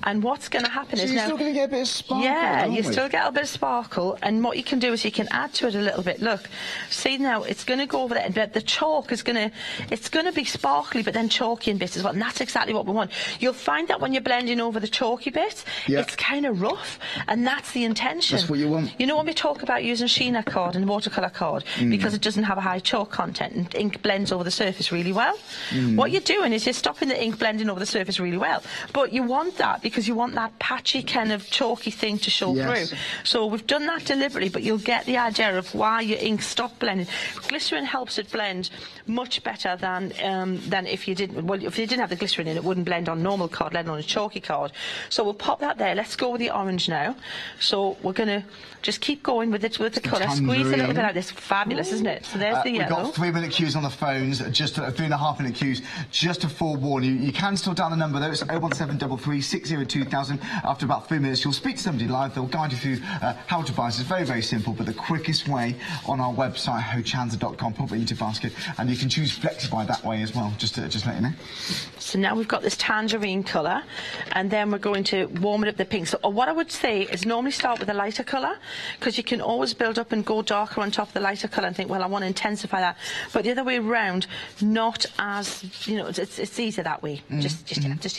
And what's going to happen is you're still going to get a bit of sparkle. Yeah, you still get a bit of sparkle, and what you can do is you can add to it a little bit. Look, see now, it's going to go over there, but the chalk is going to it's going to be sparkly but then chalky in bits as well, and that's exactly what we want. You'll find that when you're blending over the chalky bits, it's kind of rough, and that's the intention. That's what you want. You know, when we talk about using Sheena card and watercolour card, because it doesn't have a high chalk content and ink blends over the surface really well, what you're doing is you're stopping the ink blending over the surface really well, but you want that because you want that patchy kind of chalky thing to show through. So we've done that deliberately, but you'll get the idea of why your ink stopped blending. Glycerin helps it blend much better than if you didn't. Well, if you didn't have the glycerin in, it wouldn't blend on normal card, let alone a chalky card. So we'll pop that there. Let's go with the orange now. So we're going to just keep going with it with the colour. Squeeze a little bit out. This fabulous, isn't it? So there's the yellow. We've got 3-minute queues on the phones, just 3.5-minute queues, just to forewarn you. You can still dial the number though. It's 01733 602 2000. After about 3 minutes, you'll speak to somebody live. They'll guide you through how to buy. It's very, very simple, but the quickest way on our website, hochanda.com. Pop it into your basket, and you can choose FlexiBuy that way as well. Just let you know. So now we've got this tangerine colour, and then we're going to warm it up the pink. So what I would say is normally start with a lighter colour, because you can always build up and go darker on top of the lighter colour and think, well, I want to intensify that. But the other way around, not as, you know, it's easier that way. Just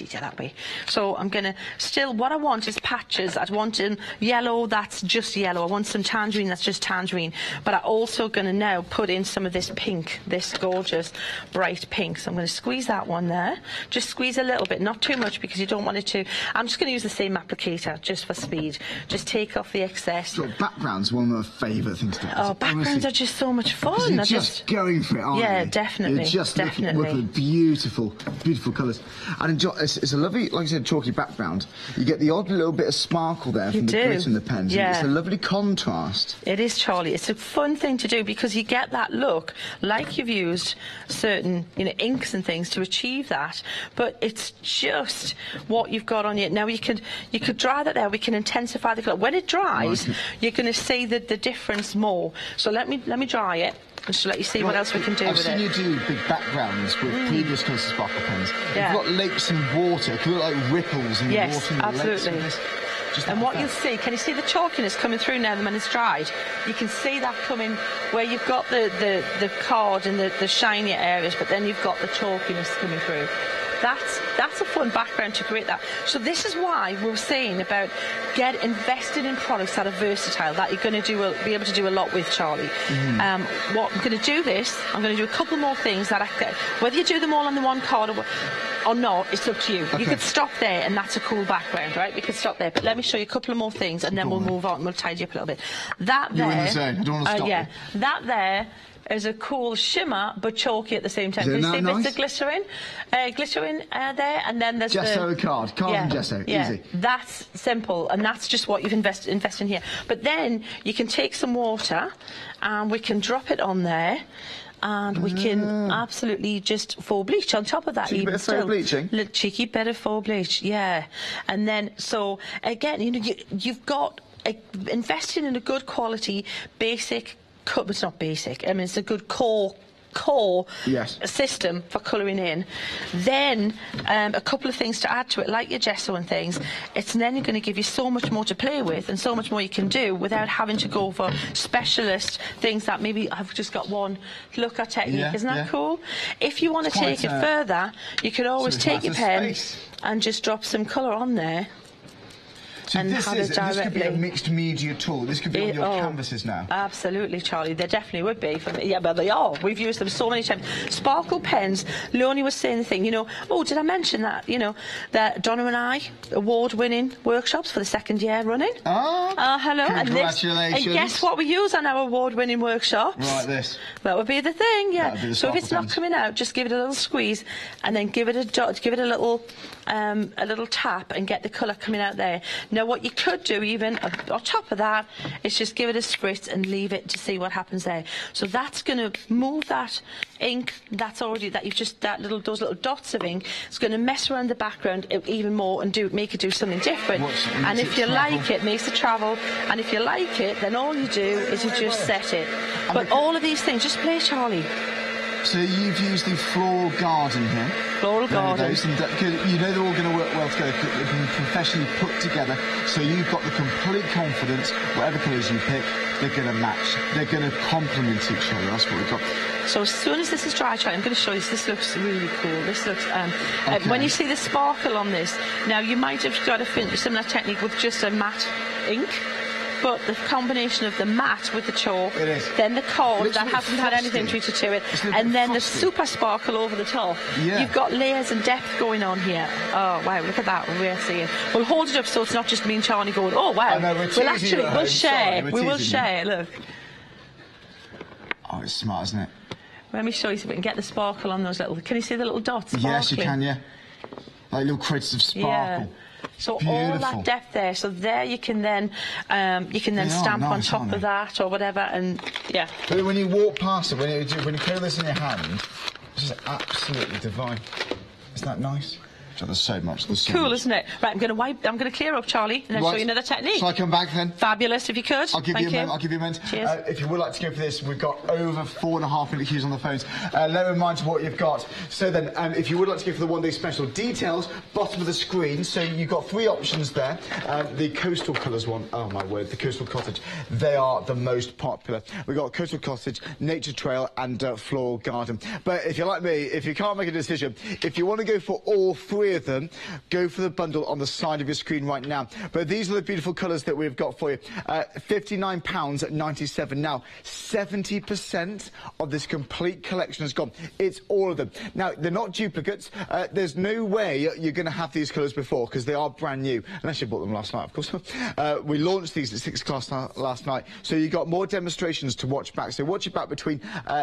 easier that way. So I'm going to still, what I want is patches. I want yellow that's just yellow. I want some tangerine that's just tangerine. But I'm also going to now put in some of this pink, this gorgeous bright pink. So I'm going to squeeze that one there. Just squeeze a little bit, not too much, because you don't want it to. I'm just going to use the same applicator just for speed. Just take off the excess. So background's one of my favourite things to do. Oh, backgrounds are just so much fun. You're just going for it, aren't you? Yeah, definitely. You're just looking with beautiful, beautiful colours. And it's a lovely, like I said, chalky background. You get the odd little bit of sparkle there from the grit in the pens. Yeah. It's a lovely contrast. It is, Charlie. It's a fun thing to do because you get that look, like you've used certain, you know, inks and things to achieve that, but it's just what you've got on you. Now you could dry that there. We can intensify the colour. When it dries, you're going to see the difference more. So let me dry it. Just to let you see what else we can do with it. I've seen you do big backgrounds with previous colours of sparkle pens. Yeah. You've got lakes and water. It could look like ripples in the water. Yes, absolutely. And what you'll see, can you see the chalkiness coming through now when it's dried? You can see that coming where you've got the card and the shinier areas, but then you've got the chalkiness coming through. That's a fun background to create that. So this is why we're saying about get invested in products that are versatile, that you're going to be able to do a lot with, Charlie. What I'm going to do I'm going to do a couple more things that whether you do them all on the one card or not, it's up to you. You could stop there, and that's a cool background, right? We could stop there, but let me show you a couple of more things, and then we'll move on. We'll tidy up a little bit. That there, you're in the zone. I don't want to stop you. That there is a cool shimmer, but chalky at the same time. Can you see bits of glycerin there, and then there's gesso card and gesso, easy. That's simple, and that's just what you've invest in here. But then you can take some water, and we can drop it on there. And we can absolutely just faux bleach on top of that. Cheeky bit of faux bleaching? Cheeky bit of faux bleach, yeah. And then, so again, you know, you've got investing in a good quality basic. It's not basic. I mean, it's a good core system for colouring in. Then a couple of things to add to it, like your gesso and things. It's then going to give you so much more to play with and so much more you can do without having to go for specialist things that maybe I've just got one look at technique. Isn't that cool? If you want to take it further, you could always take your pen and just drop some colour on there. So this could be a mixed media tool. This could be on your canvases now. Absolutely, Charlie. They definitely would be. Yeah, but they are. We've used them so many times. Sparkle pens. Leonie was saying the thing, you know, did I mention that, you know, that Donna and I, award-winning workshops for the 2nd year running? Oh, hello. Congratulations. And guess what we use on our award-winning workshops? Right, this. That would be the thing, yeah. Be the so if it's not coming out, just give it a little squeeze and then give it a little tap and get the colour coming out there. Now, what you could do even on top of that is just give it a spritz and leave it to see what happens there. So that's going to move that ink those little dots of ink. It's going to mess around the background even more and make it do something different. And if you like it, makes it travel. And if you like it, then all you do is you just set it. But all of these things, just play, Charlie. So you've used the floral garden here. Floral garden. And you know they're all going to work well together. They've been professionally put together. So you've got the complete confidence, whatever colours you pick, they're going to match. They're going to complement each other. That's what we've got. So as soon as this is dry, I'm going to show you. This looks really cool. This looks. When you see the sparkle on this, now you might have got a similar technique with just a matte ink. But the combination of the matte with the chalk, then the card that hasn't had anything treated to it, and then the super sparkle over the top. Yeah. You've got layers and depth going on here. Oh, wow, look at that. We're seeing. We'll hold it up so it's not just me and Charlie going, oh, wow. We'll share. We will share, look. Oh, it's smart, isn't it? Let me show you so we can get the sparkle on those little... Can you see the little dots sparkling? Yes, you can, yeah. Like little crates of sparkle. Yeah. So all that depth there, so there you can then stamp on top of that or whatever, and yeah. But when you walk past it, when you carry this in your hand, it's just absolutely divine. Isn't that nice? There's so much. There's so cool, much. Isn't it? Right, I'm going to clear up, Charlie, and then show you another technique. Shall I come back then? Fabulous, if you could. I'll give you a moment. I'll give you a moment. Cheers. If you would like to go for this, we've got over 4.5 minute queues on the phones. Let me remind you what you've got. So then, if you would like to go for the one-day special, details bottom of the screen. So you've got 3 options there. The coastal colours one. Oh my word, the coastal cottage. They are the most popular. We've got coastal cottage, nature trail, and floral garden. But if you're like me, if you can't make a decision, if you want to go for all 3 of them, go for the bundle on the side of your screen right now. But these are the beautiful colours that we've got for you. £59.97 now. 70% of this complete collection has gone. It's all of them. Now, they're not duplicates. There's no way you're going to have these colours before because they are brand new. Unless you bought them last night, of course. We launched these at 6 o'clock last night. So you've got more demonstrations to watch back. So watch it back between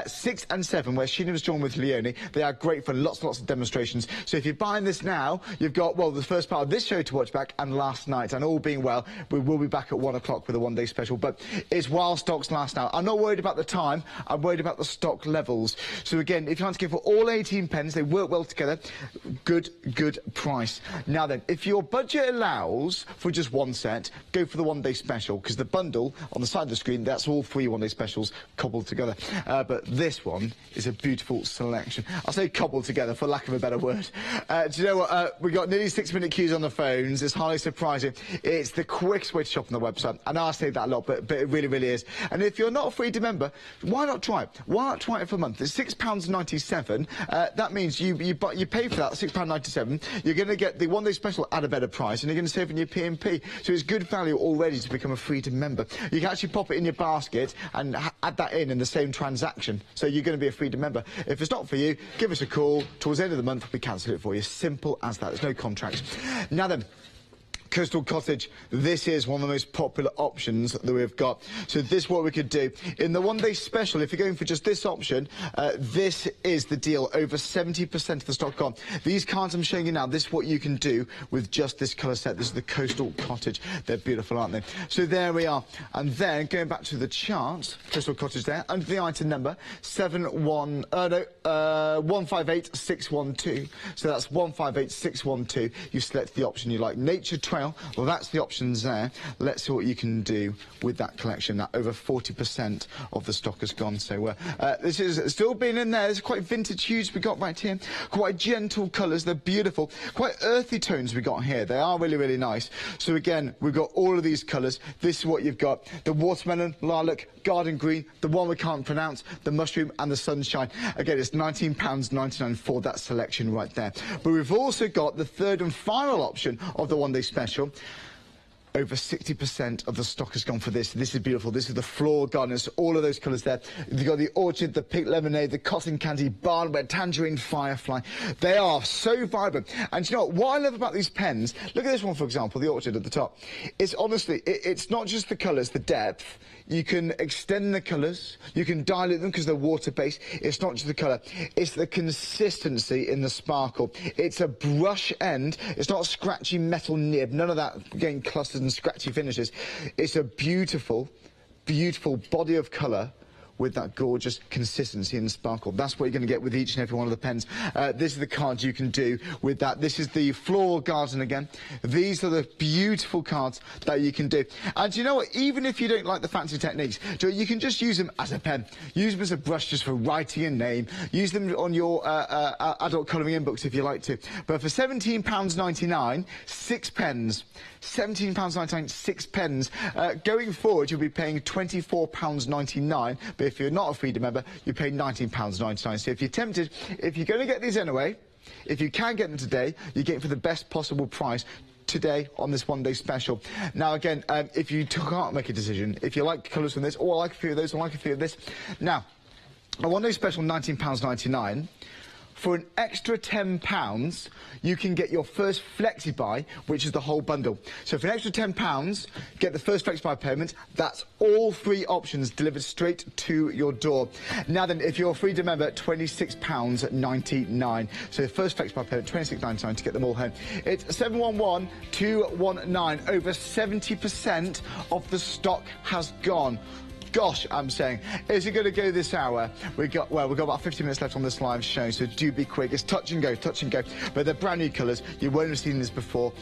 6 and 7, where Sheena was joined with Leonie. They are great for lots and lots of demonstrations. So if you're buying this now, you've got, well, the first part of this show to watch back and last night. And all being well, we will be back at 1 o'clock with a one-day special. But it's while stocks last now. I'm not worried about the time. I'm worried about the stock levels. So again, if you want to go for all 18 pens, they work well together. Good price. Now then, if your budget allows for just 1 set, go for the one-day special, because the bundle on the side of the screen, that's all 3 one-day specials cobbled together. But this one is a beautiful selection. I'll say cobbled together for lack of a better word. Do you know what? We got nearly 6-minute queues on the phones. It's highly surprising. It's the quickest way to shop on the website. I know I say that a lot, but it really, really is. And if you're not a free member, why not try it? Why not try it for a month? It's £6.97. That means you pay for that, £6.97. You're going to get the one-day special at a better price, and you're going to save on your P&P. So it's good value already to become a free member. You can actually pop it in your basket and add that in the same transaction. So you're going to be a free member. If it's not for you, give us a call. Towards the end of the month, we cancel it for you. Simple as that. There's no contract. Now then, Coastal Cottage, this is one of the most popular options that we've got. So this is what we could do. In the one-day special, if you're going for just this option, this is the deal. Over 70% of the stock gone. These cards I'm showing you now, this is what you can do with just this colour set. This is the Coastal Cottage. They're beautiful, aren't they? So there we are. And then, going back to the chart, Coastal Cottage there, under the item number, 158612. So that's 158612. You select the option you like. Nature Trail. Well, that's the options there. Let's see what you can do with that collection. That over 40% of the stock has gone. So this is still being in there. There's quite vintage hues we got right here. Quite gentle colours. They're beautiful. Quite earthy tones we got here. They are really, really nice. So again, we've got all of these colours. This is what you've got. The watermelon, lilac, garden green, the one we can't pronounce, the mushroom and the sunshine. Again, it's £19.99 for that selection right there. But we've also got the third and final option of the one-day special. Over 60% of the stock has gone for this. This is beautiful. This is the floral gardens, all of those colours there. You've got the orchid, the pink lemonade, the cotton candy, barnware, tangerine, firefly. They are so vibrant. And you know what I love about these pens? Look at this one, for example, the orchid at the top. It's honestly, it's not just the colours, the depth. You can extend the colours. You can dilute them because they're water-based. It's not just the colour. It's the consistency in the sparkle. It's a brush end. It's not a scratchy metal nib. None of that getting clustered and scratchy finishes. It's a beautiful, beautiful body of colour with that gorgeous consistency and sparkle. That's what you're going to get with each and every one of the pens. This is the cards you can do with that. This is the floral garden again. These are the beautiful cards that you can do. And you know what? Even if you don't like the fancy techniques, you can just use them as a pen. Use them as a brush just for writing a name. Use them on your adult colouring in books if you like to. But for £17.99, 6 pens. £17.99, 6 pens. Going forward, you'll be paying £24.99. But if you're not a Freedom member, you pay £19.99. So if you're tempted, if you're going to get these anyway, if you can get them today, you get them for the best possible price today on this one-day special. Now, again, if you can't make a decision, if you like colours from this, or I like a few of those, or I like a few of this. Now, a one-day special, £19.99. For an extra £10, you can get your first flexi-buy, which is the whole bundle. So for an extra £10, get the first flexi-buy payment. That's all 3 options delivered straight to your door. Now then, if you're a Freedom member, £26.99. So the first flexi-buy payment, £26.99 to get them all home. It's 711219. Over 70% of the stock has gone. Gosh, I'm saying, is it going to go this hour? We've got about 15 minutes left on this live show, so do be quick. It's touch and go, but they're brand new colours. You won't have seen this before.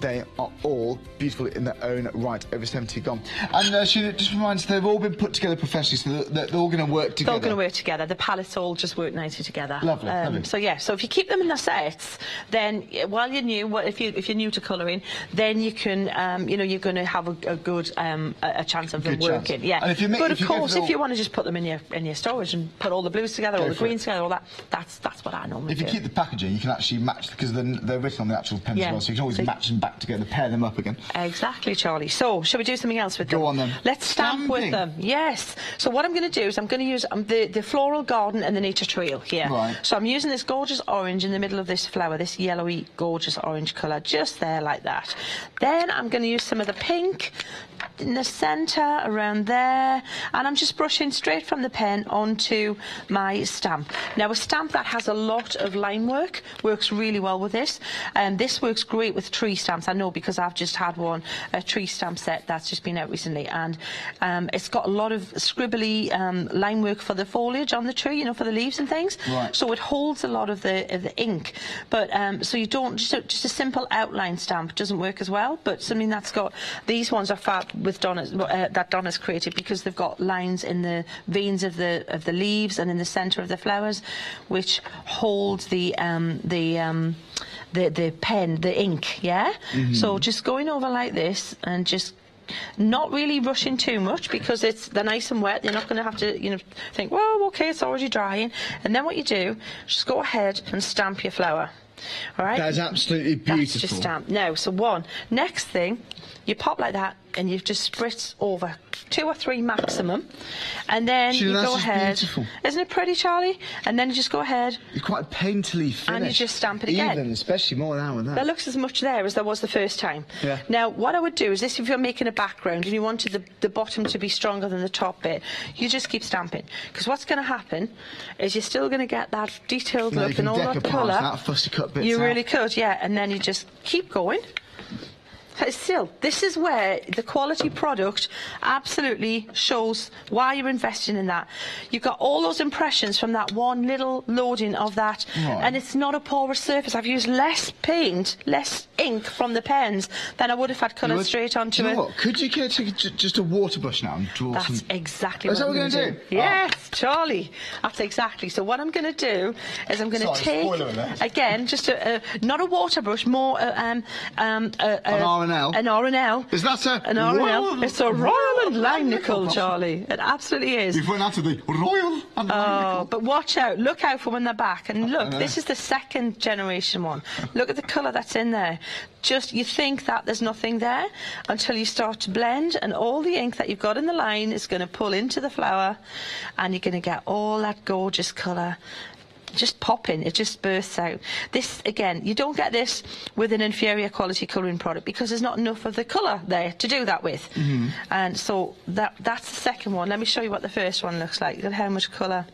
They are all beautiful in their own right. Over 70 gone. And Sheena, just reminds, they've all been put together professionally, so they're all going to work together. They're all going to work together. The palettes all just work nicely together. Lovely, lovely. So yeah, so if you keep them in the sets, then while you're new, if you're new to colouring, then you can, you know, you're going to have a good a chance of them working. Yeah. And but of course, if you want to just put them in your storage and put all the blues together, all the greens together, all that, that's what I normally do. If you keep the packaging, you can actually match, because they're written on the actual pens as well, so you can always match them back together, pair them up again. Exactly, Charlie. So, shall we do something else with them? Go on then. Let's stamp with them. Yes. So what I'm going to do is I'm going to use the floral garden and the nature trail here. Right. So I'm using this gorgeous orange in the middle of this flower, this yellowy, gorgeous orange colour, just there like that. Then I'm going to use some of the pink in the centre, around there, and I'm just brushing straight from the pen onto my stamp. Now, a stamp that has a lot of line work works really well with this, and this works great with tree stamps. I know, because I've just had a tree stamp set that's just been out recently, and it's got a lot of scribbly line work for the foliage on the tree, you know, for the leaves and things. Right. So it holds a lot of the ink, but so you don't just a simple outline stamp doesn't work as well. But something that's got, these ones are fab with that Donna's created, because they've got lines in the veins of the leaves and in the centre of the flowers, which holds the pen, the ink, yeah? Mm-hmm. So just going over like this and just not really rushing too much, because they're nice and wet. You're not going to have to, you know, think, well, okay, it's already drying. And then what you do, just go ahead and stamp your flower. All right? That is absolutely beautiful. That's just stamp. Now, so next thing, you pop like that, and you just spritz over 2 or 3 maximum, and then you go ahead. Beautiful. Isn't it pretty, Charlie? And then you just go ahead. It's quite painterly finished. And you just stamp it again. Even, especially more now and that. There looks as much there as there was the first time. Yeah. Now, what I would do is this: if you're making a background and you wanted the bottom to be stronger than the top bit, you just keep stamping. Because what's going to happen is you're still going to get that detailed look and all that colour. That fussy cut bits you out. really could, yeah. And then you just keep going. Still, this is where the quality product absolutely shows why you're investing in that. You've got all those impressions from that one little loading of that, and it's not a porous surface. I've used less paint, less ink from the pens than I would have had coloured straight onto it. You know what? Could you take just a water brush now and draw some... That's exactly what I'm going to do. Yes, Charlie. That's exactly. So what I'm going to do is I'm going to take, again, just not a water brush, more an R&L. An R&L. Is that an R&L? It's a Royal and Line nickel, Charlie. It absolutely is. You've run out of the Royal and Line nickel. But watch out. Look out for when they're back. And look, this is the 2nd generation one. Look at the colour that's in there. Just, you think that there's nothing there until you start to blend, and all the ink that you've got in the line is going to pull into the flower, and you're going to get all that gorgeous colour just popping. It just bursts out. This, again, you don't get this with an inferior quality colouring product, because there's not enough of the colour there to do that with. Mm-hmm. And so that's the second one. Let me show you what the first one looks like. Look at how much colour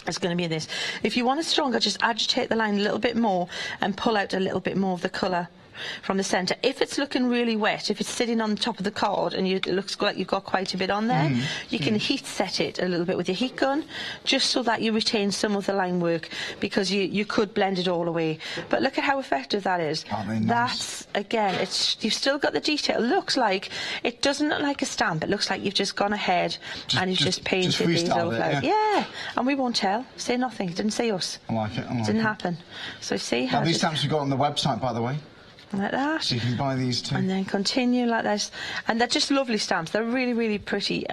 is going to be in this. If you want it stronger, just agitate the line a little bit more and pull out a little bit more of the colour from the centre. If it's looking really wet, if it's sitting on the top of the card and it looks like you've got quite a bit on there, you can heat set it a little bit with your heat gun, just so that you retain some of the line work, because you could blend it all away. But look at how effective that is. That's, again, you've still got the detail. It looks like, it doesn't look like a stamp, it looks like you've just gone ahead and you've just painted these over. Yeah, and we won't tell. Say nothing. It didn't say us. I like it. I like didn't happen. So see how these stamps we've got on the website, by the way. Like that. So you can buy these too. And then continue like this. And they're just lovely stamps. They're really, really pretty,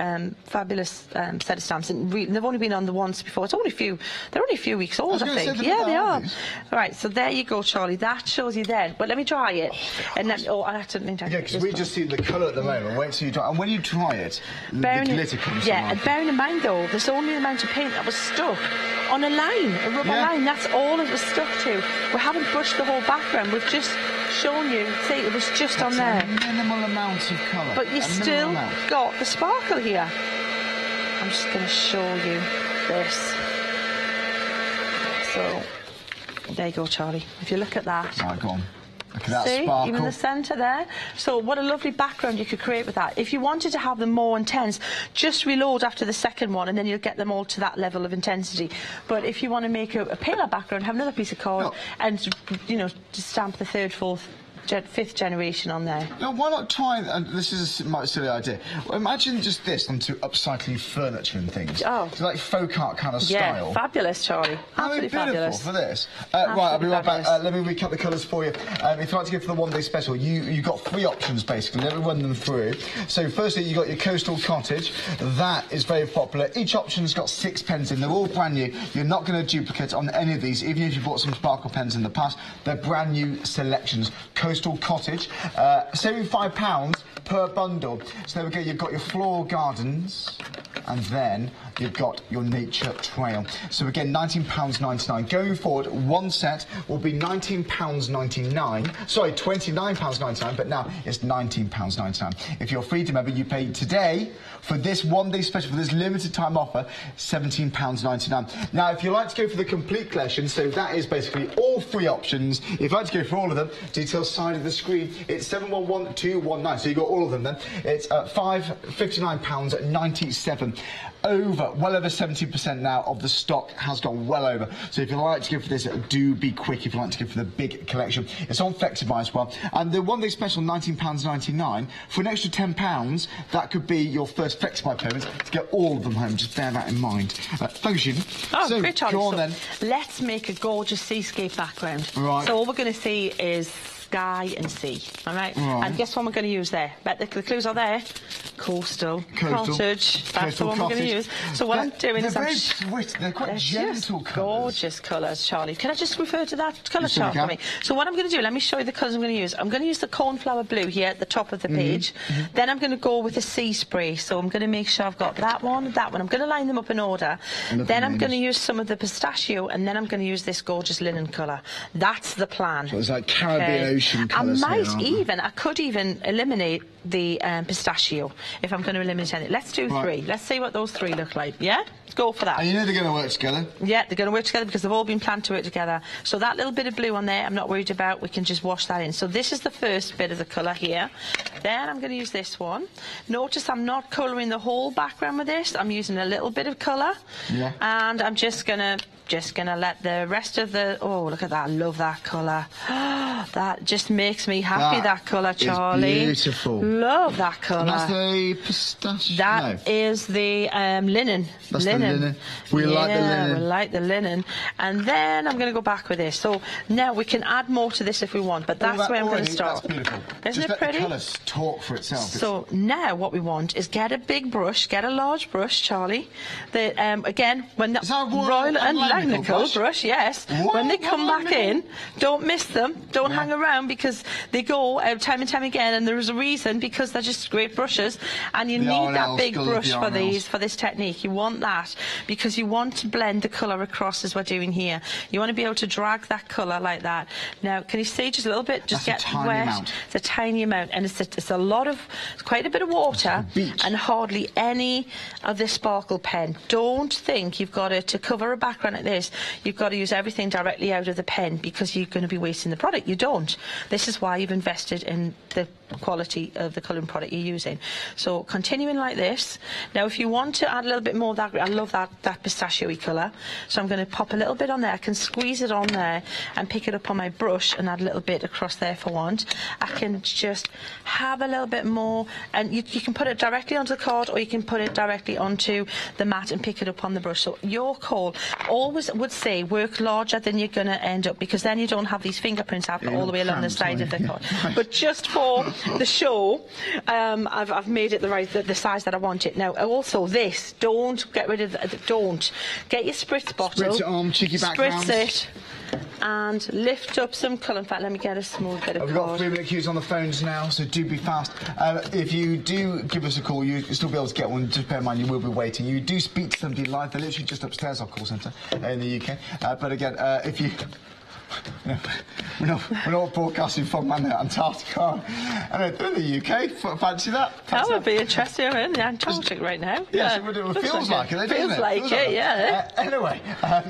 fabulous set of stamps. And they've only been on the once before. It's only they're only a few weeks old, I think. Yeah, they are. Right, so there you go, Charlie. That shows you then. But let me dry it. And then, I have to... Yeah, because we just see the colour at the moment. Wait till you dry. And when you dry it, the glitter comes. Yeah, and bearing in mind, though, there's only the amount of paint that was stuck on a line, a rubber line. That's all it was stuck to. We haven't brushed the whole background. We've just shown you, see, it was just on there. A minimal amount of colour. But you still got the sparkle here. I'm just going to show you this. So, there you go, Charlie. If you look at that. Right, go on. Look at that See, sparkle. even the centre there. So what a lovely background you could create with that. If you wanted to have them more intense, just reload after the second one and then you'll get them all to that level of intensity. But if you want to make a paler background, have another piece of card and, you know, just stamp the third, fourth, fifth generation on there. Now, why not try, and this is a silly idea, well, imagine just this onto upcycling furniture and things. Oh. It's like folk art kind of Yeah, style. fabulous, Charlie. Absolutely fabulous. For this. Right, I'll be right back. Let me recap the colours for you. If you'd like to go for the one-day special, you've got 3 options, basically. Let me run them through. So, firstly, you've got your Coastal Cottage. That is very popular. Each option's got 6 pens in. They're all brand new. You're not going to duplicate on any of these, even if you bought some sparkle pens in the past. They're brand new selections. Coastal Cottage, £75 per bundle. So there we go, you've got your floral gardens and then you've got your nature trail. So again, £19.99. Going forward, one set will be £19.99. Sorry, £29.99, but now it's £19.99. If you're a Freedom member, you pay today for this one-day special, for this limited time offer, £17.99. Now, if you like to go for the complete collection, so that is basically all 3 options. If you'd like to go for all of them, details side of the screen, it's 711219. So you've got all of them then. It's £59.97. Well over 70% now of the stock has gone well over. So if you like to go for this, do be quick if you like to go for the big collection. It's on Flexify as well. And the one-day special, £19.99. For an extra £10, that could be your first Flexify payment to get all of them home. Just bear that in mind. Thank you, Judy. Oh, so, great, Charlie. Go on then. Let's make a gorgeous seascape background. Right. So all we're going to see is sky and sea, all right? And guess what we're going to use there? Bet the clues are there. Coastal Cottage. That's the one we're going to use. So what I'm doing is very sweet. They're quite gentle colours. Gorgeous colours, Charlie. Can I just refer to that colour chart for me? So what I'm going to do, let me show you the colours I'm going to use. I'm going to use the cornflower blue here at the top of the page. Then I'm going to go with the sea spray. So I'm going to make sure I've got that one, that one. I'm going to line them up in order. Then I'm going to use some of the pistachio, and then I'm going to use this gorgeous linen colour. That's the plan. So it's like Caribbean ocean colours. I could even eliminate the pistachio if I'm going to eliminate any. Let's do 3. Let's see what those 3 look like. Yeah? Let's go for that. And you know they're going to work together? Yeah, they're going to work together because they've all been planned to work together. So that little bit of blue on there, I'm not worried about. We can just wash that in. So this is the first bit of the colour here. Then I'm going to use this one. Notice I'm not colouring the whole background with this. I'm using a little bit of colour. Yeah. And I'm just going to let the rest of the... Oh, look at that. I love that colour. That just makes me happy, that colour, Charlie. Beautiful. Love that colour. And that's the pistachio? That is the linen. That's the linen. We like the linen. We like the linen. And then I'm going to go back with this. So now we can add more to this if we want, but that's where I'm going to start. That's beautiful. Isn't it pretty? The colours talk for itself. So now what we want is get a big brush, get a large brush, Charlie. Again, when the Royal and Langnickel brush, yes. When they come back in, don't miss them. Don't hang around because they go time and time again, and there is a reason, because they're just great brushes, and you need that big brush for this technique. You want that because you want to blend the colour across as we're doing here. You want to be able to drag that colour like that. Now, can you see just a little bit? Just get wet. It's a tiny amount, and it's a lot of, it's quite a bit of water, and hardly any of the sparkle pen. Don't think you've got to cover a background like this. You've got to use everything directly out of the pen because you're going to be wasting the product. You don't. won't. This is why you've invested in the quality of the colouring product you're using. So continuing like this. Now if you want to add a little bit more of that, I love that pistachio-y colour, so I'm going to pop a little bit on there. I can squeeze it on there and pick it up on my brush and add a little bit across there if I want. I can just have a little bit more, and you can put it directly onto the card, or you can put it directly onto the mat and pick it up on the brush. So your call. Always would say work larger than you're going to end up, because then you don't have these fingerprints out all the way along the side of the card. But just for the show, I've made it the size that I want it. Now also this, don't get rid of don't get your spritz bottle, spritz it on, cheeky background, spritz it and lift up some colour. In fact, let me get a small bit of We've got 3-minute queues on the phones now, so do be fast. If you do give us a call, you'll still be able to get one. Just bear in mind, you will be waiting. You do speak to somebody live. They're literally just upstairs, our call centre in the UK. But again, if you... we're not broadcasting from Antarctica. And in the UK, fancy that? That would be interesting. We're in the Antarctic right now. Yes, it feels like it, doesn't it? Feels like it, yeah. Anyway,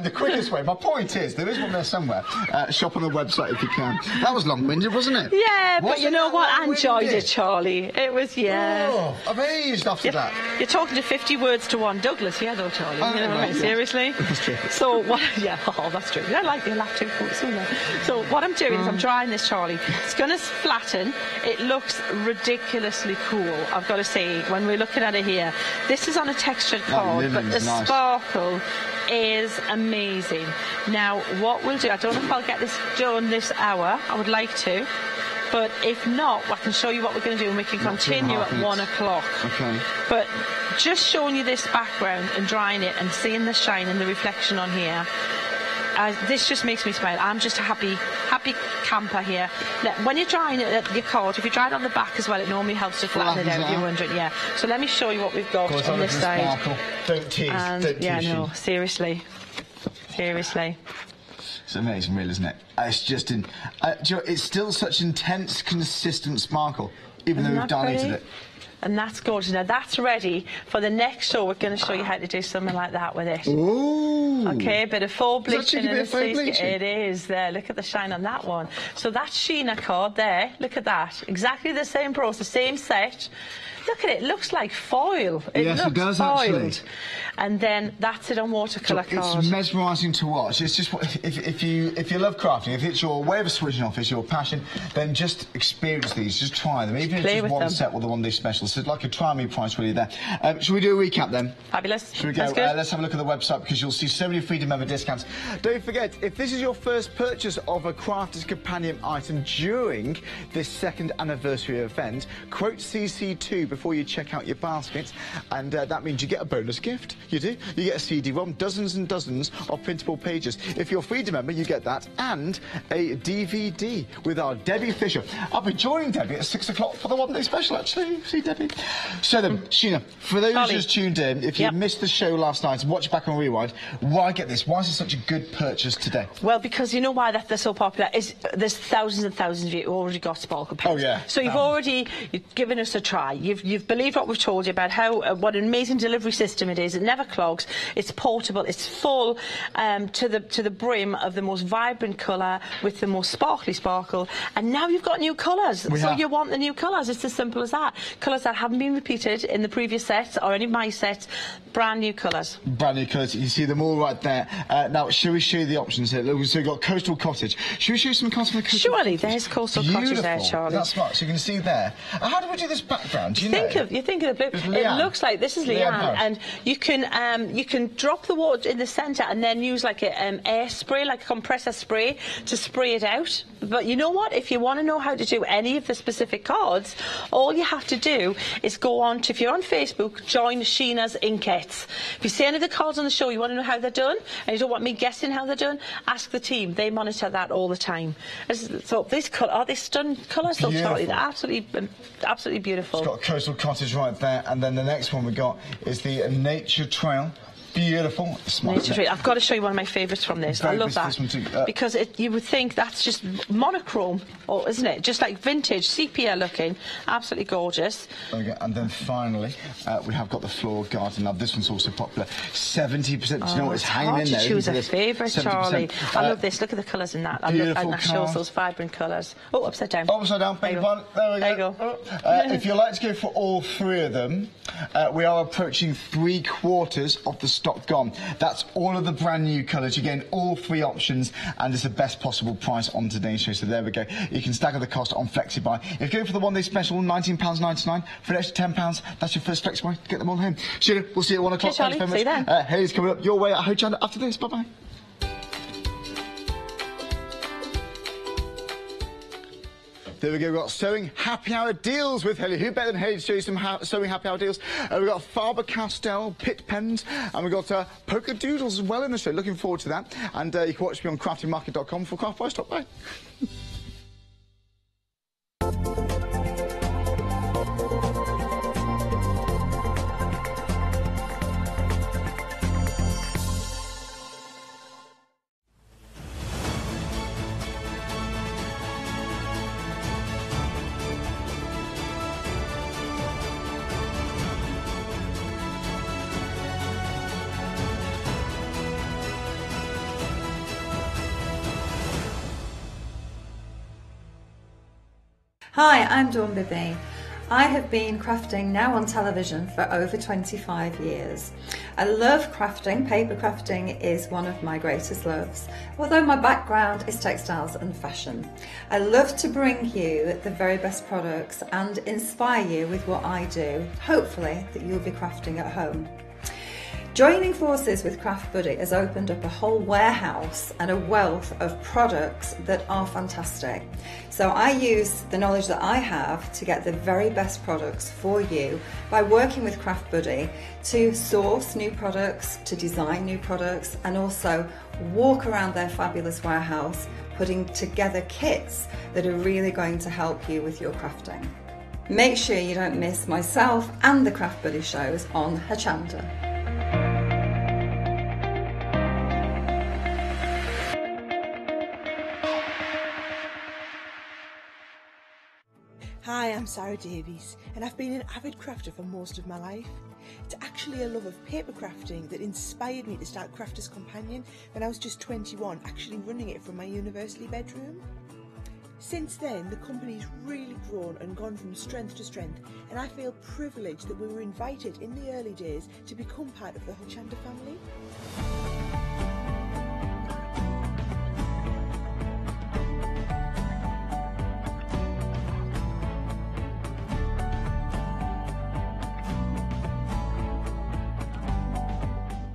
the quickest way, my point is, there is one there somewhere. Shop on the website if you can. That was long-winded, wasn't it? Yeah, but you know what? I enjoyed it, Charlie. It was, yeah. Oh, I've aged after that. You're talking to 50 words to one Douglas, yeah, though, Charlie. Oh, you know what I mean? Yeah. Seriously? That's true. So, what... Yeah, that's true. I like your laugh too. So what I'm doing is I'm drying this, Charlie. It's going to flatten. It looks ridiculously cool, I've got to say, when we're looking at it here. This is on a textured card, but the sparkle is amazing. Now, what we'll do, I don't know if I'll get this done this hour. I would like to. But if not, I can show you what we're going to do, and we can continue at 1 o'clock. Okay. But just showing you this background and drying it and seeing the shine and the reflection on here, this just makes me smile. I'm just a happy camper here. Now, when you're drying it at your card, if you dry it on the back as well, it normally helps to flatten it out if you're wondering. Yeah. So let me show you what we've got on this side. Don't tease. Don't tease. Yeah, no, seriously. Seriously. It's amazing, really, isn't it? It's just it's still such intense, consistent sparkle, even though we've diluted it. And that's gorgeous. Now that's ready for the next show. We're going to show you how to do something like that with it. Ooh. Okay, a bit of faux bleaching. It is there. Look at the shine on that one. So that Sheena card there. Look at that. Exactly the same process, same set. Look at it. It looks like foil. Yes, it does foiled. actually. And then that's it on watercolour card. It's mesmerising to watch. It's just if you love crafting, if it's your way of switching off, it's your passion, then just experience these. Just try them. Even if it's just one set with the one-day special. So it's like a try-me price really there. Should we do a recap then? Fabulous. Should we go? Let's have a look at the website, because you'll see so many Freedom member discounts. Don't forget, if this is your first purchase of a Crafter's Companion item during this 2nd anniversary event, quote CC2 before you check out your basket, and that means you get a bonus gift. You do. You get a CD-ROM, dozens and dozens of printable pages. If you're a Freedom member, you get that, and a DVD with our Debbie Fisher. I'll be joining Debbie at 6 o'clock for the one-day special, actually. See Debbie. So then, Sheena, for those who just tuned in, if you missed the show last night and watch it back on Rewind, why get this? Why is it such a good purchase today? Well, because you know why they're so popular is there's thousands and thousands of you who already got sparkle pens. Oh yeah. So you've given us a try. You've believed what we've told you about how what an amazing delivery system it is. It never clogs. It's portable. It's full to the brim of the most vibrant colour with the most sparkly sparkle. And now you've got new colours. You want the new colours. It's as simple as that. Colours that haven't been repeated in the previous sets or any of my sets. Brand new colours. Brand new colours. You see them all right there. Now, shall we show you the options here? So we've got Coastal Cottage. Should we show you some colours from the Coastal Cottage? There's Coastal Cottage there, Charlie. That's smart. So you can see there. How do we do this background? Do you know? You think of the blue. It looks like this is Leanne, and you can drop the water in the centre and then use like a air spray, like a compressor spray, to spray it out. But you know what? If you want to know how to do any of the specific cards, all you have to do is go on to, if you're on Facebook, join Sheena's Inkets. If you see any of the cards on the show, you want to know how they're done, and you don't want me guessing how they're done, ask the team. They monitor that all the time. So these are they stunning colours, though, Charlie? They're absolutely beautiful. It's got Coastal Cottage right there, and then the next one we got is the Nature Trail. Beautiful. I've got to show you one of my favourites from this. I love that because you would think that's just monochrome, or isn't it? Just like vintage sepia looking, absolutely gorgeous. Okay, and then finally we have got the floor garden. Now this one's also popular. 70%. Do you know what it's hanging in there? Choose a favourite, Charlie. I love this. Look at the colours in that. I love, and that shows those vibrant colours. Oh, upside down. Upside down. Beg your pardon. There we go. If you'd like to go for all three of them, we are approaching 3/4 of the stock gone. That's all of the brand new colours. You're getting all three options, and it's the best possible price on today's show. So there we go. You can stagger the cost on FlexiBuy. If you go for the one-day special, £19.99 for an extra £10, that's your first FlexiBuy. Get them all home. Sheila, we'll see you at 1 o'clock. Cheers, Charlie. See you then. Haley's coming up your way at Hochanda after this. Bye-bye. There we go, we've got sewing happy hour deals with Haley. Who better than Haley to show you some sewing happy hour deals? We've got Faber-Castell pit pens, and we've got polka doodles as well in the show. Looking forward to that. And you can watch me on craftymarket.com for Craft Buy. Stop by. Hi, I'm Dawn Bibby. I have been crafting now on television for over 25 years. I love crafting. Paper crafting is one of my greatest loves, although my background is textiles and fashion. I love to bring you the very best products and inspire you with what I do, hopefully that you'll be crafting at home. Joining forces with Craft Buddy has opened up a whole warehouse and a wealth of products that are fantastic. So I use the knowledge that I have to get the very best products for you by working with Craft Buddy to source new products, to design new products, and also walk around their fabulous warehouse putting together kits that are really going to help you with your crafting. Make sure you don't miss myself and the Craft Buddy shows on Hochanda. Hi, I'm Sarah Davies, and I've been an avid crafter for most of my life. It's actually a love of paper crafting that inspired me to start Crafters Companion when I was just 21, actually running it from my university bedroom. Since then, the company's really grown and gone from strength to strength, and I feel privileged that we were invited in the early days to become part of the Hochanda family.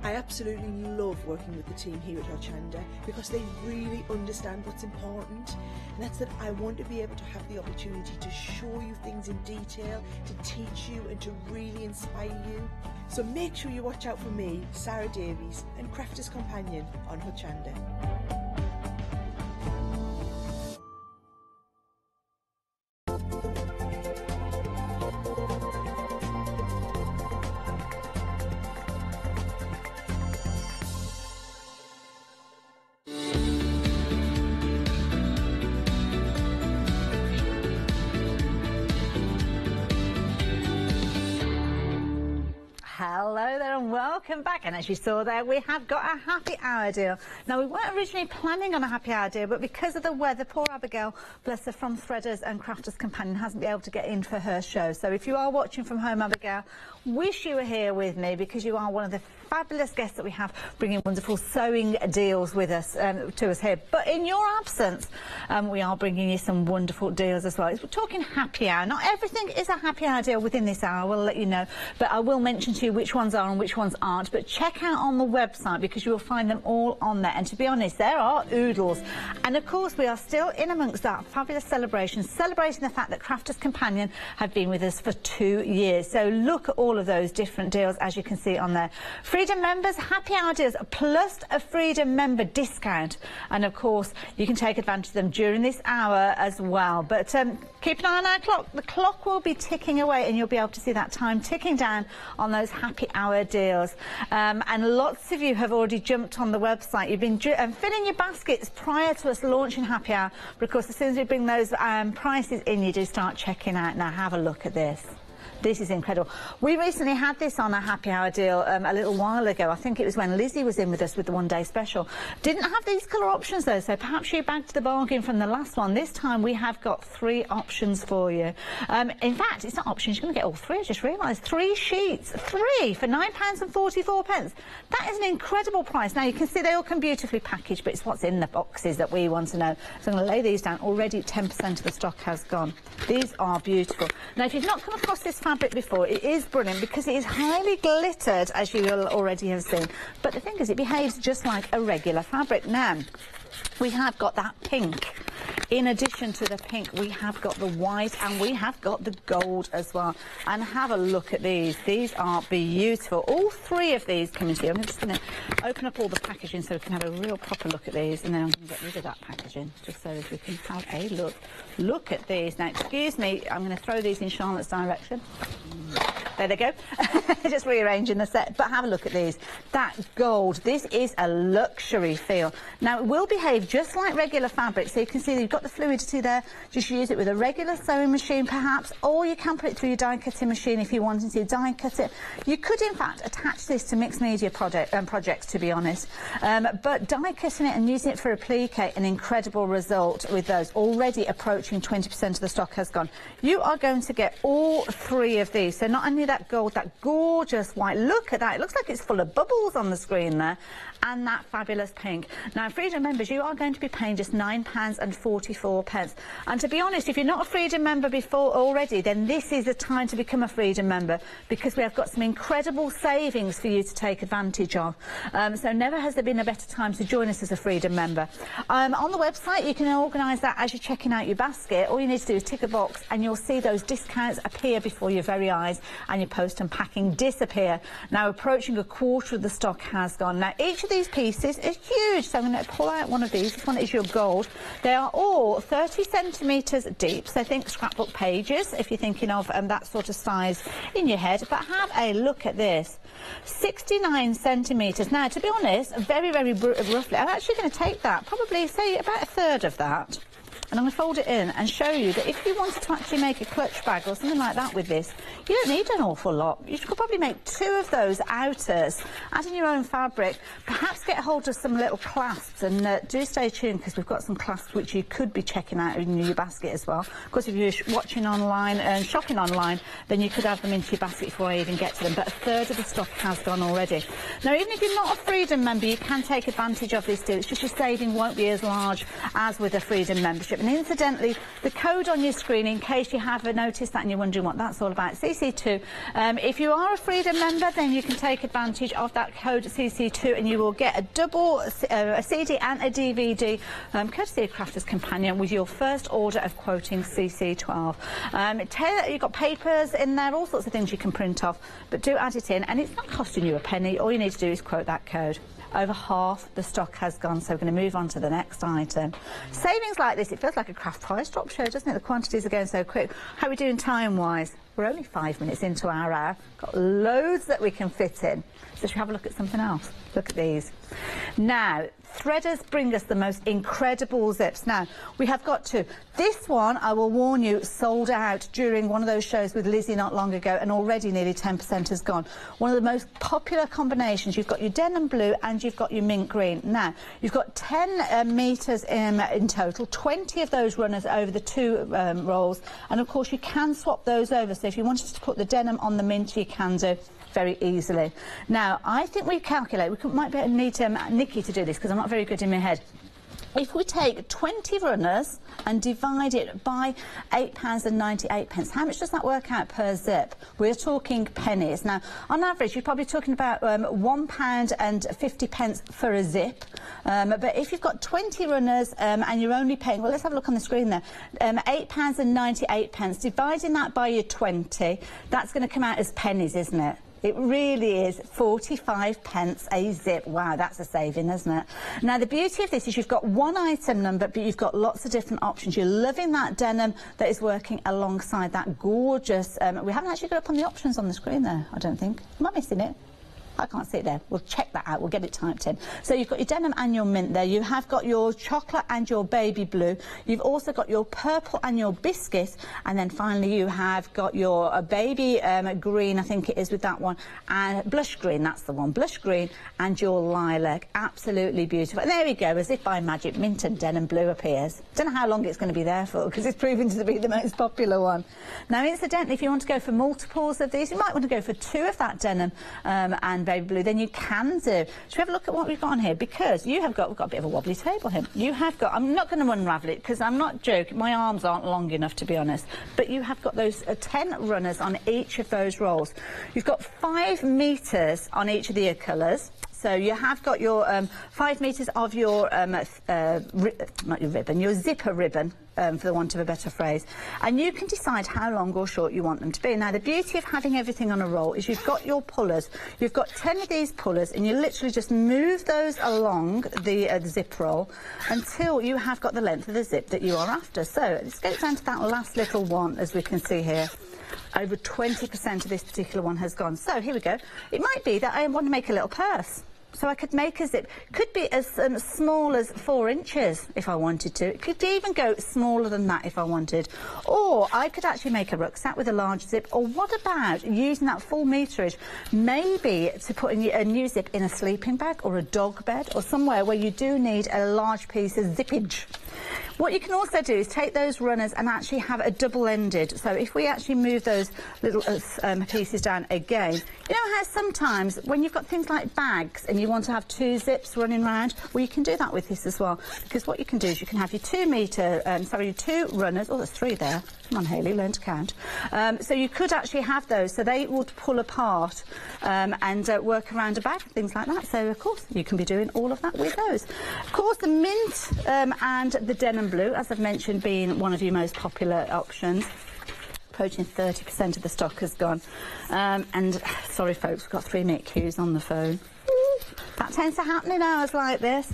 I absolutely love working with the team here at Hochanda because they really understand what's important, and that's that I want to be able to have the opportunity to show you things in detail, to teach you and to really inspire you. So make sure you watch out for me, Sarah Davies, and Crafters Companion on Hochanda. Hello there and welcome back, and as you saw there, we have got a happy hour deal. Now, we weren't originally planning on a happy hour deal, but because of the weather, poor Abigail, bless her, from Threaders and Crafters Companion, hasn't been able to get in for her show. So if you are watching from home, Abigail, wish you were here with me because you are one of the fabulous guests that we have bringing wonderful sewing deals with us to us here. But in your absence, we are bringing you some wonderful deals as well. We're talking happy hour. Not everything is a happy hour deal within this hour, we'll let you know, but I will mention to you which ones are and which ones aren't. But check out on the website because you will find them all on there. And to be honest, there are oodles. And of course, we are still in amongst that fabulous celebration, celebrating the fact that Crafters Companion have been with us for 2 years. So look at all of those different deals, as you can see on there. Freedom members, happy hour deals, plus a Freedom member discount. And of course, you can take advantage of them during this hour as well. But keep an eye on our clock. The clock will be ticking away and you'll be able to see that time ticking down on those happy happy hour deals. And lots of you have already jumped on the website. You've been filling your baskets prior to us launching happy hour. But of course, as soon as we bring those prices in, you do start checking out. Now, have a look at this. This is incredible. We recently had this on a happy hour deal a little while ago. I think it was when Lizzie was in with us with the one-day special. Didn't have these colour options though, so perhaps you bagged the bargain from the last one. This time we have got 3 options for you. In fact, it's not options, you're going to get all 3. I just realised 3 sheets, 3 for £9.44. That is an incredible price. Now you can see they all come beautifully packaged, but it's what's in the boxes that we want to know. So I'm going to lay these down. Already 10% of the stock has gone. These are beautiful. Now if you've not come across this fabric before, it is brilliant because it is highly glittered, as you will already have seen. But the thing is, it behaves just like a regular fabric. Now, we have got that pink. In addition to the pink, we have got the white and we have got the gold as well. And have a look at these. These are beautiful. All 3 of these come into you. I'm just going to open up all the packaging so we can have a real proper look at these, and then I'm going to get rid of that packaging just so that we can have a look. Look at these. Now, excuse me, I'm going to throw these in Charlotte's direction. There they go. Just rearranging the set. But have a look at these. That gold. This is a luxury feel. Now, it will behave just like regular fabric. So you can see that you've got the fluidity there. Just use it with a regular sewing machine, perhaps, or you can put it through your die cutting machine if you wanted to die cut it. You could, in fact, attach this to mixed media projects, to be honest. But die cutting it and using it for applique, an incredible result with those. Already approaching 20% of the stock has gone. You are going to get all 3 of these. So not only that gold, that gorgeous white. Look at that. It looks like it's full of bubbles on the screen there. And that fabulous pink. Now, Freedom members, you are going to be paying just £9.44. And to be honest, if you're not a Freedom member before already, then this is the time to become a Freedom member, because we have got some incredible savings for you to take advantage of. So never has there been a better time to join us as a Freedom member. On the website, you can organise that as you're checking out your basket. All you need to do is tick a box and you'll see those discounts appear before your very eyes, and your post and packing disappear. Now, approaching a quarter of the stock has gone. Now, each of these pieces is huge, so I'm going to pull out one of these. This one is your gold. They are all 30 centimetres deep, so think scrapbook pages if you're thinking of that sort of size in your head. But have a look at this. 69 centimetres. Now, to be honest, very, very roughly, I'm actually going to take that, probably, say, about a third of that. And I'm going to fold it in and show you that if you wanted to actually make a clutch bag or something like that with this, you don't need an awful lot. You could probably make 2 of those outers, add in your own fabric, perhaps get hold of some little clasps, and do stay tuned because we've got some clasps which you could be checking out in your basket as well. Of course, if you're watching online and shopping online, then you could add them into your basket before I even get to them. But a third of the stock has gone already. Now, even if you're not a Freedom member, you can take advantage of this deal. It's just your saving won't be as large as with a Freedom membership. And incidentally, the code on your screen, in case you haven't noticed that and you're wondering what that's all about, CC2. If you are a Freedom member, then you can take advantage of that code CC2 and you will get a double a CD and a DVD, courtesy of Crafter's Companion, with your first order of quoting CC12. You've got papers in there, all sorts of things you can print off, but do add it in, and it's not costing you a penny. All you need to do is quote that code. Over half the stock has gone, so we're going to move on to the next item. Savings like this, it feels like a craft price drop show, doesn't it? The quantities are going so quick. How are we doing time-wise? We're only 5 minutes into our hour. Got loads that we can fit in. So should we have a look at something else? Look at these. Now, threaders bring us the most incredible zips. Now, we have got to. This one, I will warn you, sold out during one of those shows with Lizzie not long ago, and already nearly 10% has gone. One of the most popular combinations. You've got your denim blue and you've got your mint green. Now, you've got 10 metres in total, 20 of those runners over the 2 rolls, and of course you can swap those over. So if you wanted to put the denim on the mint, you can do very easily. Now, I think we calculate, might be able to need Nikki to do this because I'm not very good in my head. If we take 20 runners and divide it by £8.98, how much does that work out per zip? We're talking pennies. Now, on average, you're probably talking about £1.50 for a zip. But if you've got 20 runners and you're only paying, well, let's have a look on the screen there, £8.98, dividing that by your 20, that's going to come out as pennies, isn't it? It really is 45p a zip. Wow, that's a saving, isn't it? Now, the beauty of this is you've got one item number, but you've got lots of different options. You're loving that denim that is working alongside that gorgeous... we haven't actually got up on the options on the screen there, I don't think. Am I missing it? I can't see it there. We'll check that out. We'll get it typed in. So you've got your denim and your mint there. You have got your chocolate and your baby blue. You've also got your purple and your biscuit. And then finally you have got your baby green, I think it is with that one. And blush green, that's the one. Blush green and your lilac. Absolutely beautiful. And there we go. As if by magic, mint and denim blue appears. Don't know how long it's going to be there for because it's proving to be the most popular one. Now, incidentally, if you want to go for multiples of these, you might want to go for 2 of that denim and baby blue, then you can do. Should we have a look at what we've got on here? Because we've got a bit of a wobbly table here. You have got, I'm not going to unravel it because I'm not joking, my arms aren't long enough to be honest, but you have got those 10 runners on each of those rolls. You've got 5 metres on each of the colours. So you have got your 5 metres of your, not your ribbon, your zipper ribbon, for the want of a better phrase. And you can decide how long or short you want them to be. Now, the beauty of having everything on a roll is you've got your pullers. You've got 10 of these pullers, and you literally just move those along the zip roll until you have got the length of the zip that you are after. So let's go down to that last little one, as we can see here. Over 20% of this particular one has gone. So here we go. It might be that I want to make a little purse. So I could make a zip. Could be as small as 4 inches if I wanted to. It could even go smaller than that if I wanted. Or I could actually make a rucksack with a large zip. Or what about using that full meterage, maybe to put a new zip in a sleeping bag or a dog bed or somewhere where you do need a large piece of zippage. What you can also do is take those runners and actually have a double-ended. So if we actually move those little pieces down again, you know how sometimes when you've got things like bags and you want to have 2 zips running around, well, you can do that with this as well. Because what you can do is you can have your 2 runners. Oh, there's 3 there. Come on, Hayley, learn to count. So you could actually have those, so they would pull apart and work around a bag, things like that. So, of course, you can be doing all of that with those. Of course, the mint and the denim blue, as I've mentioned, being one of your most popular options. Approaching 30% of the stock has gone. And, sorry, folks, we've got 3-minute queues on the phone. That tends to happen in hours like this.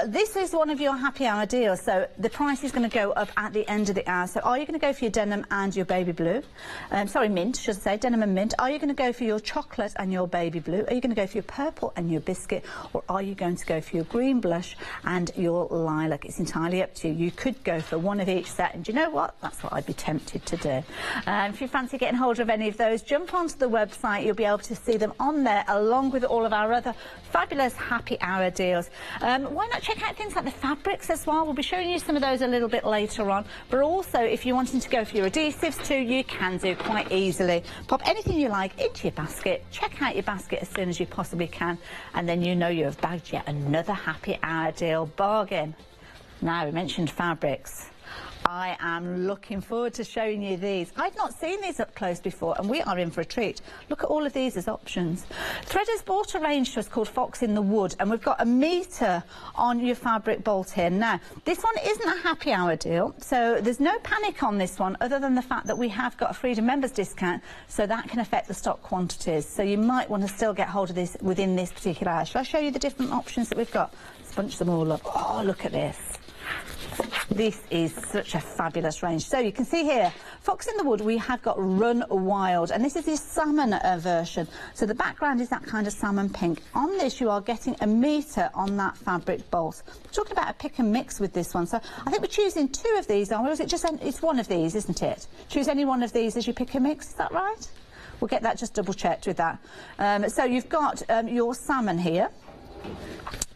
This is one of your happy hour deals, so the price is going to go up at the end of the hour. So are you going to go for your denim and your baby blue? Mint, should I say, denim and mint. Are you going to go for your chocolate and your baby blue? Are you going to go for your purple and your biscuit? Or are you going to go for your green blush and your lilac? It's entirely up to you. You could go for one of each set, and do you know what? That's what I'd be tempted to do. If you fancy getting hold of any of those, jump onto the website. You'll be able to see them on there, along with all of our other fabulous happy hour deals. Why not check out things like the fabrics as well? We'll be showing you some of those a little bit later on, but also if you're wanting to go for your adhesives too, you can do quite easily. Pop anything you like into your basket, check out your basket as soon as you possibly can, and then you know you have bagged yet another happy hour deal bargain. Now, we mentioned fabrics. I am looking forward to showing you these. I've not seen these up close before, and we are in for a treat. Look at all of these as options. Threaders bought a range to us called Fox in the Wood, and we've got a metre on your fabric bolt here. Now, this one isn't a happy hour deal, so there's no panic on this one, other than the fact that we have got a Freedom members discount, so that can affect the stock quantities. So you might want to still get hold of this within this particular hour. Shall I show you the different options that we've got? Let's bunch them all up. Oh, look at this. This is such a fabulous range. So you can see here, Fox in the Wood, we have got Run Wild, and this is the salmon version. So the background is that kind of salmon pink. On this, you are getting a metre on that fabric bolt. We're talking about a pick and mix with this one. So I think we're choosing 2 of these, or is it just, it's one of these, isn't it? Choose any one of these as your pick and mix, is that right? We'll get that just double checked with that. So you've got your salmon here.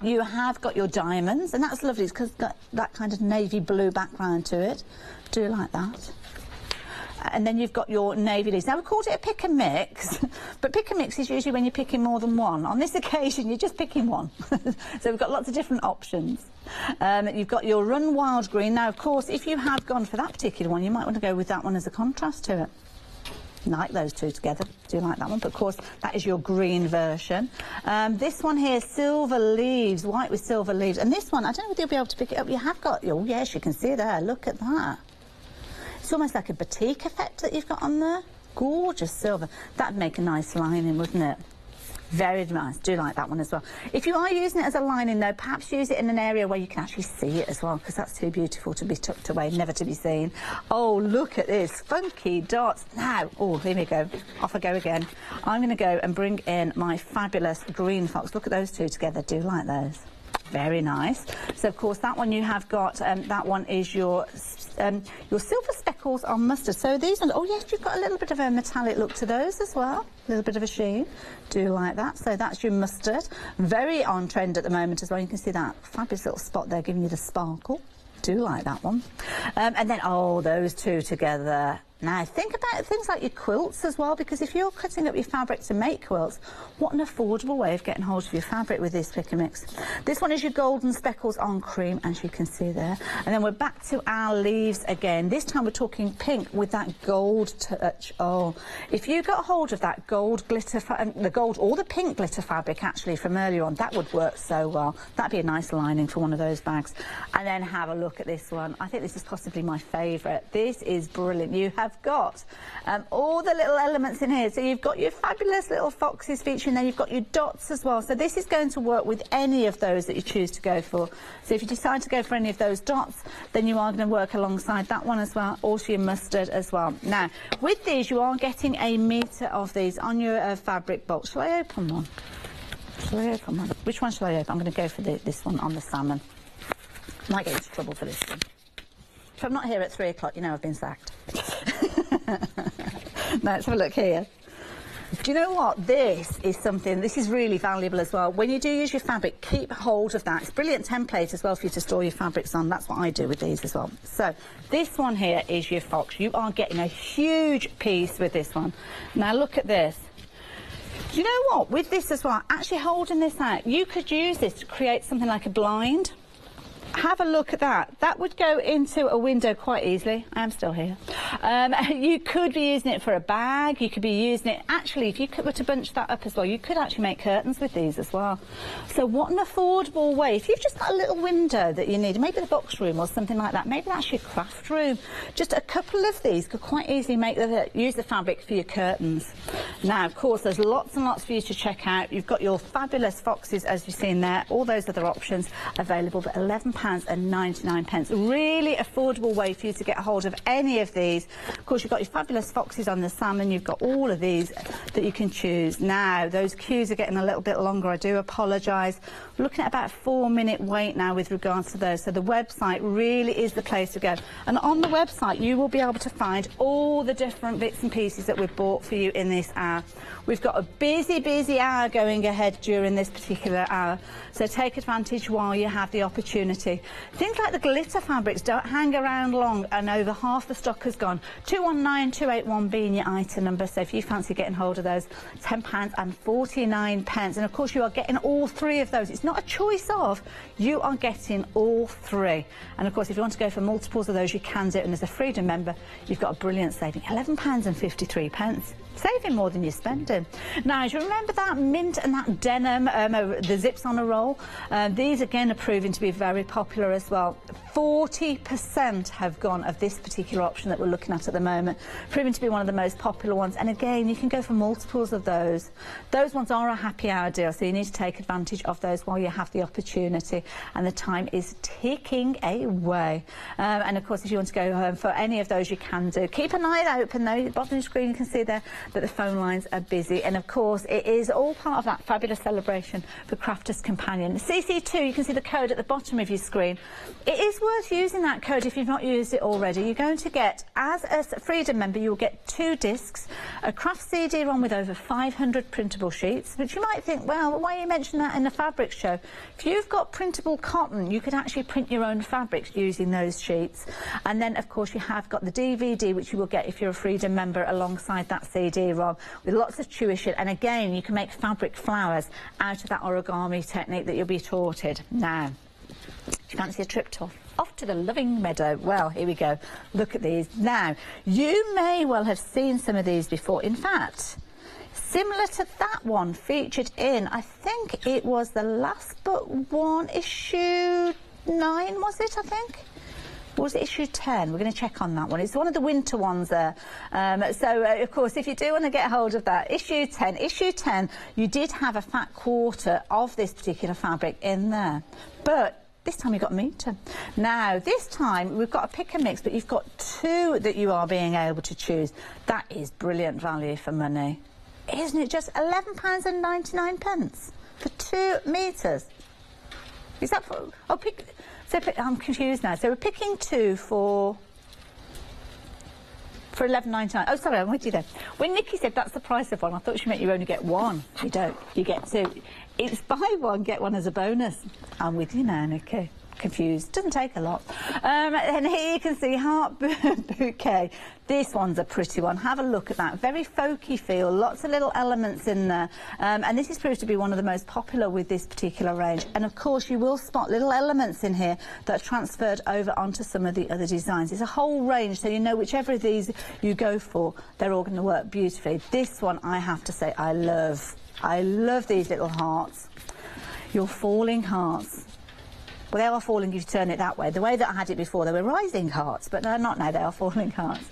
You have got your diamonds, and that's lovely because it's got that kind of navy blue background to it. Do you like that? And then you've got your navy leaves. Now, we called it a pick and mix, but pick and mix is usually when you're picking more than one. On this occasion, you're just picking one. So we've got lots of different options. You've got your Run Wild green. Now, of course, if you have gone for that particular one, you might want to go with that one as a contrast to it. Like those 2 together. Do you like that one? But of course, that is your green version. This one here, Silver Leaves, white with silver leaves. And this one, I don't know whether you'll be able to pick it up. You have got, oh yes, you can see there. Look at that. It's almost like a batik effect that you've got on there. gorgeous silver. That'd make a nice lining, wouldn't it? Very nice. Do like that one as well. If you are using it as a lining, though, perhaps use it in an area where you can actually see it as well, because that's too beautiful to be tucked away, never to be seen. Oh, look at this. Funky dots. Now, oh, here we go. Off I go again. I'm going to go and bring in my fabulous green fox. Look at those two together. Do like those. Very nice. So, of course, that one you have got, that one is your silver speckles on mustard. So these ones, oh yes, you've got a little bit of a metallic look to those as well. A little bit of a sheen. Do like that. So that's your mustard. Very on trend at the moment as well. You can see that fabulous little spot there giving you the sparkle. Do like that one. And then, oh, those two together. Now, think about things like your quilts as well, because if you're cutting up your fabric to make quilts, what an affordable way of getting hold of your fabric with this pick and mix. This one is your golden speckles on cream, as you can see there. And then we're back to our leaves again. This time we're talking pink with that gold touch. Oh, if you got hold of that gold glitter, the gold or the pink glitter fabric actually from earlier on, that would work so well. That'd be a nice lining for one of those bags. And then have a look at this one. I think this is possibly my favourite. This is brilliant. You have got all the little elements in here. So you've got your fabulous little foxes featuring there. You've got your dots as well. So this is going to work with any of those that you choose to go for. So if you decide to go for any of those dots, then you are going to work alongside that one as well. Also your mustard as well. Now, with these, you are getting a metre of these on your fabric box. Shall I open one? Shall I open one? Which one shall I open? I'm going to go for this one on the salmon. Might get into trouble for this one. If I'm not here at 3 o'clock, you know I've been sacked. Now, let's have a look here. Do you know what? This is something, this is really valuable as well. When you do use your fabric, keep hold of that. It's a brilliant template as well for you to store your fabrics on. That's what I do with these as well. So, this one here is your fox. You are getting a huge piece with this one. Now, look at this. Do you know what? With this as well, actually holding this out, you could use this to create something like a blind. Have a look at that. That would go into a window quite easily. I am still here. You could be using it for a bag. You could be using it, actually, if you were to bunch that up as well, you could actually make curtains with these as well. So what an affordable way. If you've just got a little window that you need, maybe the box room or something like that, maybe that's your craft room. Just a couple of these could quite easily use the fabric for your curtains. Now, of course, there's lots and lots for you to check out. You've got your fabulous foxes, as you've seen there. All those other options available, but £11.99. Really affordable way for you to get a hold of any of these. Of course, you've got your fabulous foxes on the salmon. You've got all of these that you can choose. Now, those queues are getting a little bit longer. I do apologise. We're looking at about a 4-minute wait now with regards to those. So the website really is the place to go. And on the website, you will be able to find all the different bits and pieces that we've bought for you in this hour. We've got a busy, busy hour going ahead during this particular hour. So take advantage while you have the opportunity. Things like the glitter fabrics don't hang around long, and over half the stock has gone. 219281 being your item number, so if you fancy getting hold of those, £10.49. And of course you are getting all three of those. It's not a choice of, you are getting all three. And of course if you want to go for multiples of those, you can do it, and as a Freedom member you've got a brilliant saving, £11.53. Saving more than you're spending. Now, do you remember that mint and that denim, the zips on a roll? These again are proving to be very popular as well. 40% have gone of this particular option that we're looking at the moment, proving to be one of the most popular ones. And again, you can go for multiples of those. Those ones are a happy hour deal, so you need to take advantage of those while you have the opportunity. And the time is ticking away. And of course, if you want to go for any of those, you can do. Keep an eye open though. At the bottom of the screen, you can see there that the phone lines are busy, and of course it is all part of that fabulous celebration for Crafters Companion. CC2, you can see the code at the bottom of your screen. It is worth using that code if you've not used it already. You're going to get, as a Freedom member, you'll get 2 discs, a craft CD-ROM with over 500 printable sheets, which you might think, well, why are you mentioning that in the fabric show? If you've got printable cotton, you could actually print your own fabrics using those sheets. And then of course you have got the DVD, which you will get if you're a Freedom member, alongside that CD-ROM, with lots of tuition. And again, you can make fabric flowers out of that origami technique that you'll be taught. Now, if you fancy a trip off to the Loving Meadow, well, here we go. Look at these. Now, you may well have seen some of these before. In fact, similar to that one featured in, I think it was the last but one, issue 9, was it, I think? Or was it issue 10? We're going to check on that one. It's one of the winter ones there. Of course, if you do want to get hold of that, issue 10, you did have a fat quarter of this particular fabric in there. But this time you've got a metre. Now, this time we've got a pick and mix, but you've got 2 that you are being able to choose. That is brilliant value for money. Isn't it just £11.99 for 2 metres? Is that for... Oh, I'm confused now. So we're picking 2 for £11.99. Oh, sorry, I'm with you then. When Nikki said that's the price of one, I thought she meant you only get 1. You don't. You get 2. It's buy 1, get 1 as a bonus. I'm with you now, Nikki. Confused. Doesn't take a lot. And here you can see Heart Bouquet. This one's a pretty one. Have a look at that. Very folky feel. Lots of little elements in there. And this is proved to be one of the most popular with this particular range. And of course, you will spot little elements in here that are transferred over onto some of the other designs. It's a whole range, so you know whichever of these you go for, they're all going to work beautifully. This one, I have to say, I love. I love these little hearts. Your falling hearts. Well, they are falling if you turn it that way. The way that I had it before, they were rising hearts, but they're not now, they are falling hearts.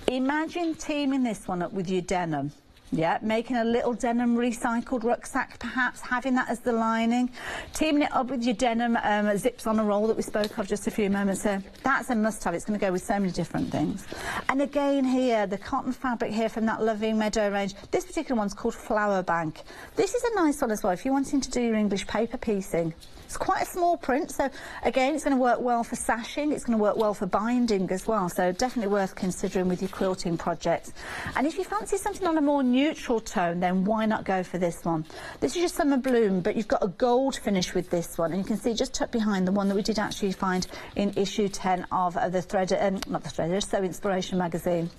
Imagine teaming this one up with your denim. Yeah, making a little denim recycled rucksack, perhaps, having that as the lining. Teaming it up with your denim zips on a roll that we spoke of just a few moments ago. That's a must-have. It's going to go with so many different things. And again here, the cotton fabric here from that Loving Meadow range. This particular one's called Flower Bank. This is a nice one as well if you're wanting to do your English paper piecing. It's quite a small print, so again, it's going to work well for sashing, it's going to work well for binding as well, so definitely worth considering with your quilting projects. And if you fancy something on a more neutral tone, then why not go for this one? This is your Summer Bloom, but you've got a gold finish with this one, and you can see just tucked behind the one that we did actually find in issue 10 of the Threader, not the Threader, Sew Inspiration magazine.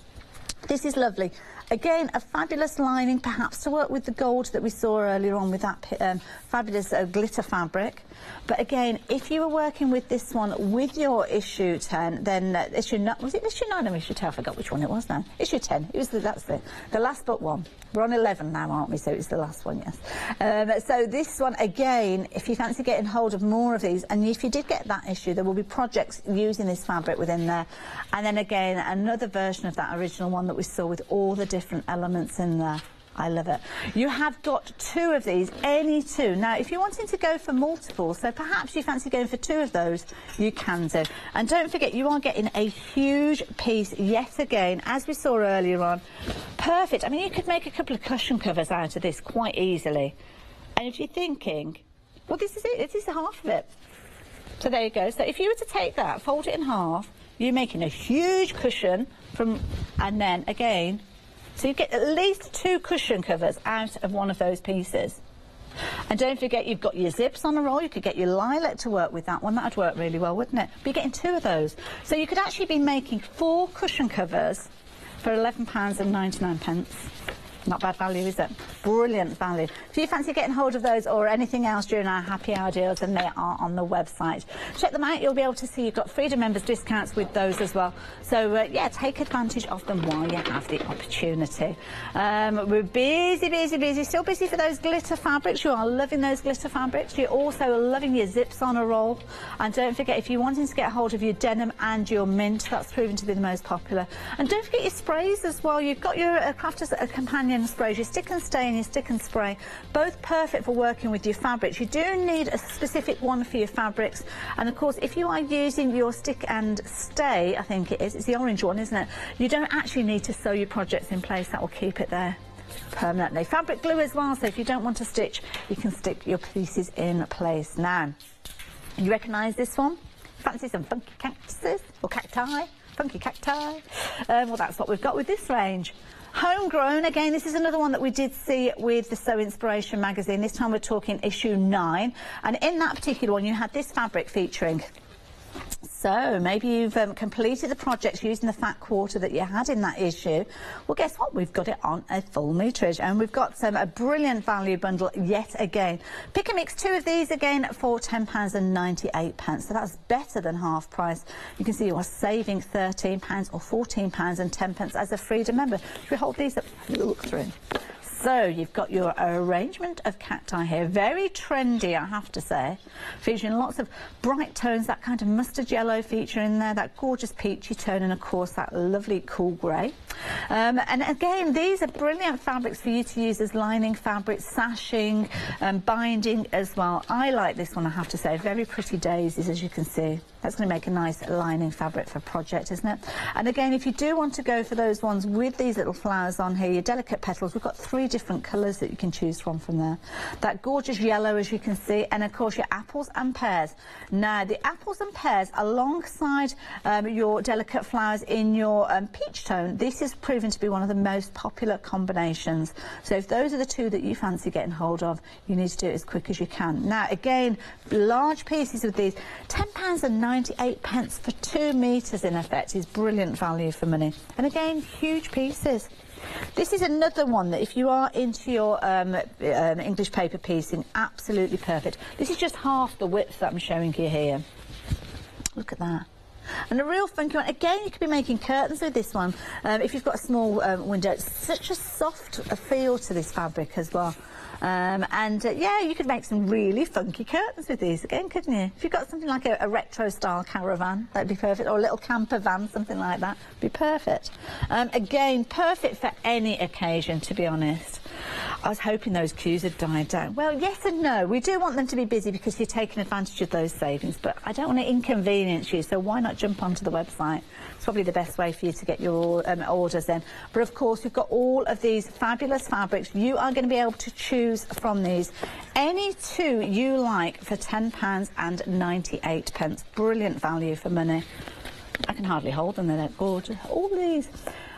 This is lovely. Again, a fabulous lining, perhaps to work with the gold that we saw earlier on with that fabulous glitter fabric. But again, if you were working with this one with your issue 10, then issue 9, was it issue 9 or issue 10? I forgot which one it was now. Issue 10, it was that's it. The last but one. We're on 11 now, aren't we? So it's the last one, yes. So this one, again, if you fancy getting hold of more of these, and if you did get that issue, there will be projects using this fabric within there. And then again, another version of that original one that we saw with all the different elements in there. I love it. You have got 2 of these, any 2. Now, if you're wanting to go for multiple, so perhaps you fancy going for 2 of those, you can do. And don't forget, you are getting a huge piece yet again, as we saw earlier on. Perfect. I mean, you could make a couple of cushion covers out of this quite easily. And if you're thinking, well, this is it. This is half of it. So there you go. So if you were to take that, fold it in half, you're making a huge cushion from, and then again, so you get at least 2 cushion covers out of one of those pieces. And don't forget, you've got your zips on a roll. You could get your lilac to work with that one. That would work really well, wouldn't it? But you're getting 2 of those. So you could actually be making 4 cushion covers for £11.99. Not bad value, is it? Brilliant value. If you fancy getting hold of those or anything else during our happy hour deals, then they are on the website. Check them out. You'll be able to see you've got Freedom members discounts with those as well. So, yeah, take advantage of them while you have the opportunity. We're busy. Still busy for those glitter fabrics. You are loving those glitter fabrics. You're also loving your zips on a roll. And don't forget, if you're wanting to get hold of your denim and your mint, that's proven to be the most popular. And don't forget your sprays as well. You've got your Crafters Companion sprays, your stick and stay and your stick and spray, both perfect for working with your fabrics. You do need a specific one for your fabrics, and of course if you are using your stick and stay, I think it is, it's the orange one, isn't it? You don't actually need to sew your projects in place. That will keep it there permanently. Fabric glue as well, so if you don't want to stitch, you can stick your pieces in place. Now, you recognise this one? Fancy some funky cactuses or cacti? Funky cacti? Well, that's what we've got with this range. Homegrown, again, this is another one that we did see with the Sew Inspiration magazine. This time we're talking issue 9. And in that particular one, you had this fabric featuring. So maybe you've completed the projects using the fat quarter that you had in that issue. Well, guess what? We've got it on a full meterage, and we've got a brilliant value bundle yet again. Pick and mix 2 of these again for £10.98. So that's better than half price. You can see you are saving £13 or £14.10 as a Freedom member. If we hold these up, have a look through. So you've got your arrangement of cacti here, very trendy, I have to say, featuring lots of bright tones, that kind of mustard yellow feature in there, that gorgeous peachy tone, and of course that lovely cool grey. And again, these are brilliant fabrics for you to use as lining fabrics, sashing, binding as well. I like this one, I have to say, very pretty daisies, as you can see. That's going to make a nice lining fabric for a project, isn't it? And again, if you do want to go for those ones with these little flowers on here, your delicate petals, we've got 3 different colours that you can choose from there. That gorgeous yellow, as you can see, and of course your apples and pears. Now, the apples and pears alongside your delicate flowers in your peach tone, this is proven to be one of the most popular combinations. So if those are the 2 that you fancy getting hold of, you need to do it as quick as you can. Now, again, large pieces of these, £10.98 for 2 metres in effect is brilliant value for money. And again, huge pieces. This is another one that if you are into your English paper piecing, absolutely perfect. This is just half the width that I'm showing you here. Look at that. And a real funky one. Again, you could be making curtains with this one. If you've got a small window, it's such a soft feel to this fabric as well. Yeah, you could make some really funky curtains with these again, couldn't you? If you've got something like a retro-style caravan, that'd be perfect, or a little camper van, something like that, be perfect. Again, perfect for any occasion, to be honest. I was hoping those queues had died down. Well, yes and no. We do want them to be busy because you're taking advantage of those savings, but I don't want to inconvenience you, so why not jump onto the website? It's probably the best way for you to get your orders in. But of course, we've got all of these fabulous fabrics. You are going to be able to choose from these any 2 you like for £10.98. Brilliant value for money. I can hardly hold them, they're gorgeous. All these.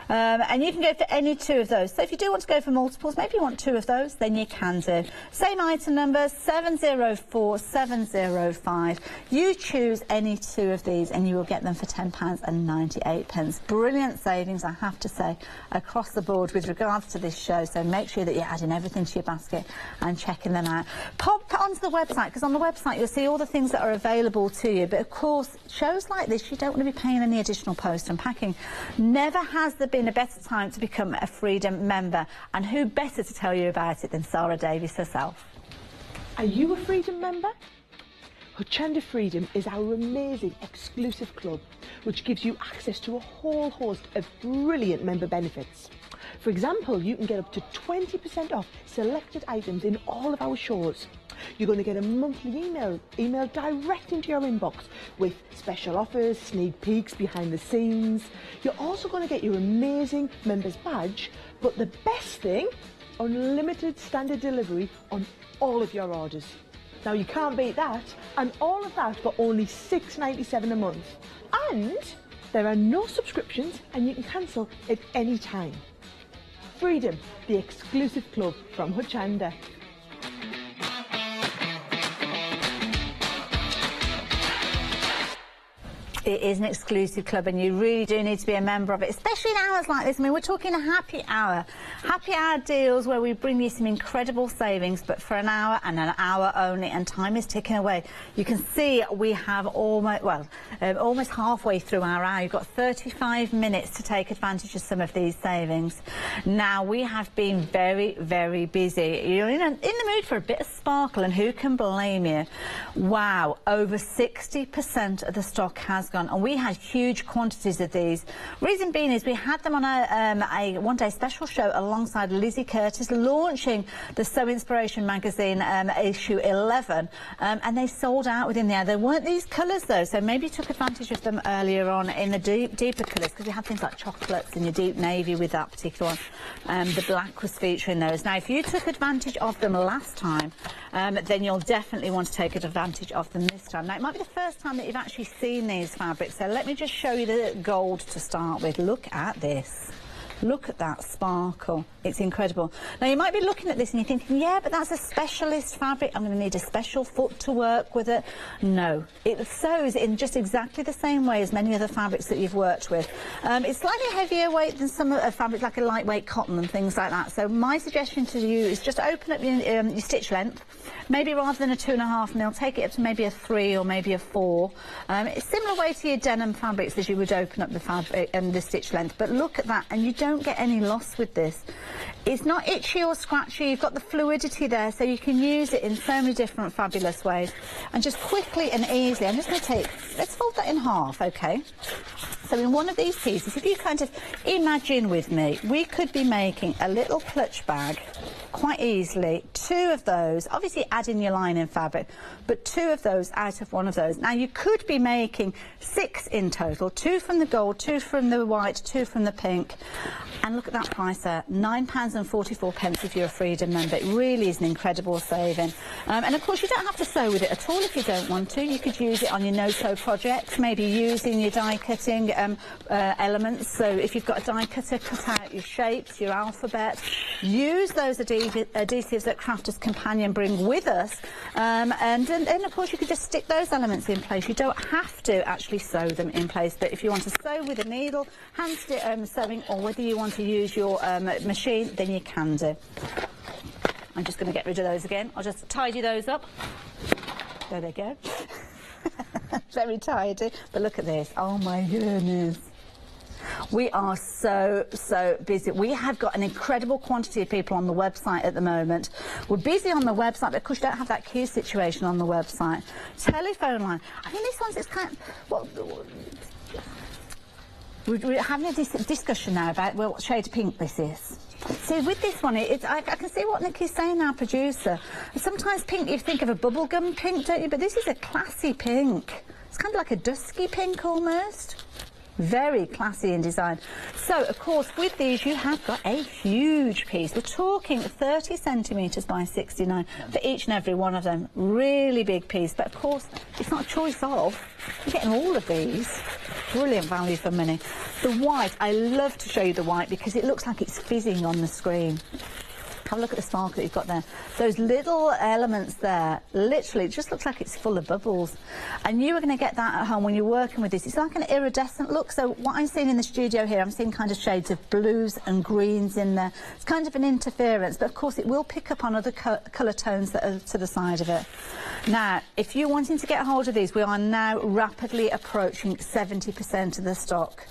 And you can go for any 2 of those. So if you do want to go for multiples, maybe you want 2 of those, then you can do. Same item number, 704705. You choose any 2 of these and you will get them for £10.98. Brilliant savings, I have to say, across the board with regards to this show. So make sure that you're adding everything to your basket and checking them out. Pop onto the website, because on the website you'll see all the things that are available to you. But of course, shows like this, you don't want to be paying any additional post and packing. Never has there been a better time to become a Freedom member, and who better to tell you about it than Sarah Davies herself. Are you a Freedom member? Hochanda Freedom is our amazing exclusive club which gives you access to a whole host of brilliant member benefits. For example, you can get up to 20% off selected items in all of our shows. You're going to get a monthly email direct into your inbox with special offers, sneak peeks, behind the scenes. You're also going to get your amazing members badge, but the best thing, unlimited standard delivery on all of your orders. Now you can't beat that, and all of that for only £6.97 a month. And there are no subscriptions and you can cancel at any time. Freedom, the exclusive club from Hochanda. It is an exclusive club and you really do need to be a member of it, especially in hours like this. I mean, we're talking a happy hour. Happy hour deals where we bring you some incredible savings, but for an hour and an hour only, and time is ticking away. You can see we have almost halfway through our hour. You've got 35 minutes to take advantage of some of these savings. Now, we have been very, very busy. You're in the mood for a bit of sparkle, and who can blame you? Wow, over 60% of the stock has gone, and we had huge quantities of these. Reason being is we had them on a one-day special show alongside Lizzie Curtis launching the Sew Inspiration magazine issue 11, and they sold out within the hour. There weren't these colours though, so maybe you took advantage of them earlier on in the deeper colours, because we had things like chocolates and your deep navy with that particular one. The black was featuring those. Now, if you took advantage of them last time, then you'll definitely want to take advantage of them this time. Now, it might be the first time that you've actually seen these fabrics, so let me just show you the gold to start with. Look at this. Look at that sparkle. It's incredible. Now, you might be looking at this and you're thinking, yeah, but that's a specialist fabric. I'm going to need a special foot to work with it. No, it sews in just exactly the same way as many other fabrics that you've worked with. It's slightly heavier weight than some fabrics like a lightweight cotton and things like that. So my suggestion to you is just open up your stitch length. Maybe rather than a 2.5 mil, take it up to maybe a 3 or maybe a 4. It's similar way to your denim fabrics as you would open up the fabric and the stitch length. But look at that, and you don't don't get any loss with this. It's not itchy or scratchy. You've got the fluidity there, so you can use it in so many different fabulous ways. And just quickly and easily, I'm just going to take, let's fold that in half, okay? So in one of these pieces, if you kind of imagine with me, we could be making a little clutch bag quite easily. 2 of those, obviously add in your lining fabric, but 2 of those out of one of those. Now you could be making 6 in total, 2 from the gold, 2 from the white, 2 from the pink. And look at that price there, £9.44 if you're a Freedom member. It really is an incredible saving. And of course you don't have to sew with it at all if you don't want to. You could use it on your no-sew projects, maybe using your die cutting elements. So if you've got a die cutter, cut out your shapes, your alphabet. Use those adhesives that Crafters Companion bring with us. And of course you could just stick those elements in place. You don't have to actually sew them in place. But if you want to sew with a needle, hand sewing, or whether you want to use your machine, then you can do. I'm just going to get rid of those again. I'll just tidy those up. There they go. Very tidy. But look at this. Oh my goodness. We are so busy. We have got an incredible quantity of people on the website at the moment. We're busy on the website, but of course you don't have that queue situation on the website. Telephone line. I think this one's, it's kind of, well, we're having a discussion now about, well, what shade of pink this is. See, with this one, I can see what Nikki's saying, our producer. Sometimes pink, you think of a bubblegum pink, don't you? But this is a classy pink. It's kind of like a dusky pink almost. Very classy in design. So, of course, with these, you have got a huge piece. We're talking 30 centimetres by 69 for each and every one of them. Really big piece. But, of course, it's not a choice of. You're getting all of these. Brilliant value for money. The white, I love to show you the white because it looks like it's fizzing on the screen. Have a look at the sparkle that you've got there. Those little elements there, literally, it just looks like it's full of bubbles. And you are going to get that at home when you're working with this. It's like an iridescent look. So what I'm seeing in the studio here, I'm seeing kind of shades of blues and greens in there. It's kind of an interference, but of course it will pick up on other colour tones that are to the side of it. Now, if you're wanting to get hold of these, we are now rapidly approaching 70% of the stock.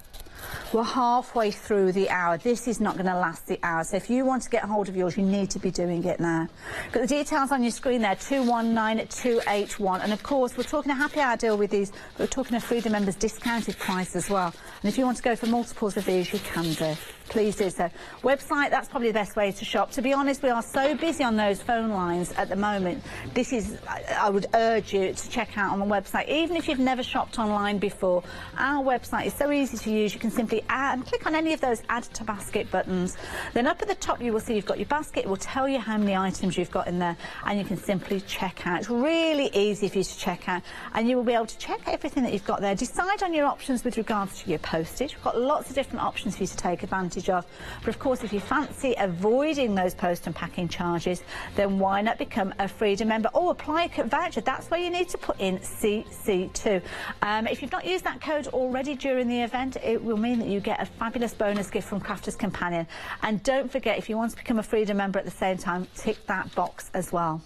We're halfway through the hour. This is not going to last the hour. So if you want to get hold of yours, you need to be doing it now. Got the details on your screen there, 219281. And of course, we're talking a happy hour deal with these. We're talking a Freedom members discounted price as well. And if you want to go for multiples of these, you can do. Please do so. Website, that's probably the best way to shop. To be honest, we are so busy on those phone lines at the moment. This is, I would urge you to check out on the website. Even if you've never shopped online before, our website is so easy to use. You can simply add and click on any of those add to basket buttons. Then up at the top you will see you've got your basket. It will tell you how many items you've got in there and you can simply check out. It's really easy for you to check out and you will be able to check everything that you've got there. Decide on your options with regards to your postage. We've got lots of different options for you to take advantage of. But of course, if you fancy avoiding those post and packing charges, then why not become a Freedom member or apply a voucher? That's where you need to put in CC2. If you've not used that code already during the event, it will mean that you get a fabulous bonus gift from Crafters Companion. And don't forget, if you want to become a Freedom member at the same time, tick that box as well.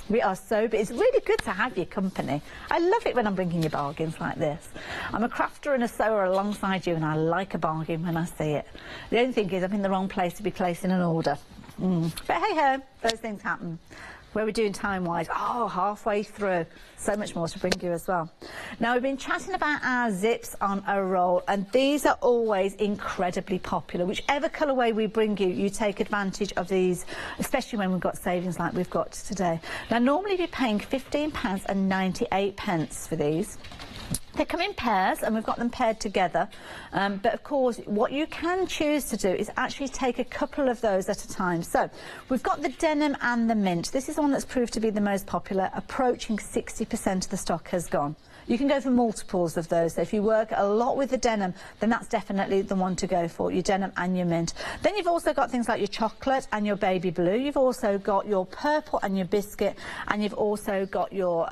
We are so big. It's really good to have your company. I love it when I'm bringing you bargains like this. I'm a crafter and a sewer alongside you, and I like a bargain when I see it. The only thing is I'm in the wrong place to be placing an order. But hey-ho, those things happen. Where we're doing time-wise, halfway through. So much more to bring you as well. Now, we've been chatting about our zips on a roll, and these are always incredibly popular. Whichever colourway we bring you, you take advantage of these, especially when we've got savings like we've got today. Now, normally you're paying £15.98 for these. They come in pairs and we've got them paired together, but of course what you can choose to do is actually take a couple of those at a time. So we've got the denim and the mint. This is one that's proved to be the most popular. Approaching 60% of the stock has gone. You can go for multiples of those. So if you work a lot with the denim, then that's definitely the one to go for, your denim and your mint. Then you've also got things like your chocolate and your baby blue. You've also got your purple and your biscuit, and you've also got your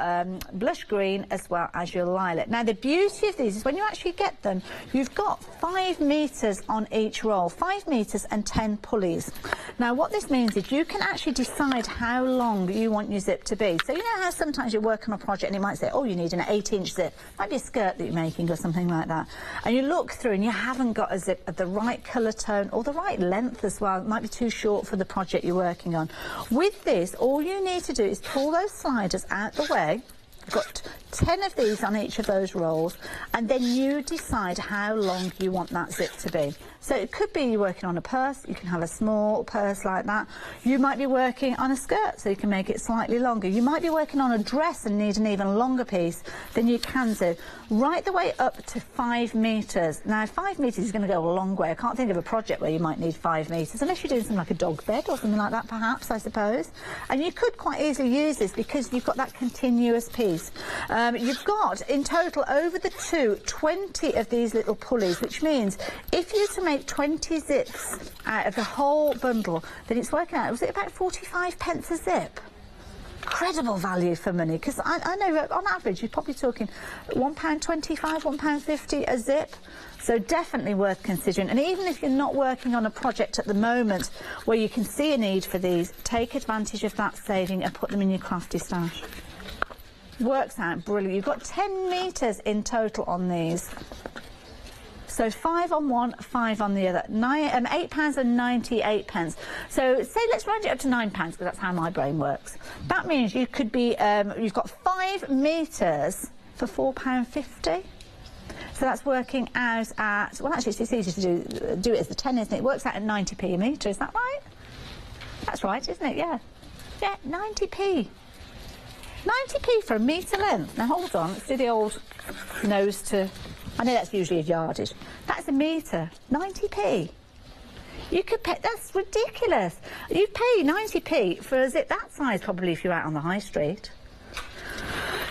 blush green as well as your lilac. Now, the beauty of these is when you actually get them, you've got 5 metres on each roll, 5 metres and 10 pulleys. Now what this means is you can actually decide how long you want your zip to be. So you know how sometimes you work on a project and it might say, oh, you need an 8-inch zip. Might be a skirt that you're making or something like that. And you look through and you haven't got a zip of the right colour tone or the right length as well. It might be too short for the project you're working on. With this, all you need to do is pull those sliders out the way. You've got 10 of these on each of those rolls, and then you decide how long you want that zip to be. So it could be you're working on a purse, you can have a small purse like that. You might be working on a skirt, so you can make it slightly longer. You might be working on a dress and need an even longer piece than you can do. Right the way up to 5 metres. Now 5 metres is going to go a long way. I can't think of a project where you might need 5 metres, unless you're doing something like a dog bed or something like that perhaps, I suppose. And you could quite easily use this because you've got that continuous piece. You've got in total over the 20 of these little pulleys, which means if you were to make 20 zips out of the whole bundle, then it's working out, was it about 45 pence a zip? Incredible value for money, because I know on average you're probably talking £1.25, £1.50 a zip. So definitely worth considering. And even if you're not working on a project at the moment where you can see a need for these, take advantage of that saving and put them in your crafty stash. Works out brilliant. You've got 10 metres in total on these. So 5 on one, 5 on the other. £8.98. So say let's round it up to £9 because that's how my brain works. That means you could be you've got 5 metres for £4.50. So that's working out at, well actually it's easy to do it as the 10, isn't it? It works out at 90p a metre, is that right? That's right, isn't it? Yeah. Yeah, 90p. 90p for a metre length. Now hold on, let's do the old nose to, I know that's usually a yardage. That's a metre, 90p. You could pay, that's ridiculous. You'd pay 90p for a zip that size probably if you're out on the high street.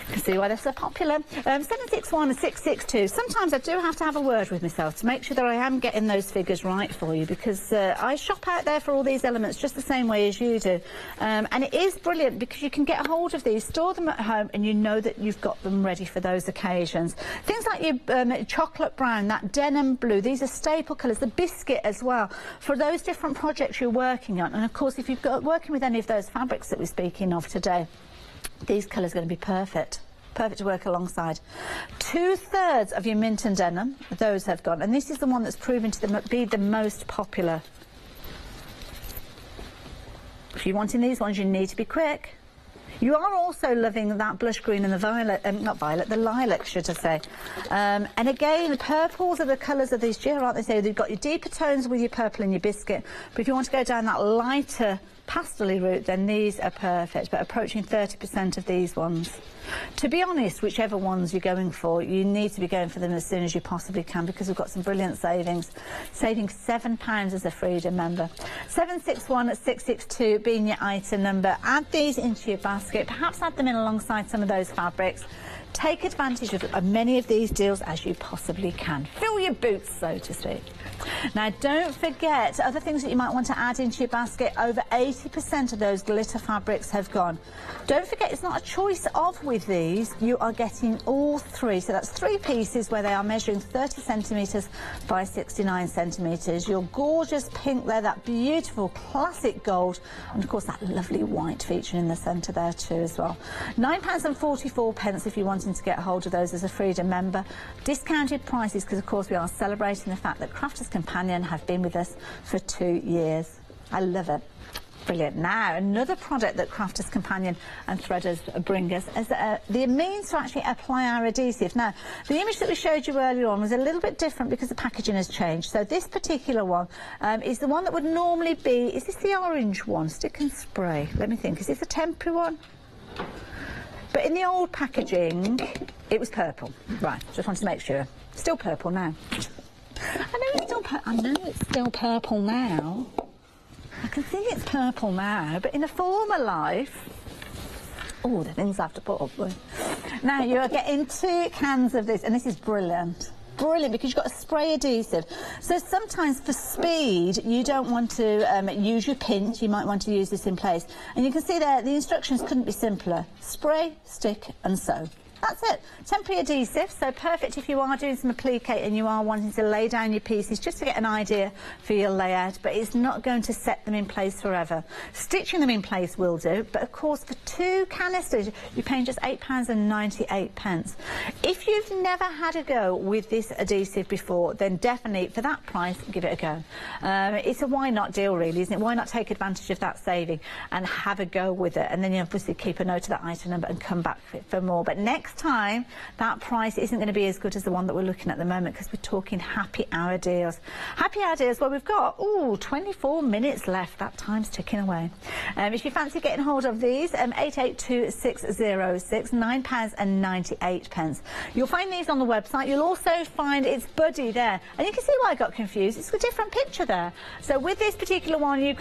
You can see why they're so popular. 761 and 662. Sometimes I do have to have a word with myself to make sure that I am getting those figures right for you, because I shop out there for all these elements just the same way as you do. And it is brilliant because you can get a hold of these, store them at home, and you know that you've got them ready for those occasions. Things like your chocolate brown, that denim blue, these are staple colours, the biscuit as well, for those different projects you're working on. And of course, if you've got working with any of those fabrics that we're speaking of today, these colours are going to be perfect. Perfect to work alongside. 2/3 of your mint and denim, those have gone. And this is the one that's proven to be the most popular. If you're wanting these ones, you need to be quick. You are also loving that blush green and the violet, not violet, the lilac, should I say. And again, the purples are the colours of these gel, aren't they? So you've got your deeper tones with your purple and your biscuit. But if you want to go down that lighter pastel-y route, then these are perfect, but approaching 30% of these ones. To be honest, whichever ones you're going for, you need to be going for them as soon as you possibly can, because we've got some brilliant savings. Saving £7 as a Freedom member. 761 at 662 being your item number. Add these into your basket, perhaps add them in alongside some of those fabrics. Take advantage of as many of these deals as you possibly can. Fill your boots, so to speak. Now, don't forget other things that you might want to add into your basket. Over 80% of those glitter fabrics have gone. Don't forget, it's not a choice of with these. You are getting all 3. So that's 3 pieces where they are measuring 30 centimetres by 69 centimetres. Your gorgeous pink there, that beautiful classic gold, and of course that lovely white featuring in the centre there too as well. £9.44 if you wanted to get a hold of those as a Freedom member. Discounted prices because of course we are celebrating the fact that Crafters Companion have been with us for 2 years. I love it. Brilliant. Now, another product that Crafters Companion and Threaders bring us is the means to actually apply our adhesive. Now, the image that we showed you earlier on was a little bit different because the packaging has changed. So this particular one is the one that would normally be, is this the orange one, stick and spray? Let me think, is this a temporary one? But in the old packaging, it was purple. Right, just wanted to make sure. Still purple now. I know it's still purple now. I can see it's purple now, but in a former life, oh, the things I have to put up with. Now you're getting 2 cans of this, and this is brilliant. Brilliant, because you've got a spray adhesive. So sometimes for speed, you don't want to use your pinch, you might want to use this in place. And you can see there, the instructions couldn't be simpler. Spray, stick and sew. That's it. Temporary adhesive, so perfect if you are doing some applique and you are wanting to lay down your pieces just to get an idea for your layout, but it's not going to set them in place forever. Stitching them in place will do, but of course for 2 canisters you're paying just £8.98. If you've never had a go with this adhesive before, then definitely for that price give it a go. It's a why not deal really, isn't it? Why not take advantage of that saving and have a go with it, and then you obviously keep a note of that item number and come back for more. But next time that price isn't going to be as good as the one that we're looking at the moment, because we're talking happy hour deals. Happy hour deals, well, we've got 24 minutes left. That time's ticking away. If you fancy getting hold of these, 882606, £9.98. You'll find these on the website. You'll also find its buddy there, and you can see why I got confused. It's a different picture there. So with this particular one, you've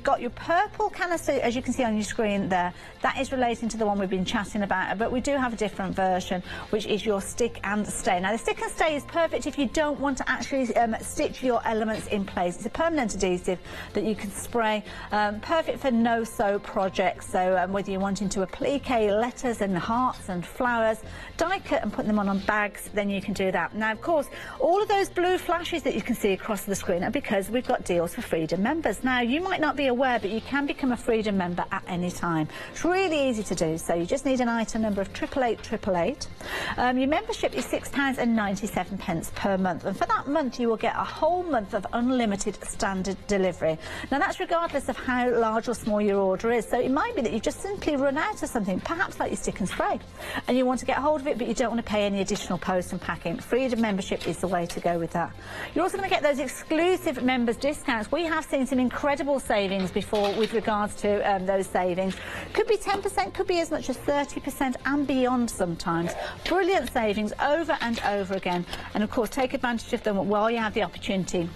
got your purple canister, as you can see on your screen there. That is relating to the one we've been chatting about, but we do have a different version, which is your stick and stay. Now the stick and stay is perfect if you don't want to actually stitch your elements in place. It's a permanent adhesive that you can spray, perfect for no-sew projects. So whether you're wanting to applique letters and hearts and flowers, die cut and put them on bags, then you can do that. Now of course all of those blue flashes that you can see across the screen are because we've got deals for Freedom members. Now you might not be aware, but you can become a Freedom member at any time. It's really easy to do, so you just need an item number of 88888. Your membership is £6.97 per month, and for that month you will get a whole month of unlimited standard delivery. Now that's regardless of how large or small your order is, so it might be that you've just simply run out of something, perhaps like your stick and spray, and you want to get hold of it but you don't want to pay any additional post and packing. Freedom membership is the way to go with that. You're also going to get those exclusive members discounts. We have seen some incredible savings before with regards to those savings. Could be 10%, could be as much as 30% and beyond sometimes. Brilliant savings over and over again, and of course take advantage of them while you have the opportunity,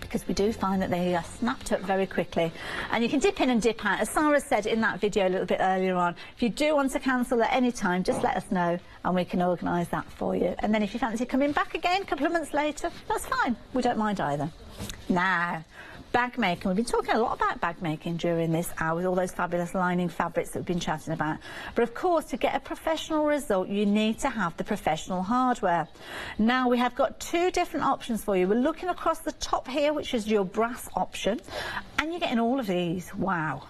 because we do find that they are snapped up very quickly, and you can dip in and dip out. As Sarah said in that video a little bit earlier on, if you do want to cancel at any time, just let us know and we can organise that for you. And then if you fancy coming back again a couple of months later, that's fine, we don't mind either. Now, bag making. We've been talking a lot about bag making during this hour with all those fabulous lining fabrics that we've been chatting about. But of course, to get a professional result, you need to have the professional hardware. Now, we have got 2 different options for you. We're looking across the top here, which is your brass option, and you're getting all of these. Wow.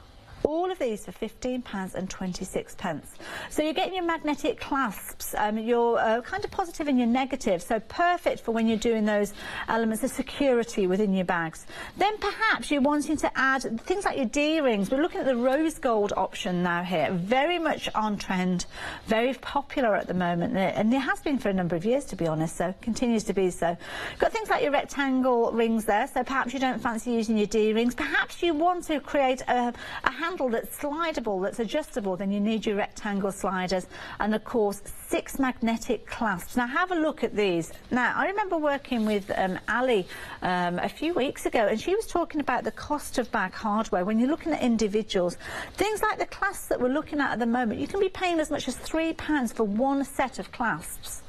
All of these for £15.26. So you're getting your magnetic clasps, your kind of positive and your negative, so perfect for when you're doing those elements of security within your bags. Then perhaps you're wanting to add things like your D-rings. We're looking at the rose gold option now here, very much on trend, very popular at the moment, and it has been for a number of years, to be honest, so continues to be so. Got things like your rectangle rings there, so perhaps you don't fancy using your D-rings. Perhaps you want to create a handle that's slidable, that's adjustable, then you need your rectangle sliders, and of course 6 magnetic clasps. Now have a look at these. Now I remember working with Ali a few weeks ago, and she was talking about the cost of bag hardware when you're looking at individuals. Things like the clasps that we're looking at the moment, you can be paying as much as £3 for one set of clasps.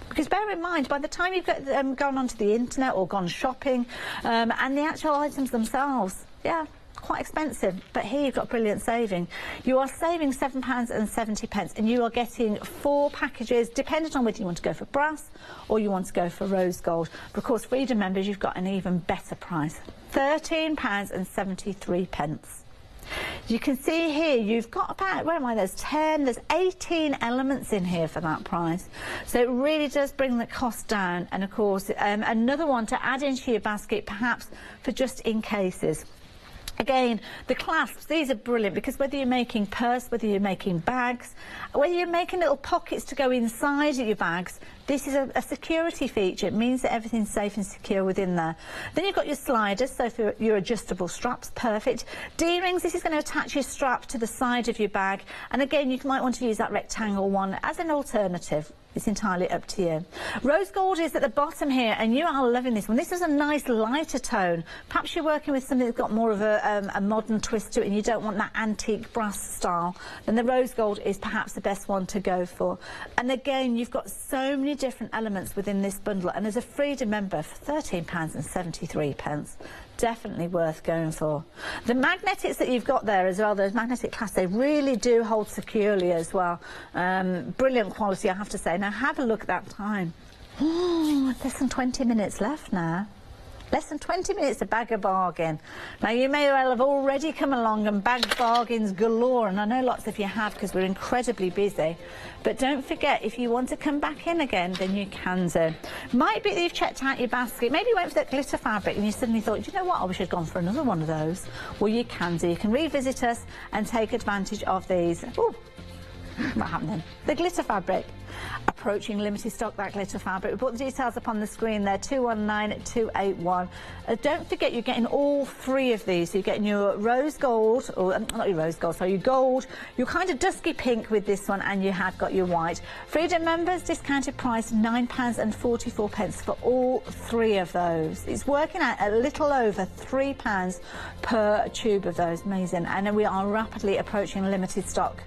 Because bear in mind, by the time you've gone onto the internet or gone shopping, and the actual items themselves, yeah, quite expensive, but here you've got brilliant saving. You are saving £7.70, and you are getting 4 packages, depending on whether you want to go for brass or you want to go for rose gold. But of course, Freedom members, you've got an even better price, £13.73. You can see here you've got about, where am I, there's 18 elements in here for that price, so it really does bring the cost down. And of course another one to add into your basket, perhaps for just in cases. Again, the clasps, these are brilliant, because whether you're making purse, whether you're making bags, whether you're making little pockets to go inside of your bags, this is a security feature. It means that everything's safe and secure within there. Then you've got your sliders, so for your adjustable straps, perfect. D-rings, this is going to attach your strap to the side of your bag, and again, you might want to use that rectangle one as an alternative. It's entirely up to you. Rose gold is at the bottom here, and you are loving this one. This is a nice lighter tone. Perhaps you're working with something that's got more of a modern twist to it, and you don't want that antique brass style. Then the rose gold is perhaps the best one to go for. And again, you've got so many many different elements within this bundle, and as a Freedom member for £13.73, definitely worth going for. The magnetics that you've got there as well, those magnetic clasps, they really do hold securely as well. Brilliant quality, I have to say. Now have a look at that time. Oh, less than 20 minutes left now. Less than 20 minutes, a bag of bargain. Now, you may well have already come along and bagged bargains galore, and I know lots of you have because we're incredibly busy. But don't forget, if you want to come back in again, then you can do. Might be that you've checked out your basket. Maybe you went for that glitter fabric and you suddenly thought, you know what, I wish I'd gone for another one of those. Well, you can do. You can revisit us and take advantage of these. Ooh, what happened then? The glitter fabric. Approaching limited stock, that glitter fabric. We put the details up on the screen there, 219281. Don't forget, you're getting all three of these. So you're getting your rose gold, or not your rose gold, sorry, your gold, your kind of dusky pink with this one, and you have got your white. Freedom members, discounted price £9.44 for all three of those. It's working out a little over £3 per tube of those. Amazing. And then we are rapidly approaching limited stock.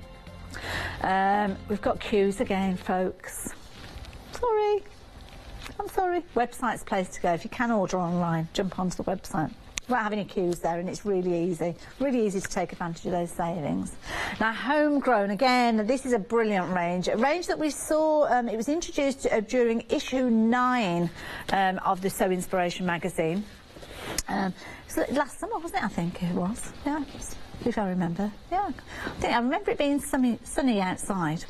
We've got queues again, folks. Sorry. I'm sorry. Website's place to go. If you can order online, jump onto the website. We won't have any queues there, and it's really easy to take advantage of those savings. Now, homegrown, again, this is a brilliant range. A range that we saw, it was introduced during issue 9 of the Sew Inspiration magazine. So last summer, wasn't it? I think it was. Yeah. If I remember. Yeah, I remember it being sunny outside,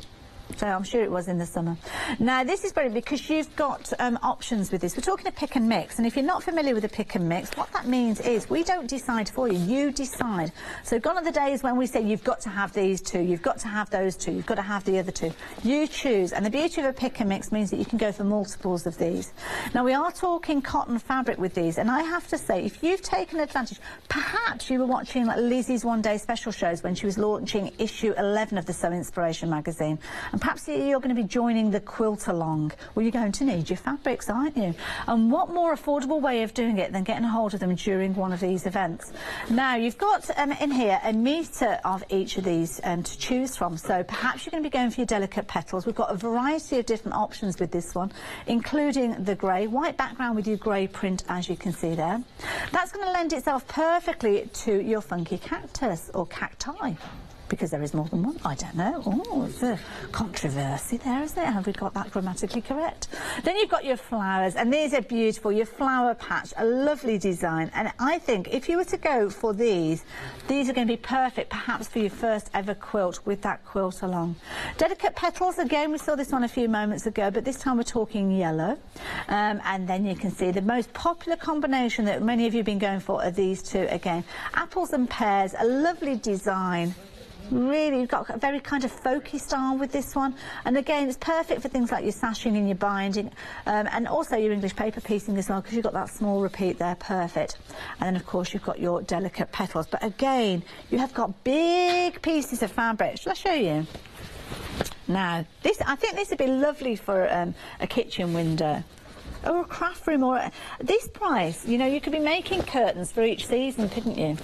so I'm sure it was in the summer. Now this is brilliant because you've got options with this. We're talking a pick and mix, and if you're not familiar with a pick and mix, what that means is we don't decide for you, you decide. So gone are the days when we say you've got to have these two, you've got to have those two, you've got to have the other two. You choose, and the beauty of a pick and mix means that you can go for multiples of these. Now we are talking cotton fabric with these, and I have to say, if you've taken advantage, perhaps you were watching Lizzie's one-day special shows when she was launching issue 11 of the Sew Inspiration magazine, and perhaps you're going to be joining the quilt along. Well, you're going to need your fabrics, aren't you? And what more affordable way of doing it than getting a hold of them during one of these events? Now, you've got in here a metre of each of these to choose from. So perhaps you're going to be going for your delicate petals. We've got a variety of different options with this one, including the grey. White background with your grey print, as you can see there. That's going to lend itself perfectly to your funky cactus or cacti. Because there is more than one, I don't know. Oh, it's a controversy there, isn't it? Have we got that grammatically correct? Then you've got your flowers, and these are beautiful. Your flower patch, a lovely design. And I think if you were to go for these are going to be perfect, perhaps for your first ever quilt with that quilt along. Delicate petals, again, we saw this one a few moments ago, but this time we're talking yellow. And then you can see the most popular combination that many of you have been going for are these two again. Apples and pears, a lovely design. Really, you've got a very kind of folky style with this one, and again it's perfect for things like your sashing and your binding, and also your English paper piecing as well, because you've got that small repeat there, perfect. And then of course you've got your delicate petals, but again you have got big pieces of fabric. Shall I show you? Now this, I think this would be lovely for a kitchen window or a craft room, or this price, you know, you could be making curtains for each season, couldn't you?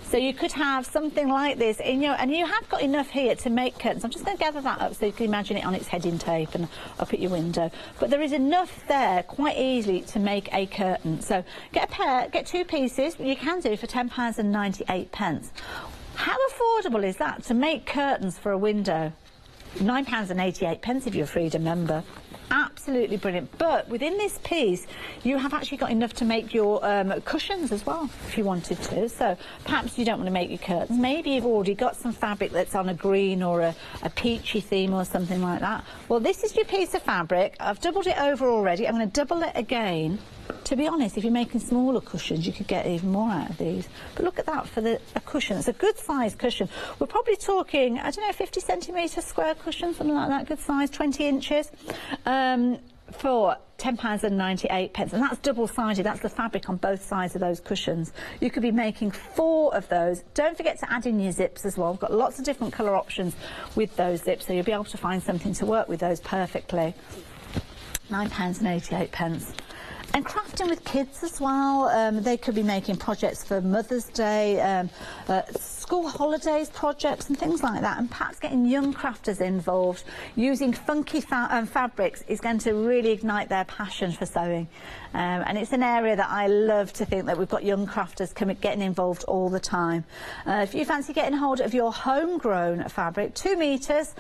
So you could have something like this in your, and you have got enough here to make curtains. I'm just going to gather that up so you can imagine it on its heading tape and up at your window. But there is enough there quite easily to make a curtain. So get a pair, get two pieces, you can do for £10.98. How affordable is that to make curtains for a window? £9.88 if you're a Freedom member. Absolutely brilliant. But within this piece you have actually got enough to make your cushions as well, if you wanted to. So perhaps you don't want to make your curtains, maybe you've already got some fabric that's on a green or a peachy theme or something like that. Well, this is your piece of fabric. I've doubled it over already. I'm going to double it again. To be honest, if you're making smaller cushions, you could get even more out of these. But look at that for a cushion. It's a good size cushion. We're probably talking, I don't know, 50 centimetre square cushion, something like that, good size, 20 inches, for £10.98. And that's double-sided. That's the fabric on both sides of those cushions. You could be making 4 of those. Don't forget to add in your zips as well. We've got lots of different colour options with those zips, so you'll be able to find something to work with those perfectly. £9.88. And crafting with kids as well. They could be making projects for Mother's Day, school holidays projects and things like that. And perhaps getting young crafters involved using funky fabrics is going to really ignite their passion for sewing. And it's an area that I love to think that we've got young crafters getting involved all the time. If you fancy getting hold of your homegrown fabric, 2 metres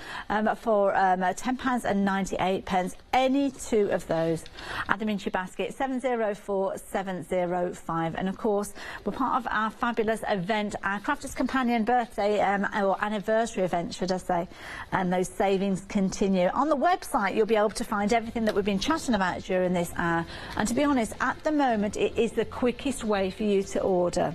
for £10.98, any 2 of those. Add them into your basket, 704705. And of course, we're part of our fabulous event, our Crafters Companion birthday or anniversary event, should I say. And those savings continue. On the website, you'll be able to find everything that we've been chatting about during this hour. And to be honest, at the moment, it is the quickest way for you to order.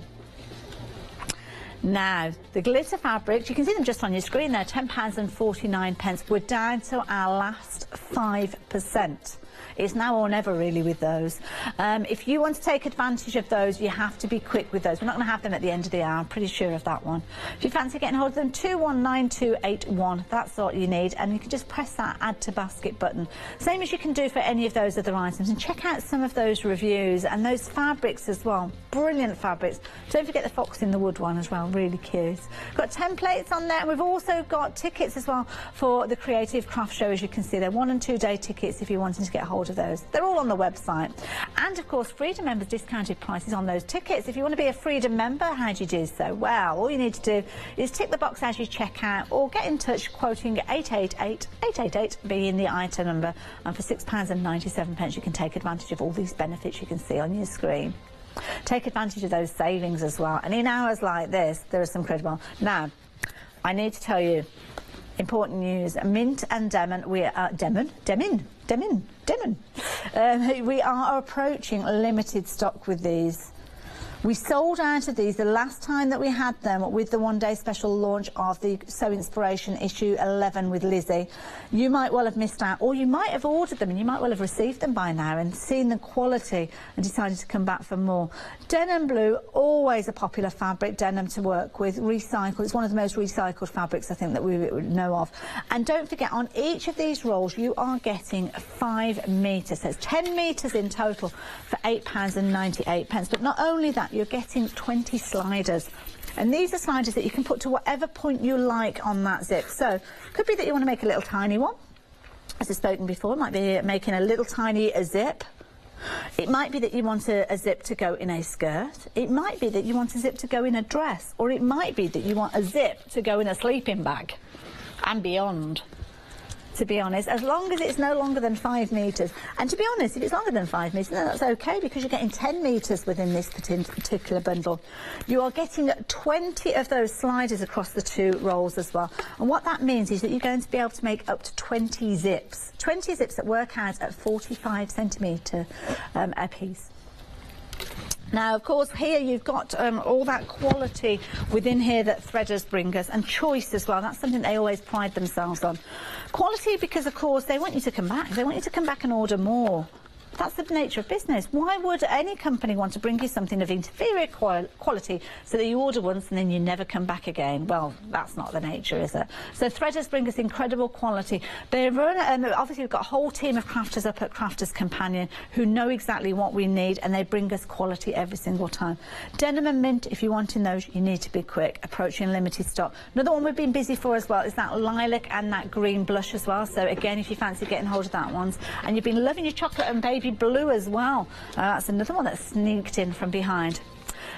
Now, the glitter fabrics, you can see them just on your screen there, £10.49. We're down to our last 5%. It's now or never really with those. If you want to take advantage of those, you have to be quick with those. We're not going to have them at the end of the hour, I'm pretty sure of that one. If you fancy getting hold of them, 219281, that's what you need, and you can just press that add to basket button. Same as you can do for any of those other items, and check out some of those reviews and those fabrics as well. Brilliant fabrics. Don't forget the fox in the wood one as well, really cute. Got templates on there, and we've also got tickets as well for the Creative Craft Show, as you can see. They're 1- and 2-day tickets if you're wanting to get hold of those. They're all on the website. And of course, Freedom members discounted prices on those tickets. If you want to be a Freedom member, how do you do so? Well, all you need to do is tick the box as you check out, or get in touch quoting 888 being the item number, and for £6.97 you can take advantage of all these benefits you can see on your screen. Take advantage of those savings as well, and in hours like this there are some credible. Now, I need to tell you, important news. Mint and Demon, we are we are approaching limited stock with these. We sold out of these the last time that we had them with the one-day special launch of the Sew Inspiration issue 11 with Lizzie. You might well have missed out, or you might have ordered them and you might well have received them by now and seen the quality and decided to come back for more. Denim blue, always a popular fabric, denim to work with, recycled. It's one of the most recycled fabrics I think that we know of. And don't forget, on each of these rolls you are getting 5 metres. So it's 10 metres in total for £8.98. But not only that, you're getting 20 sliders. And these are sliders that you can put to whatever point you like on that zip. So it could be that you want to make a little tiny one. As I've spoken before, it might be making a little tiny zip. It might be that you want a zip to go in a skirt. It might be that you want a zip to go in a dress. Or it might be that you want a zip to go in a sleeping bag and beyond. To be honest, as long as it's no longer than 5 metres. And to be honest, if it's longer than 5 metres, then that's okay, because you're getting 10 metres within this particular bundle. You are getting 20 of those sliders across the 2 rolls as well. And what that means is that you're going to be able to make up to 20 zips. 20 zips that work out at 45 centimetre a piece. Now, of course, here you've got all that quality within here that threaders bring us, and choice as well. That's something they always pride themselves on. Quality because, of course, they want you to come back. They want you to come back and order more. That's the nature of business. Why would any company want to bring you something of inferior quality so that you order once and then you never come back again? Well, that's not the nature, is it? So threaders bring us incredible quality. They run, obviously we've got a whole team of crafters up at Crafters Companion who know exactly what we need, and they bring us quality every single time. Denim and mint, if you're wanting those, you need to be quick, approaching limited stock. Another one we've been busy for as well is that lilac and that green blush as well. So again, if you fancy getting hold of that ones, and you've been loving your chocolate and baby blue as well. That's another one that's sneaked in from behind.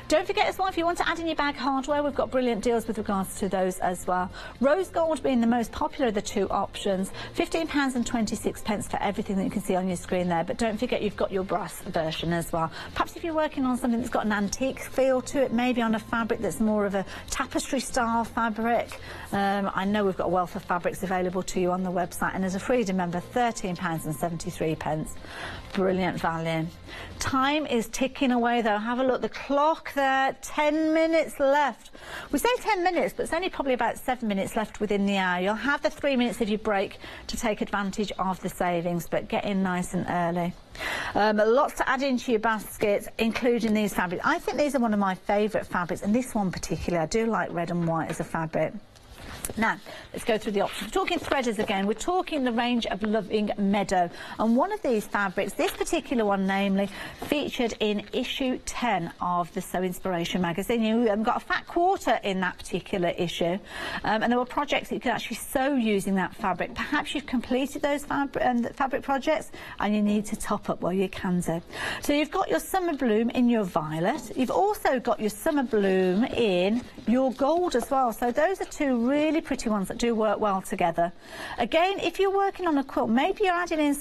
Don't forget as well, if you want to add in your bag hardware, we've got brilliant deals with regards to those as well. Rose gold being the most popular of the 2 options, £15.26 for everything that you can see on your screen there. But don't forget, you've got your brass version as well. Perhaps if you're working on something that's got an antique feel to it, maybe on a fabric that's more of a tapestry style fabric. I know we've got a wealth of fabrics available to you on the website, and as a Freedom member, £13.73. Brilliant value. Time is ticking away though. Have a look, the clock there, 10 minutes left. We say 10 minutes, but it's only probably about 7 minutes left within the hour. You'll have the 3 minutes of your break to take advantage of the savings, but get in nice and early. Lots to add into your basket, including these fabrics. I think these are one of my favourite fabrics, and this one particularly, I do like red and white as a fabric. Now, let's go through the options. We're talking threaders again. We're talking the range of Loving Meadow. And one of these fabrics, this particular one namely, featured in issue 10 of the Sew Inspiration magazine. You got a fat quarter in that particular issue. And there were projects that you could actually sew using that fabric. Perhaps you've completed those fabric projects and you need to top up, well, you can do. So you've got your Summer Bloom in your violet. You've also got your Summer Bloom in your gold as well. So those are two really pretty ones that do work well together. Again, if you're working on a quilt, maybe you're adding in some